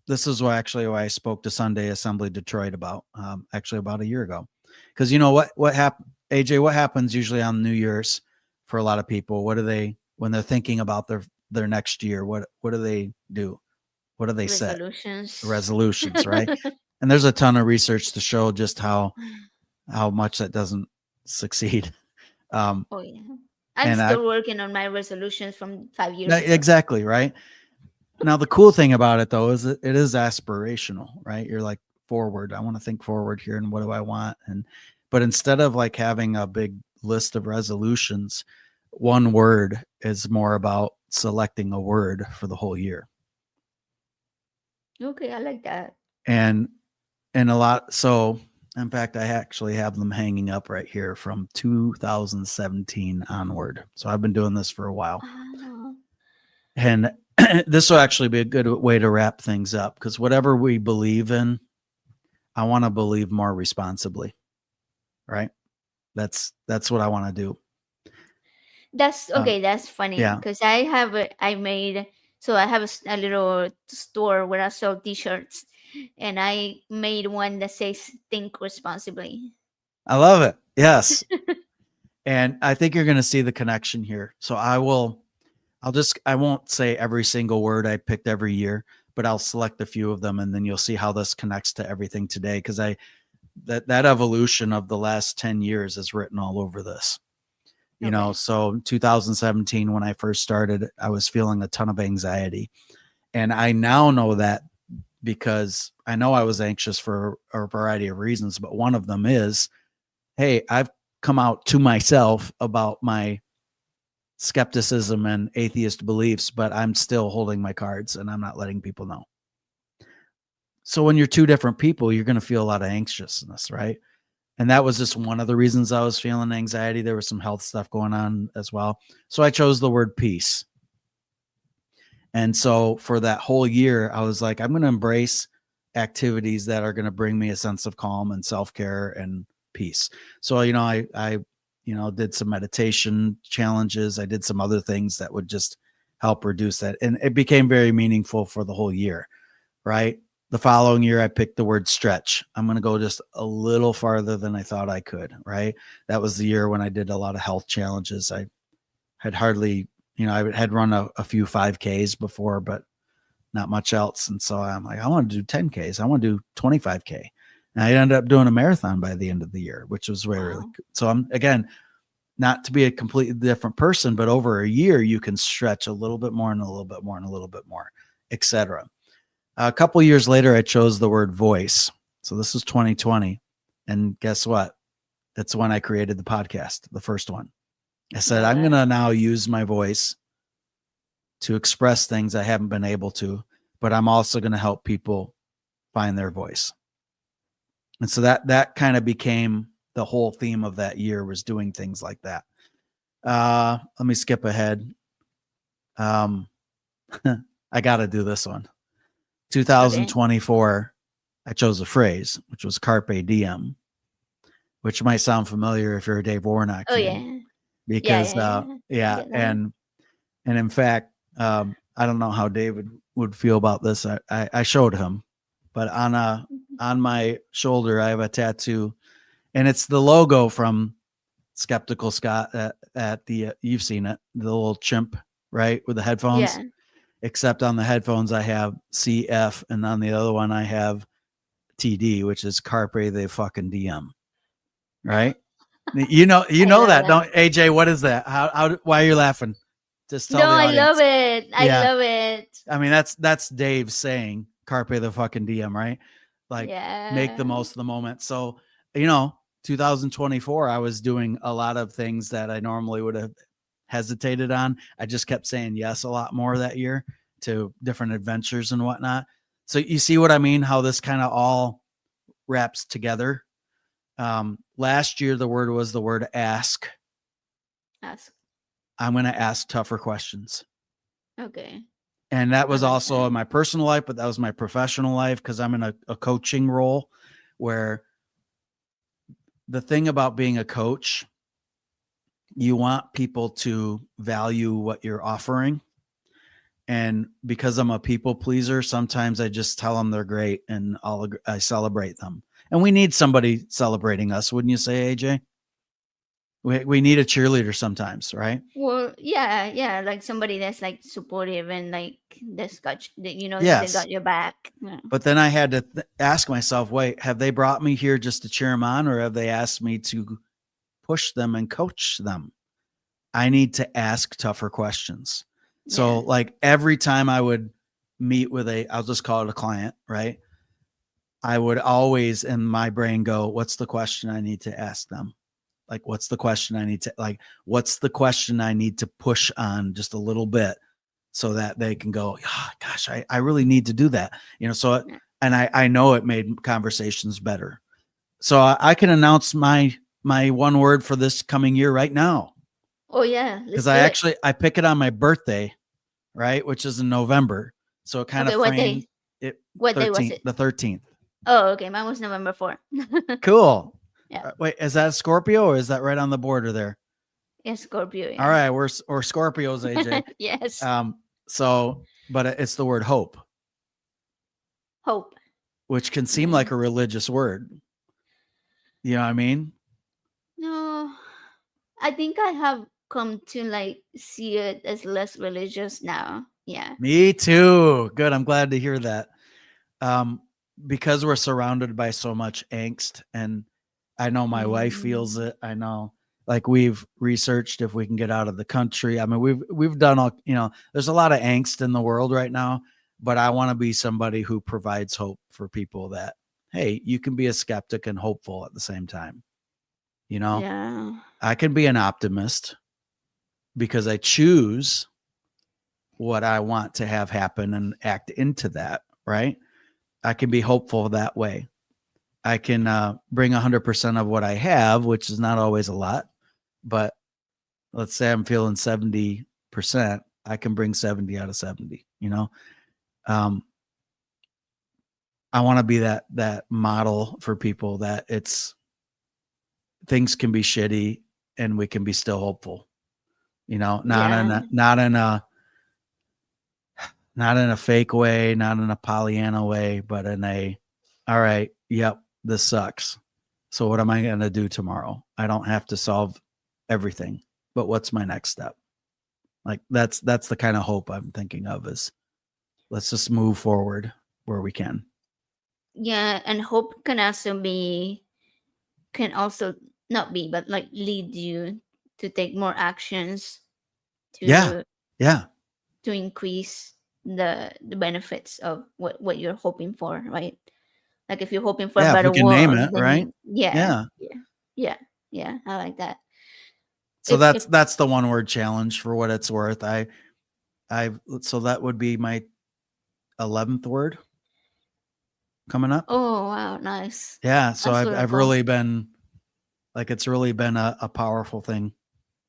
[SPEAKER 2] this is why I spoke to Sunday Assembly Detroit about actually about a year ago. Because what happened, AJ, what happens usually on New Year's for a lot of people? What do they, when they're thinking about their next year, what do they do? What do they set?
[SPEAKER 1] Resolutions.
[SPEAKER 2] Resolutions, right? And there's a ton of research to show just how much that doesn't succeed. Um,
[SPEAKER 1] Oh yeah. I'm
[SPEAKER 2] and I
[SPEAKER 1] still working on my resolutions from 5 years ago.
[SPEAKER 2] exactly right. Now the cool thing about it though is it is aspirational, right? You're like forward. I want to think forward here, and what do I want? But instead of like having a big list of resolutions, one word is more about selecting a word for the whole year.
[SPEAKER 1] Okay, I like that.
[SPEAKER 2] And a lot, so in fact I actually have them hanging up right here from 2017 onward. So I've been doing this for a while.
[SPEAKER 1] Ah,
[SPEAKER 2] And this will actually be a good way to wrap things up, because whatever we believe in, I want to believe more responsibly, right? That's what I want to do.
[SPEAKER 1] that's
[SPEAKER 2] Um,
[SPEAKER 1] okay. That's funny
[SPEAKER 2] yeah,
[SPEAKER 1] because I made, so I have a little store where I sell T-shirts, and I made one that says "Think responsibly."
[SPEAKER 2] I love it. Yes, and I think you're going to see the connection here. So I will. I won't say every single word I picked every year, but I'll select a few of them, and then you'll see how this connects to everything today. Because that evolution of the last 10 years is written all over this.
[SPEAKER 1] Okay.
[SPEAKER 2] So 2017, when I first started, I was feeling a ton of anxiety. And I now know that because I know I was anxious for a variety of reasons, but one of them is, hey, I've come out to myself about my skepticism and atheist beliefs, but I'm still holding my cards and I'm not letting people know. So when you're two different people, you're going to feel a lot of anxiousness, right? And that was just one of the reasons I was feeling anxiety. There was some health stuff going on as well. So I chose the word peace. And so for that whole year, I was like, I'm going to embrace activities that are going to bring me a sense of calm and self-care and peace. So, I did some meditation challenges. I did some other things that would just help reduce that. And it became very meaningful for the whole year, right? The following year, I picked the word stretch. I'm going to go just a little farther than I thought I could, right? That was the year when I did a lot of health challenges. I had hardly, I had run a few 5Ks before, but not much else. And so I'm like, I want to do 10Ks. I want to do 25K. And I ended up doing a marathon by the end of the year, which was really,
[SPEAKER 1] Wow.
[SPEAKER 2] so I'm, again, not to be a completely different person, but over a year, you can stretch a little bit more and a little bit more and a little bit more, etc. A couple of years later, I chose the word voice. So this was 2020. And guess what? That's when I created the podcast, the first one. I said,
[SPEAKER 1] Love
[SPEAKER 2] I'm going
[SPEAKER 1] it.
[SPEAKER 2] to now use my voice to express things I haven't been able to, but I'm also going to help people find their voice. And so that kind of became the whole theme of that year, was doing things like that. Let me skip ahead. I got to do this one.
[SPEAKER 1] Okay.
[SPEAKER 2] 2024, I chose a phrase, which was carpe diem, which might sound familiar if you're a Dave Warnock
[SPEAKER 1] Oh
[SPEAKER 2] fan,
[SPEAKER 1] yeah. Yeah,
[SPEAKER 2] because
[SPEAKER 1] yeah, yeah. I
[SPEAKER 2] yeah,
[SPEAKER 1] get that.
[SPEAKER 2] and in fact, I don't know how David would feel about this. I showed him, but
[SPEAKER 1] Mhm.
[SPEAKER 2] on my shoulder I have a tattoo, and it's the logo from Skeptical Scott at the you've seen it, the little chimp, right, with the headphones.
[SPEAKER 1] Yeah.
[SPEAKER 2] Except on the headphones I have CF, and on the other one I have TD, which is Carpe the fucking DM, right? You
[SPEAKER 1] I
[SPEAKER 2] know
[SPEAKER 1] love
[SPEAKER 2] that,
[SPEAKER 1] that.
[SPEAKER 2] don't AJ? What is that? Why are you laughing? Just tell
[SPEAKER 1] No,
[SPEAKER 2] the
[SPEAKER 1] I love
[SPEAKER 2] audience.
[SPEAKER 1] it. I
[SPEAKER 2] Yeah,
[SPEAKER 1] love it.
[SPEAKER 2] I mean that's Dave saying Carpe the fucking DM, right? Like, make the
[SPEAKER 1] Yeah.
[SPEAKER 2] most of the moment. So, you know, 2024, I was doing a lot of things that I normally would have hesitated on. I just kept saying yes a lot more that year to different adventures and whatnot. So you see what I mean? How this kind of all wraps together. Last year, the word was the word ask.
[SPEAKER 1] Ask.
[SPEAKER 2] I'm going to ask tougher questions.
[SPEAKER 1] Okay.
[SPEAKER 2] And that
[SPEAKER 1] I
[SPEAKER 2] was
[SPEAKER 1] like
[SPEAKER 2] also
[SPEAKER 1] that.
[SPEAKER 2] in my personal life, but that was my professional life, because I'm in a coaching role where the thing about being a coach, you want people to value what you're offering. And because I'm a people pleaser, sometimes I just tell them they're great and I celebrate them. And we need somebody celebrating us, wouldn't you say, AJ? We need a cheerleader sometimes, right?
[SPEAKER 1] Well, yeah, yeah, like somebody that's like supportive and like that's they
[SPEAKER 2] Yes.
[SPEAKER 1] got your back. Yeah.
[SPEAKER 2] But then I had to ask myself, wait, have they brought me here just to cheer them on, or have they asked me to push them and coach them? I need to ask tougher questions. So,
[SPEAKER 1] Yeah.
[SPEAKER 2] like, every time I would meet with I'll just call it a client, right? I would always in my brain go, what's the question I need to ask them? Like, what's the question I need to, what's the question I need to push on just a little bit so that they can go, oh, gosh, I really need to do that. So,
[SPEAKER 1] Yeah.
[SPEAKER 2] and I know it made conversations better. So I can announce my one word for this coming year right now.
[SPEAKER 1] Oh yeah,
[SPEAKER 2] Cause
[SPEAKER 1] let's do it.
[SPEAKER 2] I pick it on my birthday, right? Which is in November. So it kind of
[SPEAKER 1] Okay, what
[SPEAKER 2] framed
[SPEAKER 1] day?
[SPEAKER 2] it
[SPEAKER 1] What day was it?
[SPEAKER 2] the 13th.
[SPEAKER 1] Oh, okay. Mine was November 4th.
[SPEAKER 2] Cool.
[SPEAKER 1] Yeah.
[SPEAKER 2] Wait, is that a Scorpio or is that right on the border there?
[SPEAKER 1] Yeah, Scorpio,
[SPEAKER 2] All
[SPEAKER 1] yeah.
[SPEAKER 2] right, we're Scorpios, AJ.
[SPEAKER 1] Yes.
[SPEAKER 2] But it's the word hope,
[SPEAKER 1] Hope.
[SPEAKER 2] which can seem
[SPEAKER 1] Yeah.
[SPEAKER 2] like a religious word. You know what I mean?
[SPEAKER 1] No. I think I have come to like see it as less religious now. Yeah.
[SPEAKER 2] Me too. Good. I'm glad to hear that. Um, because we're surrounded by so much angst, and I know my wife feels
[SPEAKER 1] Mm,
[SPEAKER 2] it. I know, like, we've researched if we can get out of the country. I mean, we've done all, there's a lot of angst in the world right now, but I want to be somebody who provides hope for people that, hey, you can be a skeptic and hopeful at the same time. You know,
[SPEAKER 1] yeah.
[SPEAKER 2] I can be an optimist because I choose what I want to have happen and act into that, right? I can be hopeful that way. I can bring 100% of what I have, which is not always a lot, but let's say I'm feeling 70%, I can bring 70 out of 70, Um, I want to be that model for people that it's things can be shitty and we can be still hopeful, not in
[SPEAKER 1] Yeah.
[SPEAKER 2] a not in a fake way, not in a Pollyanna way, but in a, all right, yep, this sucks. So what am I going to do tomorrow? I don't have to solve everything, but what's my next step? Like that's the kind of hope I'm thinking of, is let's just move forward where we can.
[SPEAKER 1] Yeah. And hope can also be, can also not be, but like lead you to take more actions
[SPEAKER 2] Yeah.
[SPEAKER 1] to
[SPEAKER 2] Yeah.
[SPEAKER 1] increase the benefits of what you're hoping for, right? Like if you're hoping for a
[SPEAKER 2] Yeah. If we
[SPEAKER 1] better
[SPEAKER 2] can name
[SPEAKER 1] world,
[SPEAKER 2] it, right?
[SPEAKER 1] then yeah,
[SPEAKER 2] Yeah.
[SPEAKER 1] yeah, yeah, yeah. I like that.
[SPEAKER 2] So
[SPEAKER 1] If
[SPEAKER 2] that's the one word challenge for what it's worth. So that would be my 11th word coming up.
[SPEAKER 1] oh wow, nice.
[SPEAKER 2] Yeah. So
[SPEAKER 1] That's
[SPEAKER 2] I've
[SPEAKER 1] wonderful.
[SPEAKER 2] really been, like, it's really been a powerful thing,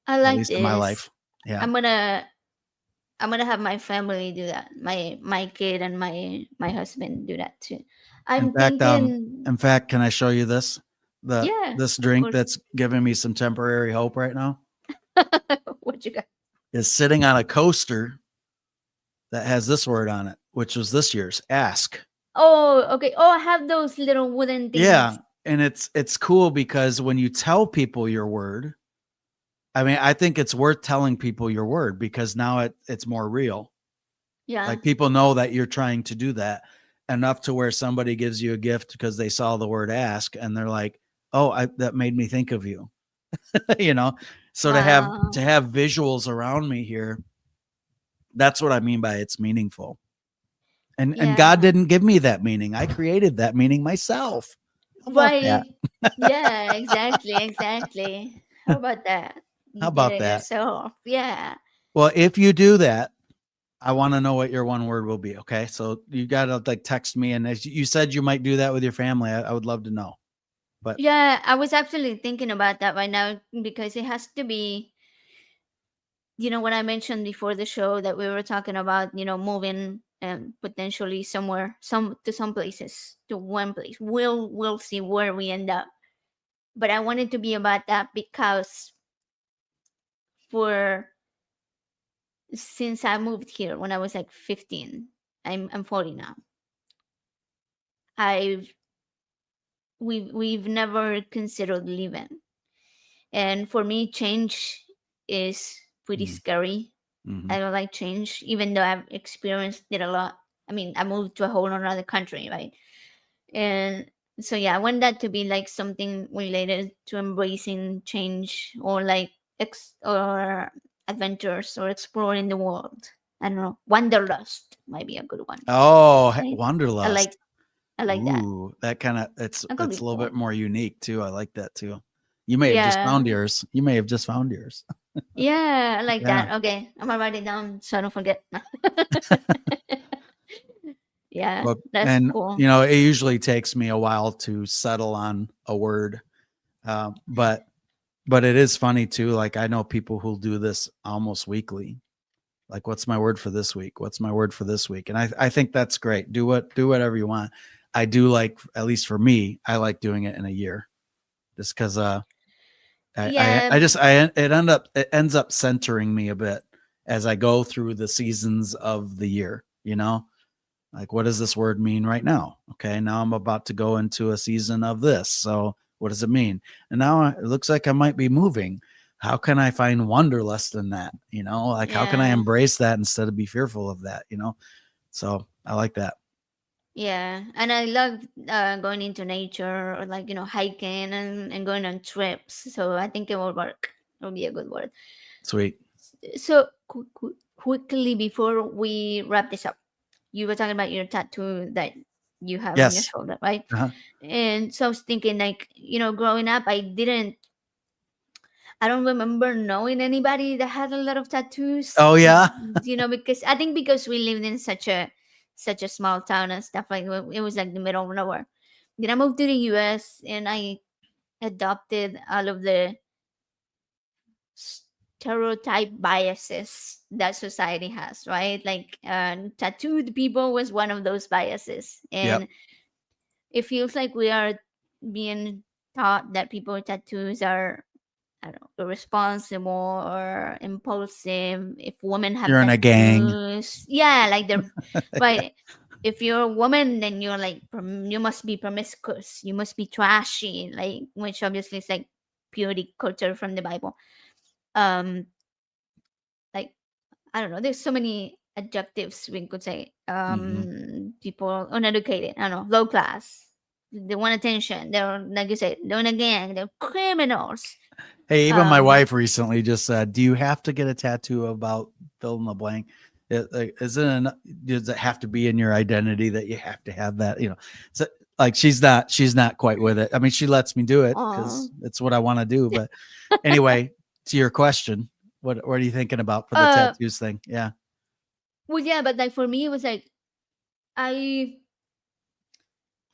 [SPEAKER 1] I
[SPEAKER 2] at
[SPEAKER 1] like
[SPEAKER 2] least in my
[SPEAKER 1] this.
[SPEAKER 2] life. Yeah.
[SPEAKER 1] I'm gonna I'm gonna have my family do that. My kid and my husband do that too.
[SPEAKER 2] In
[SPEAKER 1] I'm
[SPEAKER 2] fact,
[SPEAKER 1] thinking,
[SPEAKER 2] can I show you this?
[SPEAKER 1] yeah,
[SPEAKER 2] This
[SPEAKER 1] of
[SPEAKER 2] drink
[SPEAKER 1] course.
[SPEAKER 2] that's giving me some temporary hope right now
[SPEAKER 1] What you got?
[SPEAKER 2] is sitting on a coaster that has this word on it, which was this year's ask.
[SPEAKER 1] Oh, okay. Oh, I have those little wooden things.
[SPEAKER 2] Yeah. And it's cool because when you tell people your word, I mean, I think it's worth telling people your word because now it's more real.
[SPEAKER 1] Yeah.
[SPEAKER 2] Like, people know that you're trying to do that enough to where somebody gives you a gift because they saw the word ask and they're like, "Oh, that made me think of you." you know. So
[SPEAKER 1] Wow.
[SPEAKER 2] to have visuals around me here, that's what I mean by it's meaningful. And God
[SPEAKER 1] Yeah.
[SPEAKER 2] didn't give me that meaning. I created that meaning myself. How about that?
[SPEAKER 1] Right. Yeah, exactly, exactly. How about that?
[SPEAKER 2] How
[SPEAKER 1] You did
[SPEAKER 2] about
[SPEAKER 1] it
[SPEAKER 2] that?
[SPEAKER 1] yourself. Yeah.
[SPEAKER 2] Well, if you do that, I want to know what your one word will be. Okay. So you got to, like, text me. And as you said, you might do that with your family. I would love to know. But
[SPEAKER 1] Yeah, I was actually thinking about that right now because it has to be, what I mentioned before the show that we were talking about, moving and potentially somewhere, some places, to one place. We'll see where we end up. But I wanted to be about that because for since I moved here when I was like 15, I'm 40 now. I've we've never considered leaving. And for me, change is pretty scary.
[SPEAKER 2] mm-hmm.
[SPEAKER 1] I don't like change, even though I've experienced it a lot. I mean, I moved to a whole another country, right? And so yeah, I want that to be like something related to embracing change, or like or adventures, or exploring the world. I don't know. Wanderlust might be a good one.
[SPEAKER 2] Oh,
[SPEAKER 1] Right? I like
[SPEAKER 2] Wanderlust.
[SPEAKER 1] I like that.
[SPEAKER 2] Ooh, that kind of,
[SPEAKER 1] That could
[SPEAKER 2] it's
[SPEAKER 1] be
[SPEAKER 2] a little bit
[SPEAKER 1] cool.
[SPEAKER 2] more unique too. I like that too. You may have just
[SPEAKER 1] Yeah.
[SPEAKER 2] found yours. You may have just found yours.
[SPEAKER 1] Yeah, I like
[SPEAKER 2] Yeah.
[SPEAKER 1] that. Okay. I'm gonna write it down so I don't forget. Yeah,
[SPEAKER 2] Well,
[SPEAKER 1] that's
[SPEAKER 2] and
[SPEAKER 1] cool.
[SPEAKER 2] it usually takes me a while to settle on a word. But it is funny too. Like, I know people who'll do this almost weekly. Like, what's my word for this week? What's my word for this week? And I think that's great. Do whatever you want. I do, like, at least for me, I like doing it in a year, just because
[SPEAKER 1] Yeah,
[SPEAKER 2] it ends up centering me a bit as I go through the seasons of the year, like, what does this word mean right now? Okay, now I'm about to go into a season of this. So what does it mean? And now it looks like I might be moving. how can I find wanderlust in that? Like how can I
[SPEAKER 1] Yeah.
[SPEAKER 2] embrace that instead of be fearful of that? So I like that.
[SPEAKER 1] Yeah, and I love going into nature or like hiking and going on trips. So I think it will work. It will be a good word.
[SPEAKER 2] Sweet.
[SPEAKER 1] So quickly before we wrap this up, you were talking about your tattoo that you have on your
[SPEAKER 2] Yes.
[SPEAKER 1] shoulder, right?
[SPEAKER 2] Uh-huh.
[SPEAKER 1] And so I was thinking, like, growing up, I don't remember knowing anybody that had a lot of tattoos.
[SPEAKER 2] Oh yeah.
[SPEAKER 1] Because I think because we lived in such a small town and stuff, like it was like the middle of nowhere. Then I moved to the US and I adopted all of the stereotype biases that society has, right? Like tattooed people was one of those biases.
[SPEAKER 2] Yep.
[SPEAKER 1] And it feels like we are being taught that people with tattoos are, I don't know, irresponsible or impulsive. If women have
[SPEAKER 2] You're in a gang.
[SPEAKER 1] tattoos, yeah, like they're right. If you're a woman, then you're like you must be promiscuous. You must be trashy, like which obviously is like purity culture from the Bible. Um, like I don't know. There's so many adjectives we could say.
[SPEAKER 2] Hmm.
[SPEAKER 1] People uneducated. I don't know, low class. They want attention. They're like you said, they're in a gang. They're criminals.
[SPEAKER 2] Hey, even my
[SPEAKER 1] Um,
[SPEAKER 2] wife recently just said, "Do you have to get a tattoo about fill in the blank? Does it have to be in your identity that you have to have that? So like she's not quite with it. I mean, she lets me do it
[SPEAKER 1] oh,
[SPEAKER 2] because it's what I want to do. But anyway, to your question, what are you thinking about for the
[SPEAKER 1] uh,
[SPEAKER 2] tattoos thing? Yeah,
[SPEAKER 1] well, yeah, but like for me, it was like I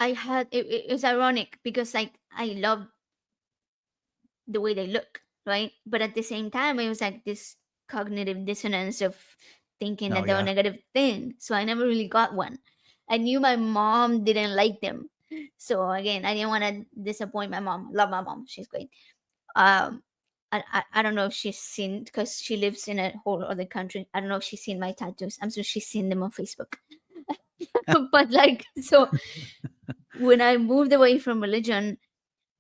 [SPEAKER 1] I had it's ironic because like I love the way they look, right? But at the same time, it was like this cognitive dissonance of thinking
[SPEAKER 2] oh
[SPEAKER 1] that they were
[SPEAKER 2] yeah,
[SPEAKER 1] negative thing. So I never really got one. I knew my mom didn't like them. So again, I didn't want to disappoint my mom. Love my mom. She's great. Um, I don't know if she's seen because she lives in a whole other country. I don't know if she's seen my tattoos. I'm sure she's seen them on Facebook. But like, so when I moved away from religion,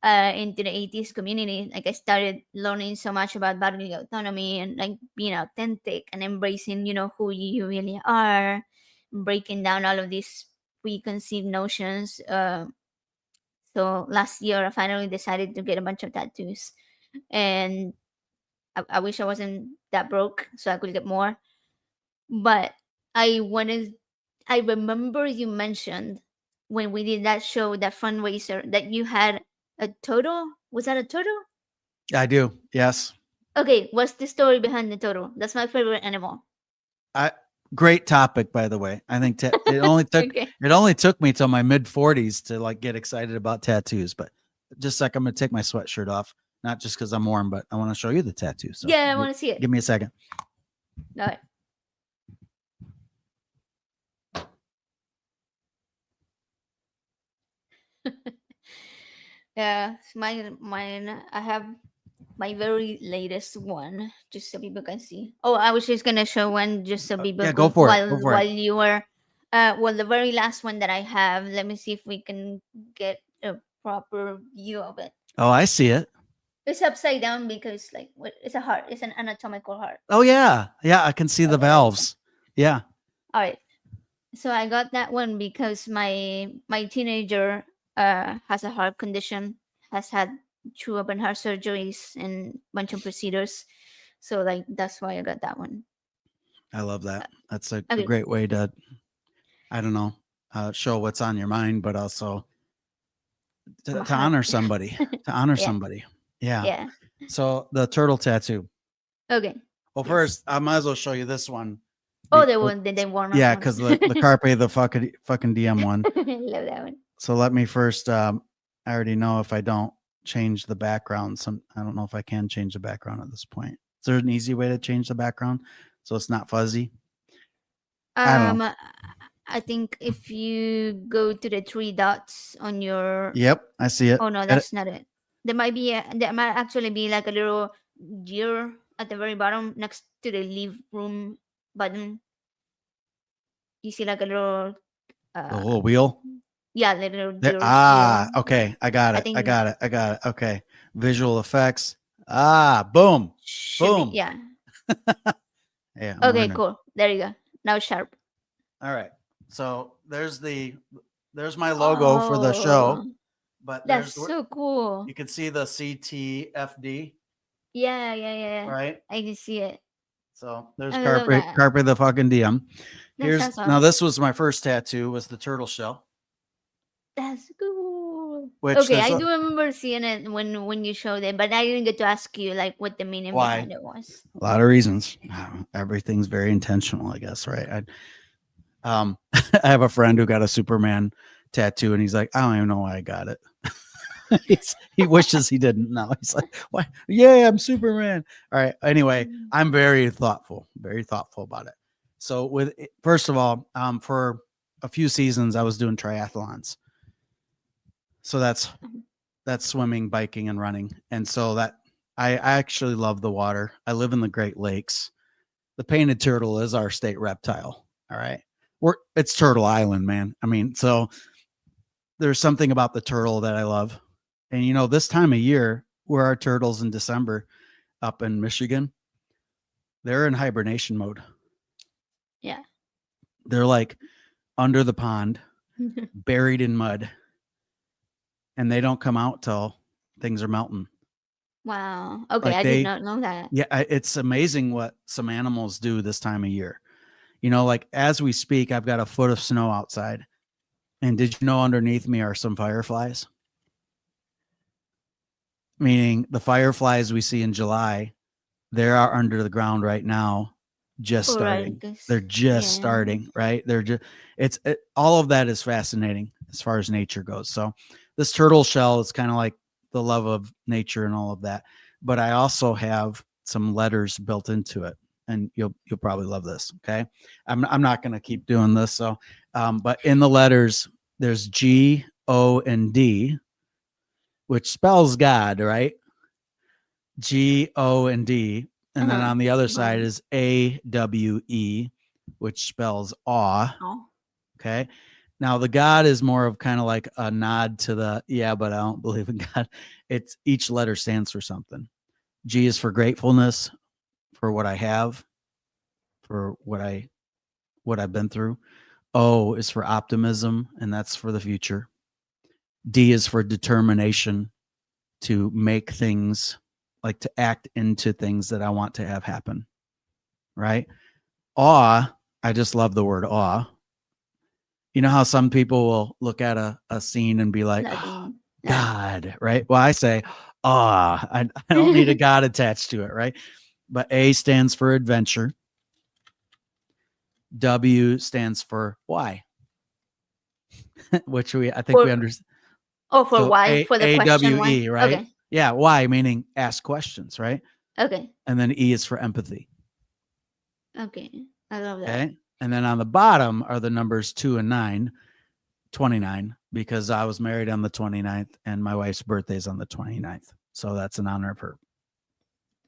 [SPEAKER 1] into the atheist community, like I started learning so much about bodily autonomy and like being authentic and embracing, who you really are, breaking down all of these preconceived notions. So last year, I finally decided to get a bunch of tattoos, and I wish I wasn't that broke so I could get more. But I wanted, I remember you mentioned when we did that show, that fundraiser, that you had a turtle. Was that a turtle?
[SPEAKER 2] I do. Yes,
[SPEAKER 1] Okay, what's the story behind the turtle? That's my favorite animal.
[SPEAKER 2] I great topic by the way. I think it only took
[SPEAKER 1] Okay.
[SPEAKER 2] it only took me till my mid 40s to like get excited about tattoos. But just a sec, I'm gonna take my sweatshirt off, not just because I'm warm, but I want to show you the tattoo. So
[SPEAKER 1] Yeah, I want to see it.
[SPEAKER 2] give me a second.
[SPEAKER 1] All right. Yeah, mine. I have my very latest one, just so people can see. Oh, I was just gonna show one just so people
[SPEAKER 2] Yeah, go
[SPEAKER 1] could
[SPEAKER 2] for it. Go for it.
[SPEAKER 1] while you were, well, the very last one that I have. Let me see if we can get a proper view of it.
[SPEAKER 2] Oh, I see it.
[SPEAKER 1] It's upside down because like it's a heart. It's an anatomical heart.
[SPEAKER 2] Oh yeah, yeah. I can see the
[SPEAKER 1] Okay, there you go.
[SPEAKER 2] valves. Yeah.
[SPEAKER 1] All right. So I got that one because my teenager has a heart condition, has had two open heart surgeries and bunch of procedures. So like that's why I got that one.
[SPEAKER 2] I love that. That's a
[SPEAKER 1] Okay.
[SPEAKER 2] great way to, I don't know, show what's on your mind, but also
[SPEAKER 1] I'm a
[SPEAKER 2] to
[SPEAKER 1] heart.
[SPEAKER 2] honor somebody, to honor
[SPEAKER 1] Yeah.
[SPEAKER 2] somebody. Yeah.
[SPEAKER 1] Yeah.
[SPEAKER 2] So the turtle tattoo.
[SPEAKER 1] Okay.
[SPEAKER 2] Well,
[SPEAKER 1] Yes.
[SPEAKER 2] first, I might as well show you this one.
[SPEAKER 1] Oh,
[SPEAKER 2] Be-
[SPEAKER 1] the
[SPEAKER 2] uh,
[SPEAKER 1] one the Warner
[SPEAKER 2] yeah,
[SPEAKER 1] one.
[SPEAKER 2] because the Carpe, the fucking DM one.
[SPEAKER 1] Love that one.
[SPEAKER 2] So let me first. I already know if I don't change the background. I don't know if I can change the background at this point. Is there an easy way to change the background so it's not fuzzy? I don't know.
[SPEAKER 1] Um, I think if you go to the three dots on your,
[SPEAKER 2] Yep, I see it.
[SPEAKER 1] oh no,
[SPEAKER 2] Edit.
[SPEAKER 1] that's not it. There might actually be like a little gear at the very bottom next to the leave room button. You see like a little,
[SPEAKER 2] The
[SPEAKER 1] uh,
[SPEAKER 2] little wheel.
[SPEAKER 1] yeah, little
[SPEAKER 2] There.
[SPEAKER 1] gear.
[SPEAKER 2] Okay. I got
[SPEAKER 1] I
[SPEAKER 2] it. I
[SPEAKER 1] think
[SPEAKER 2] got it. I got it. Okay. Visual effects. Boom.
[SPEAKER 1] Should be,
[SPEAKER 2] Boom.
[SPEAKER 1] yeah.
[SPEAKER 2] Yeah, I'm
[SPEAKER 1] Okay,
[SPEAKER 2] learning.
[SPEAKER 1] cool. There you go. Now sharp.
[SPEAKER 2] All right. So there's my logo for the
[SPEAKER 1] Oh,
[SPEAKER 2] show, but
[SPEAKER 1] that's
[SPEAKER 2] there's
[SPEAKER 1] so cool.
[SPEAKER 2] you can see the CTFD,
[SPEAKER 1] Yeah, yeah, yeah.
[SPEAKER 2] right?
[SPEAKER 1] I can see it.
[SPEAKER 2] So there's
[SPEAKER 1] I love
[SPEAKER 2] Carpe
[SPEAKER 1] that.
[SPEAKER 2] Carpe the fucking Diem.
[SPEAKER 1] That's
[SPEAKER 2] Here's now
[SPEAKER 1] awesome.
[SPEAKER 2] this was my first tattoo was the turtle shell,
[SPEAKER 1] That's cool.
[SPEAKER 2] which
[SPEAKER 1] Okay,
[SPEAKER 2] there's
[SPEAKER 1] I
[SPEAKER 2] a
[SPEAKER 1] do remember seeing it when you showed it, but I didn't get to ask you like what the meaning
[SPEAKER 2] why
[SPEAKER 1] behind it was.
[SPEAKER 2] a lot of reasons. Everything's very intentional, I guess, right? I have a friend who got a Superman tattoo and he's like, I don't even know why I got it. He wishes he didn't know. He's like, why? Yeah, I'm Superman. All right. Anyway,
[SPEAKER 1] Mm.
[SPEAKER 2] I'm very thoughtful about it. So first of all, for a few seasons I was doing triathlons. So that's swimming, biking, and running. And so that I actually love the water. I live in the Great Lakes. The painted turtle is our state reptile. All right. It's Turtle Island, man. I mean, so there's something about the turtle that I love. And this time of year, where our turtles in December up in Michigan, they're in hibernation mode.
[SPEAKER 1] Yeah.
[SPEAKER 2] They're like under the pond, buried in mud, and they don't come out till things are melting.
[SPEAKER 1] Wow. Okay,
[SPEAKER 2] Like
[SPEAKER 1] I did not know that.
[SPEAKER 2] yeah, it's amazing what some animals do this time of year. Like as we speak, I've got a foot of snow outside. And did you know underneath me are some fireflies? Meaning the fireflies we see in July, they are under the ground right now, just
[SPEAKER 1] All right,
[SPEAKER 2] starting.
[SPEAKER 1] because
[SPEAKER 2] They're just
[SPEAKER 1] yeah.
[SPEAKER 2] starting, right? They're just all of that is fascinating as far as nature goes. So this turtle shell is kind of like the love of nature and all of that. But I also have some letters built into it, and you'll probably love this. Okay, I'm not going to keep doing this. So, but in the letters, there's G, O, and D, which spells God, right? G, O, and D. And then
[SPEAKER 1] Uh-huh.
[SPEAKER 2] on the other side
[SPEAKER 1] Wow.
[SPEAKER 2] is AWE, which spells awe.
[SPEAKER 1] Oh.
[SPEAKER 2] Okay. Now the God is more of kind of like a nod to the, yeah, but I don't believe in God. It's each letter stands for something. G is for gratefulness for what I have, for what I've been through. O is for optimism, and that's for the future. D is for determination to make things, like to act into things that I want to have happen. Right? Awe, I just love the word awe. You know how some people will look at a scene and be like, oh,
[SPEAKER 1] Nothing. Yeah.
[SPEAKER 2] God, right? Well, I say, I don't need a God attached to it, right? But A stands for adventure. W stands for why, which I think we
[SPEAKER 1] For
[SPEAKER 2] understand.
[SPEAKER 1] for
[SPEAKER 2] So
[SPEAKER 1] why? For the
[SPEAKER 2] A
[SPEAKER 1] question
[SPEAKER 2] W
[SPEAKER 1] why?
[SPEAKER 2] E, right?
[SPEAKER 1] Okay.
[SPEAKER 2] Yeah, why meaning ask questions, right?
[SPEAKER 1] Okay.
[SPEAKER 2] And then E is for empathy.
[SPEAKER 1] Okay. I love that.
[SPEAKER 2] Okay. And then on the bottom are the numbers 2 and 9, 29, because I was married on the 29th and my wife's birthday is on the 29th. So that's in honor of her.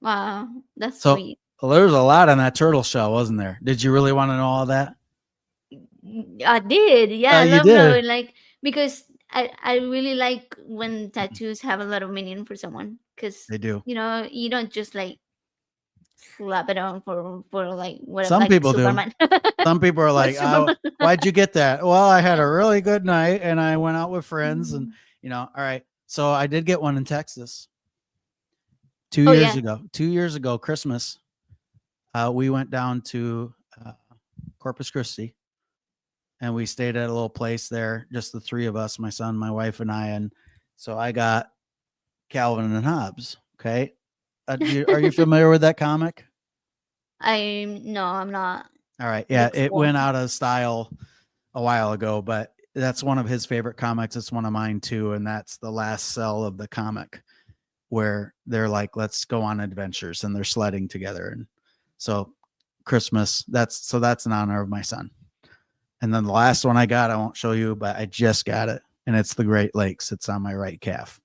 [SPEAKER 1] Wow. That's
[SPEAKER 2] So
[SPEAKER 1] sweet.
[SPEAKER 2] well, there was a lot on that turtle shell, wasn't there? Did you really want to know all that?
[SPEAKER 1] I did. Yeah, I
[SPEAKER 2] You
[SPEAKER 1] love
[SPEAKER 2] did.
[SPEAKER 1] knowing like because I really like when tattoos have a lot of meaning for someone because
[SPEAKER 2] They do.
[SPEAKER 1] you don't just like slap it on for like whatever
[SPEAKER 2] Some
[SPEAKER 1] like
[SPEAKER 2] people do.
[SPEAKER 1] Superman.
[SPEAKER 2] Some people are
[SPEAKER 1] Like
[SPEAKER 2] like,
[SPEAKER 1] Superman.
[SPEAKER 2] why'd you get that? Well, I had a really good night and I went out with friends and, all right. So I did get one in Texas 2
[SPEAKER 1] Oh
[SPEAKER 2] years
[SPEAKER 1] yeah.
[SPEAKER 2] ago. 2 years ago, Christmas, we went down to Corpus Christi and we stayed at a little place there, just the three of us, my son, my wife, and I. And so I got Calvin and Hobbes. Okay. Are you familiar with that comic?
[SPEAKER 1] I'm not.
[SPEAKER 2] All right. Yeah.
[SPEAKER 1] Looks
[SPEAKER 2] It
[SPEAKER 1] cool.
[SPEAKER 2] went out of style a while ago, but that's one of his favorite comics. It's one of mine too. And that's the last cell of the comic where they're like, let's go on adventures and they're sledding together. And so Christmas, that's in honor of my son. And then the last one I got, I won't show you, but I just got it. And it's the Great Lakes. It's on my right calf.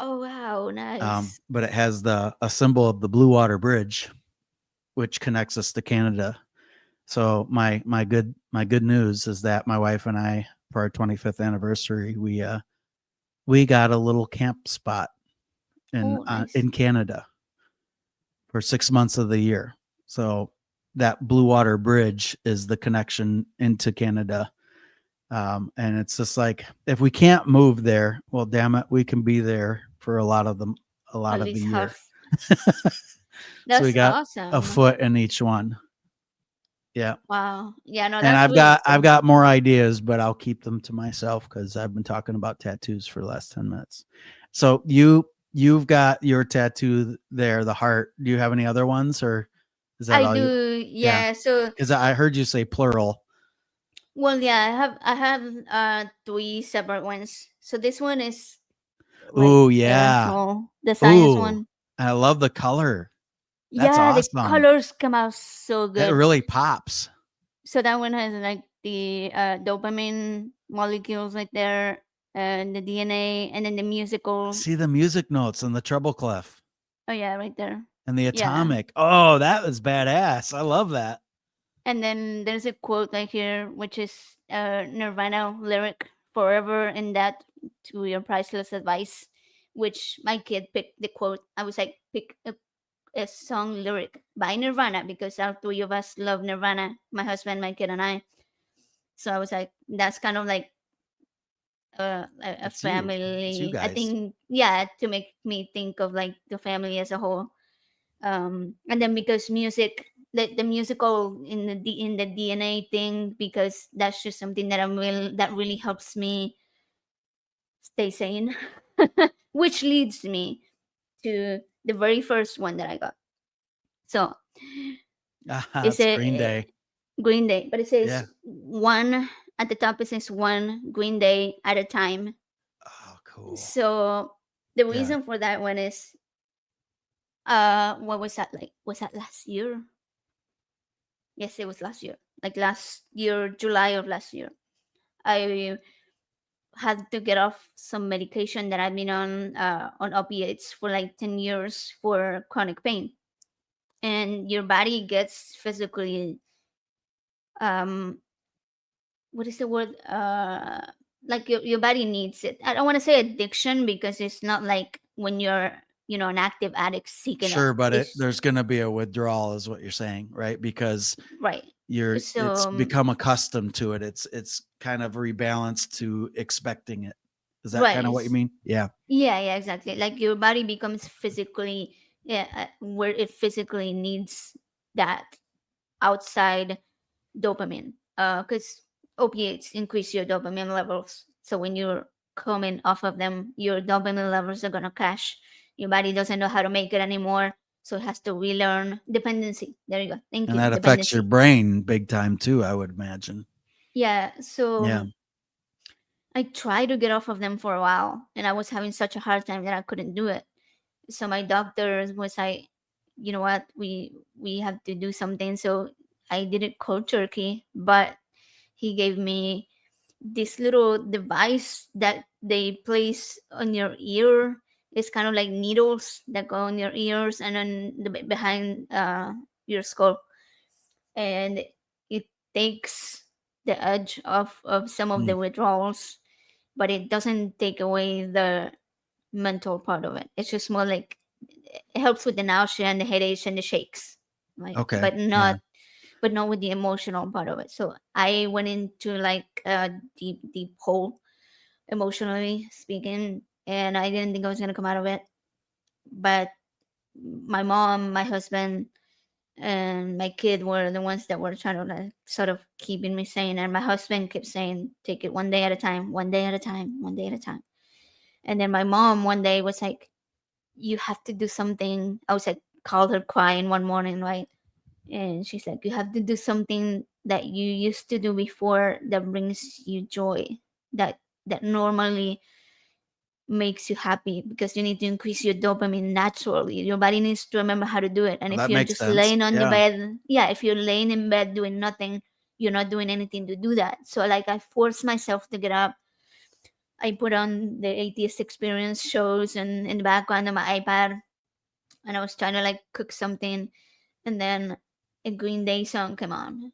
[SPEAKER 1] Oh wow, nice.
[SPEAKER 2] But it has a symbol of the Blue Water Bridge, which connects us to Canada. So my good news is that my wife and I, for our 25th anniversary, we got a little camp spot
[SPEAKER 1] Oh nice.
[SPEAKER 2] in Canada. for 6 months of the year. So that Blue Water Bridge is the connection into Canada. And it's just like, if we can't move there, well, damn it, we can be there for a lot
[SPEAKER 1] At
[SPEAKER 2] of the
[SPEAKER 1] least
[SPEAKER 2] year.
[SPEAKER 1] half.
[SPEAKER 2] So we
[SPEAKER 1] That's
[SPEAKER 2] got a
[SPEAKER 1] awesome.
[SPEAKER 2] foot in each one. Yeah.
[SPEAKER 1] Wow. Yeah, no,
[SPEAKER 2] And
[SPEAKER 1] that's really
[SPEAKER 2] I've
[SPEAKER 1] cool.
[SPEAKER 2] got more ideas, but I'll keep them to myself because I've been talking about tattoos for the last 10 minutes. So you've got your tattoo there, the heart. Do you have any other ones, or is that
[SPEAKER 1] I
[SPEAKER 2] all you?
[SPEAKER 1] do,
[SPEAKER 2] Yeah,
[SPEAKER 1] yeah. So,
[SPEAKER 2] because I heard you say plural.
[SPEAKER 1] well, yeah, I have three separate ones. So this one is like
[SPEAKER 2] Ooh,
[SPEAKER 1] the
[SPEAKER 2] yeah.
[SPEAKER 1] small, the science
[SPEAKER 2] Ooh,
[SPEAKER 1] one.
[SPEAKER 2] I love the color. That's
[SPEAKER 1] Yeah, the
[SPEAKER 2] awesome.
[SPEAKER 1] colors come out so
[SPEAKER 2] That
[SPEAKER 1] good.
[SPEAKER 2] really pops.
[SPEAKER 1] So that one has like the dopamine molecules right there, and the DNA, and then the musical.
[SPEAKER 2] See the music notes and the treble clef
[SPEAKER 1] Oh yeah, right there.
[SPEAKER 2] and the
[SPEAKER 1] Yeah.
[SPEAKER 2] atomic. Oh, that was badass. I love that.
[SPEAKER 1] And then there's a quote right here, which is Nirvana lyric, "Forever in that to your priceless advice," which my kid picked the quote. I was like, pick a song lyric by Nirvana because our three of us love Nirvana, my husband, my kid, and I. So I was like, that's kind of like a
[SPEAKER 2] It's you. It's you
[SPEAKER 1] family. I
[SPEAKER 2] guys.
[SPEAKER 1] think, yeah, to make me think of like the family as a whole. And then because music, the musical in in the DNA thing, because that's just something that that really helps me stay sane, which leads me to the very first one that I got. So
[SPEAKER 2] Ah,
[SPEAKER 1] it's
[SPEAKER 2] it's Green
[SPEAKER 1] a
[SPEAKER 2] Day.
[SPEAKER 1] Green Day, but it says
[SPEAKER 2] Yeah.
[SPEAKER 1] one at the top. It says one Green Day at a time.
[SPEAKER 2] Oh, cool.
[SPEAKER 1] So the
[SPEAKER 2] Yeah.
[SPEAKER 1] reason for that one is, what was that like? Was that last year? Yes, it was last year. Like last year, July of last year. I had to get off some medication that I've been on opiates for like 10 years for chronic pain. And your body gets physically, um what is the word? Like your body needs it. I don't want to say addiction because it's not like when you're, an active addict seeking it.
[SPEAKER 2] Sure, but
[SPEAKER 1] It's
[SPEAKER 2] there's going to be a withdrawal, is what you're saying, right? Because
[SPEAKER 1] right.
[SPEAKER 2] it's
[SPEAKER 1] So
[SPEAKER 2] become accustomed to it. It's kind of rebalanced to expecting it. Is that kind
[SPEAKER 1] right.
[SPEAKER 2] of what you mean? Yeah.
[SPEAKER 1] Yeah, yeah, exactly. Like your body becomes physically, yeah, where it physically needs that outside dopamine. Because opiates increase your dopamine levels. So when you're coming off of them, your dopamine levels are gonna crash. Your body doesn't know how to make it anymore, so it has to relearn dependency. There you go. Thank
[SPEAKER 2] And
[SPEAKER 1] you.
[SPEAKER 2] that affects your
[SPEAKER 1] Dependency.
[SPEAKER 2] brain big time too, I would imagine.
[SPEAKER 1] Yeah.
[SPEAKER 2] Yeah.
[SPEAKER 1] So I tried to get off of them for a while, and I was having such a hard time that I couldn't do it. So my doctor was like, you know what, we have to do something. So I didn't cold turkey, but he gave me this little device that they place on your ear. It's kind of like needles that go on your ears and on behind your skull, and it takes the edge of some of
[SPEAKER 2] Mm.
[SPEAKER 1] the withdrawals, but it doesn't take away the mental part of it. It's just more like it helps with the nausea and the headaches and the shakes, right?
[SPEAKER 2] Okay. Yeah.
[SPEAKER 1] But not with the emotional part of it. So I went into like a deep hole, emotionally speaking, and I didn't think I was gonna come out of it. But my mom, my husband, and my kid were the ones that were trying to like sort of keeping me sane. And my husband kept saying, "Take it one day at a time, one day at a time, one day at a time." And then my mom one day was like, "You have to do something." I was like, called her crying one morning, right? And she said, "You have to do something that you used to do before that brings you joy, that normally makes you happy, because you need to increase your dopamine naturally. Your body needs to remember how to do it. And
[SPEAKER 2] Well,
[SPEAKER 1] if
[SPEAKER 2] that
[SPEAKER 1] you're
[SPEAKER 2] makes
[SPEAKER 1] just
[SPEAKER 2] sense.
[SPEAKER 1] laying on the
[SPEAKER 2] Yeah.
[SPEAKER 1] bed, yeah, if you're laying in bed doing nothing, you're not doing anything to do that. So like I forced myself to get up. I put on the atheist experience shows and in the background on my iPad, and I was trying to like cook something, and then a Green Day song came on,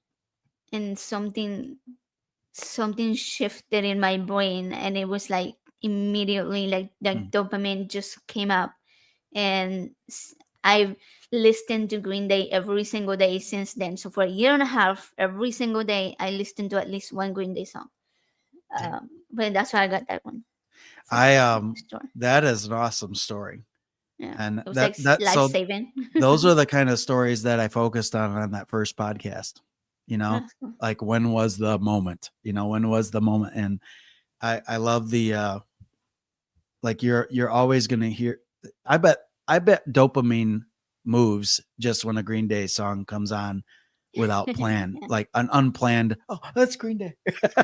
[SPEAKER 1] and something shifted in my brain, and it was like immediately like
[SPEAKER 2] Mm.
[SPEAKER 1] dopamine just came up. And I've listened to Green Day every single day since then. So for a year and a half, every single day, I listened to at least one Green Day song. But that's why I got that one from
[SPEAKER 2] I
[SPEAKER 1] the store.
[SPEAKER 2] that is an awesome story.
[SPEAKER 1] Yeah,
[SPEAKER 2] And
[SPEAKER 1] it was like life
[SPEAKER 2] so
[SPEAKER 1] saving.
[SPEAKER 2] those are the kind of stories that I focused on that first podcast. You know, like when was the moment? You know, when was the moment? And I love the like you're always gonna hear. I bet dopamine moves just when a Green Day song comes on without plan, like an unplanned. Oh, that's Green Day,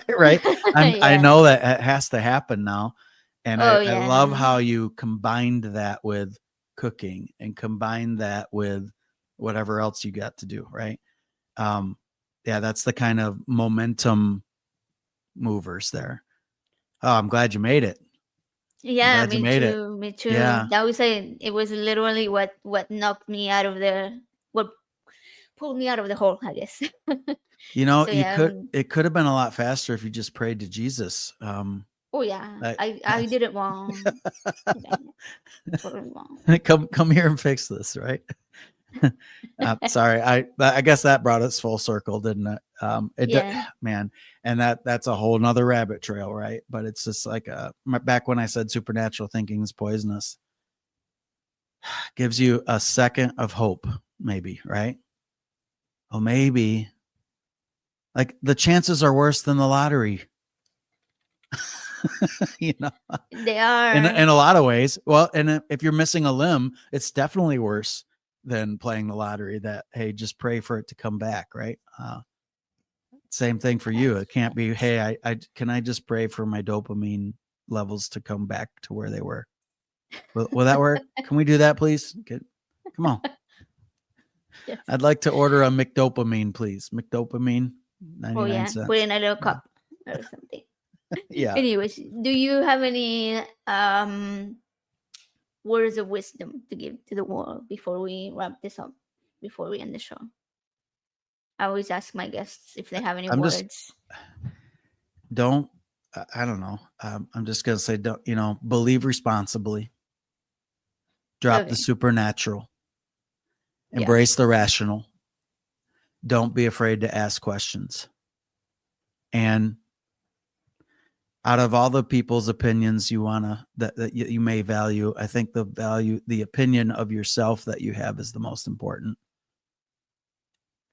[SPEAKER 2] right? I
[SPEAKER 1] Yeah.
[SPEAKER 2] know that it has to happen now, and
[SPEAKER 1] Oh
[SPEAKER 2] I love
[SPEAKER 1] yeah.
[SPEAKER 2] how you combined that with cooking and combined that with whatever else you got to do, right? Um, yeah, that's the kind of momentum movers there. Oh, I'm glad you made it. I'm
[SPEAKER 1] Yeah,
[SPEAKER 2] glad you
[SPEAKER 1] me
[SPEAKER 2] made it.
[SPEAKER 1] too. Me too.
[SPEAKER 2] Yeah.
[SPEAKER 1] That was it was literally what knocked me out of the what pulled me out of the hole, I guess.
[SPEAKER 2] You know,
[SPEAKER 1] So yeah.
[SPEAKER 2] it could have been a lot faster if you just prayed to Jesus.
[SPEAKER 1] Oh yeah.
[SPEAKER 2] I,
[SPEAKER 1] I did it wrong. Yeah, totally wrong.
[SPEAKER 2] come here and fix this, right? Sorry, I guess that brought us full circle, didn't it?
[SPEAKER 1] Yeah.
[SPEAKER 2] Man, and that's a whole nother rabbit trail, right? But it's just like back when I said supernatural thinking is poisonous, gives you a second of hope, maybe, right? Oh, maybe like the chances are worse than the lottery. You know,
[SPEAKER 1] They
[SPEAKER 2] in
[SPEAKER 1] are.
[SPEAKER 2] a lot of ways. Well, and if you're missing a limb, it's definitely worse than playing the lottery. That hey, just pray for it to come back, right? Same thing for you. It can't be, hey, I can I just pray for my dopamine levels to come back to where they were. Will that work? Can we do that, please? Come on.
[SPEAKER 1] Yes.
[SPEAKER 2] I'd like to order a McDopamine, please. McDopamine,
[SPEAKER 1] Oh
[SPEAKER 2] 99
[SPEAKER 1] yeah. Put
[SPEAKER 2] cents.
[SPEAKER 1] in a little cup or something.
[SPEAKER 2] Yeah.
[SPEAKER 1] Anyways, do you have any words of wisdom to give to the world before we wrap this up? Before we end the show? I always ask my guests if they have any
[SPEAKER 2] I'm just
[SPEAKER 1] words.
[SPEAKER 2] don't I don't know. I'm just gonna say don't, believe responsibly, drop the
[SPEAKER 1] Okay.
[SPEAKER 2] supernatural,
[SPEAKER 1] Yeah.
[SPEAKER 2] embrace the rational, don't be afraid to ask questions. And out of all the people's opinions you wanna that you may value, I think the opinion of yourself that you have is the most important.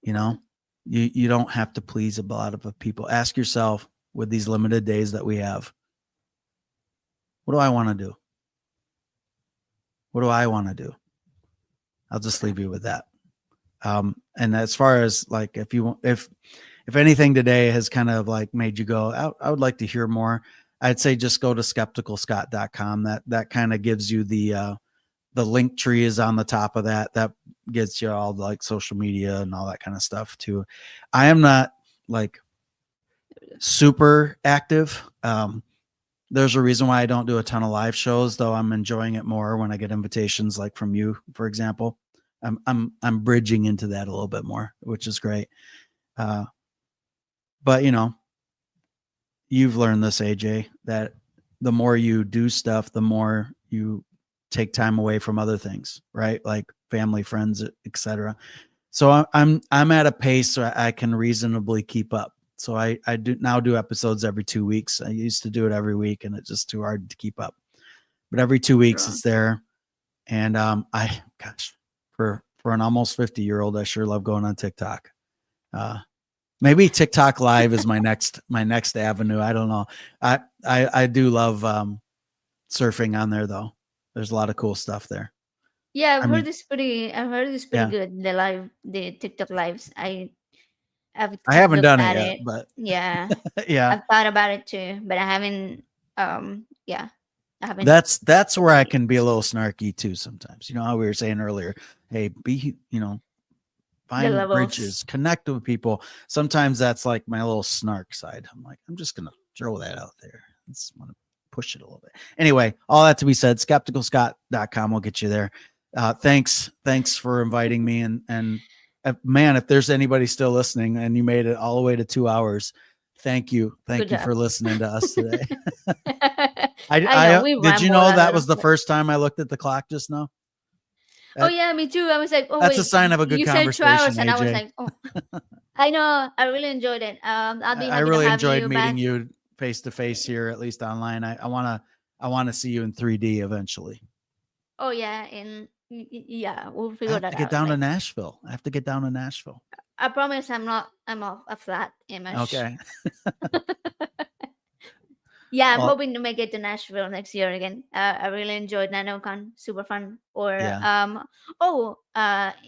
[SPEAKER 2] You know, you don't have to please a lot of people. Ask yourself with these limited days that we have, what do I want to do? What do I want to do? I'll just leave you with that. And as far as like, if anything today has kind of like made you go, I would like to hear more, I'd say just go to skepticalscott.com. That kind of gives you the link tree is on the top of that. That gets you all the like social media and all that kind of stuff too. I am not like super active. There's a reason why I don't do a ton of live shows, though I'm enjoying it more when I get invitations like from you, for example. I'm bridging into that a little bit more, which is great. But you've learned this, AJ, that the more you do stuff, the more you take time away from other things, right? Like family, friends, etc. So I'm at a pace where I can reasonably keep up. So I do episodes every 2 weeks. I used to do it every week, and it's just too hard to keep up. But every 2 weeks
[SPEAKER 1] Sure.
[SPEAKER 2] it's there, and for an almost 50-year-old, I sure love going on TikTok. Maybe TikTok Live is my next avenue. I don't know. I do love surfing on there though. There's a lot of cool stuff there.
[SPEAKER 1] Yeah,
[SPEAKER 2] I mean,
[SPEAKER 1] I've heard it's pretty
[SPEAKER 2] yeah,
[SPEAKER 1] good. The TikTok lives. I've
[SPEAKER 2] I haven't
[SPEAKER 1] looked
[SPEAKER 2] done it
[SPEAKER 1] at
[SPEAKER 2] yet,
[SPEAKER 1] it.
[SPEAKER 2] but
[SPEAKER 1] Yeah.
[SPEAKER 2] yeah,
[SPEAKER 1] I've thought about it too, but I haven't yeah. I haven't
[SPEAKER 2] that's where
[SPEAKER 1] tried
[SPEAKER 2] I
[SPEAKER 1] it.
[SPEAKER 2] can be a little snarky too sometimes. You know how we were saying earlier, hey,
[SPEAKER 1] The
[SPEAKER 2] find
[SPEAKER 1] levels.
[SPEAKER 2] bridges, connect with people. Sometimes that's like my little snark side. I'm like, I'm just gonna throw that out there. I just want to push it a little bit. Anyway, all that to be said, skepticalscott.com will get you there. Thanks for inviting me, and man, if there's anybody still listening and you made it all the way to 2 hours, thank you
[SPEAKER 1] Good
[SPEAKER 2] for
[SPEAKER 1] job.
[SPEAKER 2] listening to us today.
[SPEAKER 1] I know
[SPEAKER 2] I
[SPEAKER 1] we
[SPEAKER 2] did you
[SPEAKER 1] ramble
[SPEAKER 2] know
[SPEAKER 1] a
[SPEAKER 2] that
[SPEAKER 1] little,
[SPEAKER 2] was the
[SPEAKER 1] but
[SPEAKER 2] first time I looked at the clock just now?
[SPEAKER 1] Oh
[SPEAKER 2] That,
[SPEAKER 1] yeah, me too. I was like, oh
[SPEAKER 2] that's a
[SPEAKER 1] wait,
[SPEAKER 2] sign of a good
[SPEAKER 1] you said 2 hours,
[SPEAKER 2] conversation,
[SPEAKER 1] and I was
[SPEAKER 2] AJ.
[SPEAKER 1] like, oh, I know. I really enjoyed it. I'll be
[SPEAKER 2] I
[SPEAKER 1] happy to
[SPEAKER 2] really
[SPEAKER 1] have
[SPEAKER 2] enjoyed
[SPEAKER 1] you
[SPEAKER 2] meeting
[SPEAKER 1] back.
[SPEAKER 2] you face to face here, at least online. I wanna see you in 3D eventually.
[SPEAKER 1] Oh yeah, and yeah, we'll
[SPEAKER 2] I
[SPEAKER 1] figure
[SPEAKER 2] have
[SPEAKER 1] that
[SPEAKER 2] to get
[SPEAKER 1] out.
[SPEAKER 2] down to
[SPEAKER 1] Like,
[SPEAKER 2] Nashville. I have to get down to Nashville.
[SPEAKER 1] I promise, I'm not. I'm off a flat image.
[SPEAKER 2] Okay.
[SPEAKER 1] Yeah, I'm
[SPEAKER 2] Well,
[SPEAKER 1] hoping to make it to Nashville next year again. I really enjoyed NanoCon, super fun. Or
[SPEAKER 2] yeah.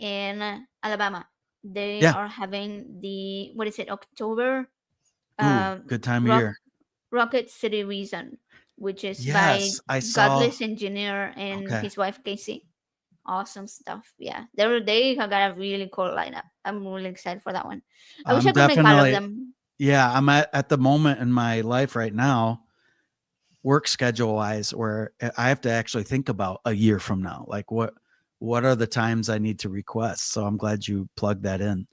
[SPEAKER 1] in Alabama, they
[SPEAKER 2] Yeah.
[SPEAKER 1] are having the, what is it, October
[SPEAKER 2] Ooh, good time of
[SPEAKER 1] rock
[SPEAKER 2] year.
[SPEAKER 1] Rocket City Reason, which is by
[SPEAKER 2] Yes, I saw.
[SPEAKER 1] Godless Engineer and
[SPEAKER 2] Okay.
[SPEAKER 1] his wife Casey. Awesome stuff. Yeah, they have got a really cool lineup. I'm really excited for that one. I wish
[SPEAKER 2] I'm
[SPEAKER 1] I could make all of
[SPEAKER 2] definitely,
[SPEAKER 1] them.
[SPEAKER 2] yeah, I'm at the moment in my life right now, work schedule wise, where I have to actually think about a year from now. Like what are the times I need to request? So I'm glad you plugged that in.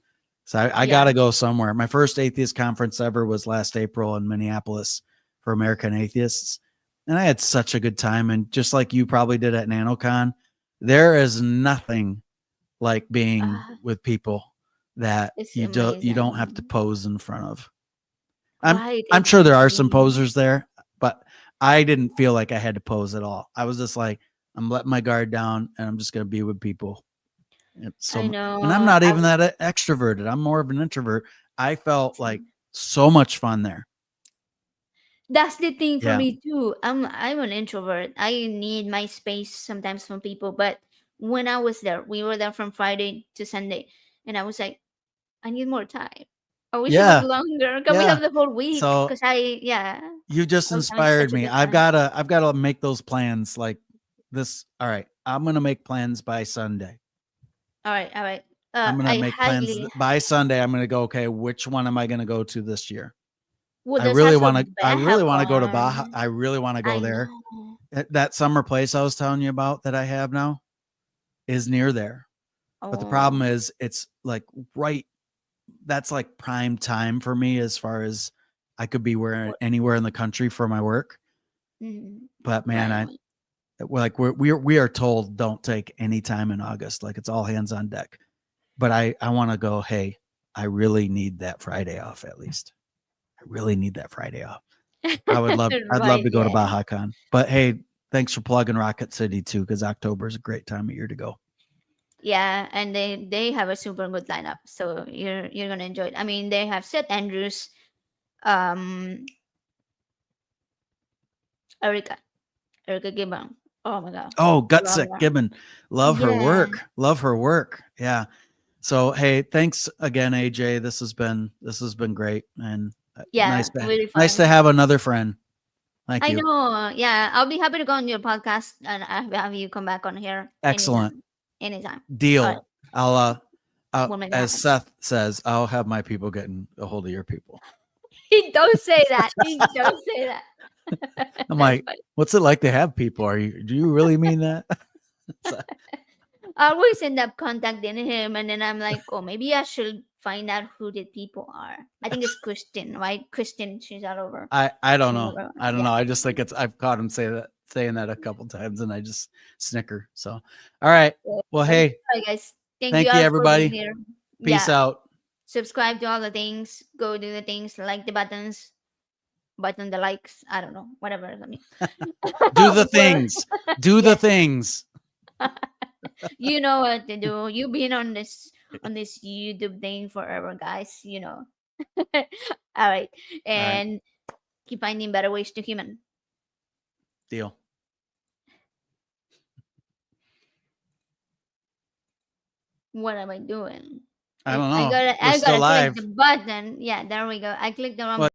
[SPEAKER 2] So I
[SPEAKER 1] Yeah.
[SPEAKER 2] gotta go somewhere. My first atheist conference ever was last April in Minneapolis for American atheists. And I had such a good time. And just like you probably did at NanoCon, there is nothing like being
[SPEAKER 1] Uh,
[SPEAKER 2] with people that
[SPEAKER 1] it's
[SPEAKER 2] you don't have to
[SPEAKER 1] amazing.
[SPEAKER 2] pose in front of.
[SPEAKER 1] Right,
[SPEAKER 2] I'm sure there are some
[SPEAKER 1] exactly.
[SPEAKER 2] posers there, but I didn't feel like I had to pose at all. I was just like, I'm letting my guard down and I'm just going to be with people.
[SPEAKER 1] I
[SPEAKER 2] And I'm
[SPEAKER 1] know.
[SPEAKER 2] not even that extroverted. I'm more of an introvert. I felt like
[SPEAKER 1] Same.
[SPEAKER 2] so much fun there.
[SPEAKER 1] That's the thing for
[SPEAKER 2] Yeah.
[SPEAKER 1] me too. I'm an introvert. I need my space sometimes from people. But when I was there, we were there from Friday to Sunday, and I was like, I need more time. I wish it was
[SPEAKER 2] Yeah.
[SPEAKER 1] longer. Can we have
[SPEAKER 2] Yeah.
[SPEAKER 1] the whole week?
[SPEAKER 2] So
[SPEAKER 1] Because yeah,
[SPEAKER 2] you just
[SPEAKER 1] I was having such
[SPEAKER 2] inspired
[SPEAKER 1] a
[SPEAKER 2] me.
[SPEAKER 1] good time.
[SPEAKER 2] I've got to make those plans like this. All right. I'm going to make plans by Sunday.
[SPEAKER 1] All right, all right.
[SPEAKER 2] I'm going to
[SPEAKER 1] I
[SPEAKER 2] make plans
[SPEAKER 1] highly.
[SPEAKER 2] by Sunday. I'm going to go, okay, which one am I going to go to this year?
[SPEAKER 1] Well, there's also
[SPEAKER 2] I really want to go to Baja.
[SPEAKER 1] BehaCon.
[SPEAKER 2] I really want to go
[SPEAKER 1] I
[SPEAKER 2] there.
[SPEAKER 1] know.
[SPEAKER 2] That summer place I was telling you about that I have now is near there. But the
[SPEAKER 1] Oh,
[SPEAKER 2] problem is it's like right that's like prime time for me as far as I could be anywhere in the country for my work.
[SPEAKER 1] mhm.
[SPEAKER 2] But man,
[SPEAKER 1] Right,
[SPEAKER 2] I
[SPEAKER 1] right.
[SPEAKER 2] like we are told don't take any time in August. Like it's all hands on deck. But I want to go, hey, I really need that Friday off at least. I really need that Friday off. I'd love
[SPEAKER 1] Right,
[SPEAKER 2] to go to
[SPEAKER 1] yeah.
[SPEAKER 2] Baja Con. But hey, thanks for plugging Rocket City too, because October is a great time of year to go.
[SPEAKER 1] Yeah, and they have a super good lineup, so you're gonna enjoy it. I mean, they have Seth Andrews, um, Erica, Erica Gibbon. Oh my god,
[SPEAKER 2] Oh,
[SPEAKER 1] love
[SPEAKER 2] Gutsick
[SPEAKER 1] her.
[SPEAKER 2] Gibbon. Love her
[SPEAKER 1] Yeah,
[SPEAKER 2] work. Love her work. Yeah. So hey, thanks again, AJ. This has been great and
[SPEAKER 1] yeah, really
[SPEAKER 2] nice
[SPEAKER 1] fun.
[SPEAKER 2] to have another friend. Thank
[SPEAKER 1] I
[SPEAKER 2] you.
[SPEAKER 1] know. Yeah, I'll be happy to go on your podcast and have you come back on here
[SPEAKER 2] Excellent.
[SPEAKER 1] anytime. Anytime. All right,
[SPEAKER 2] Deal.
[SPEAKER 1] we'll make it
[SPEAKER 2] As
[SPEAKER 1] happen.
[SPEAKER 2] Seth says, I'll have my people getting a hold of your people.
[SPEAKER 1] He don't say that. He don't say that.
[SPEAKER 2] I'm
[SPEAKER 1] That's
[SPEAKER 2] like,
[SPEAKER 1] funny.
[SPEAKER 2] what's it like to have people? Do you really mean that? So,
[SPEAKER 1] I always end up contacting him, and then I'm like, oh, maybe I should find out who the people are. I think it's Kristen, right? Kristen, she's all over.
[SPEAKER 2] I don't
[SPEAKER 1] She's
[SPEAKER 2] know.
[SPEAKER 1] all over.
[SPEAKER 2] I don't
[SPEAKER 1] Yeah.
[SPEAKER 2] know. I just think I've caught him saying that a couple times and I just snicker. So, all right.
[SPEAKER 1] So,
[SPEAKER 2] Well,
[SPEAKER 1] all
[SPEAKER 2] hey,
[SPEAKER 1] right, guys. Thank you
[SPEAKER 2] thank you
[SPEAKER 1] all for being
[SPEAKER 2] everybody.
[SPEAKER 1] here.
[SPEAKER 2] Peace
[SPEAKER 1] Yeah.
[SPEAKER 2] out.
[SPEAKER 1] Subscribe to all the things. Go do the things. Like the buttons. Button the likes. I don't know. Whatever. I mean,
[SPEAKER 2] Do the
[SPEAKER 1] we're,
[SPEAKER 2] things. Do the
[SPEAKER 1] yes.
[SPEAKER 2] things.
[SPEAKER 1] You know what to do. You've been on this YouTube thing forever, guys. You know. All right.
[SPEAKER 2] All right.
[SPEAKER 1] And keep finding better ways to human.
[SPEAKER 2] Deal.
[SPEAKER 1] What am I doing?
[SPEAKER 2] I don't
[SPEAKER 1] I
[SPEAKER 2] know.
[SPEAKER 1] gotta
[SPEAKER 2] We're
[SPEAKER 1] I
[SPEAKER 2] still
[SPEAKER 1] gotta click
[SPEAKER 2] live.
[SPEAKER 1] the button. Yeah, there we go. I clicked the wrong
[SPEAKER 2] What?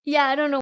[SPEAKER 1] Yeah, I don't know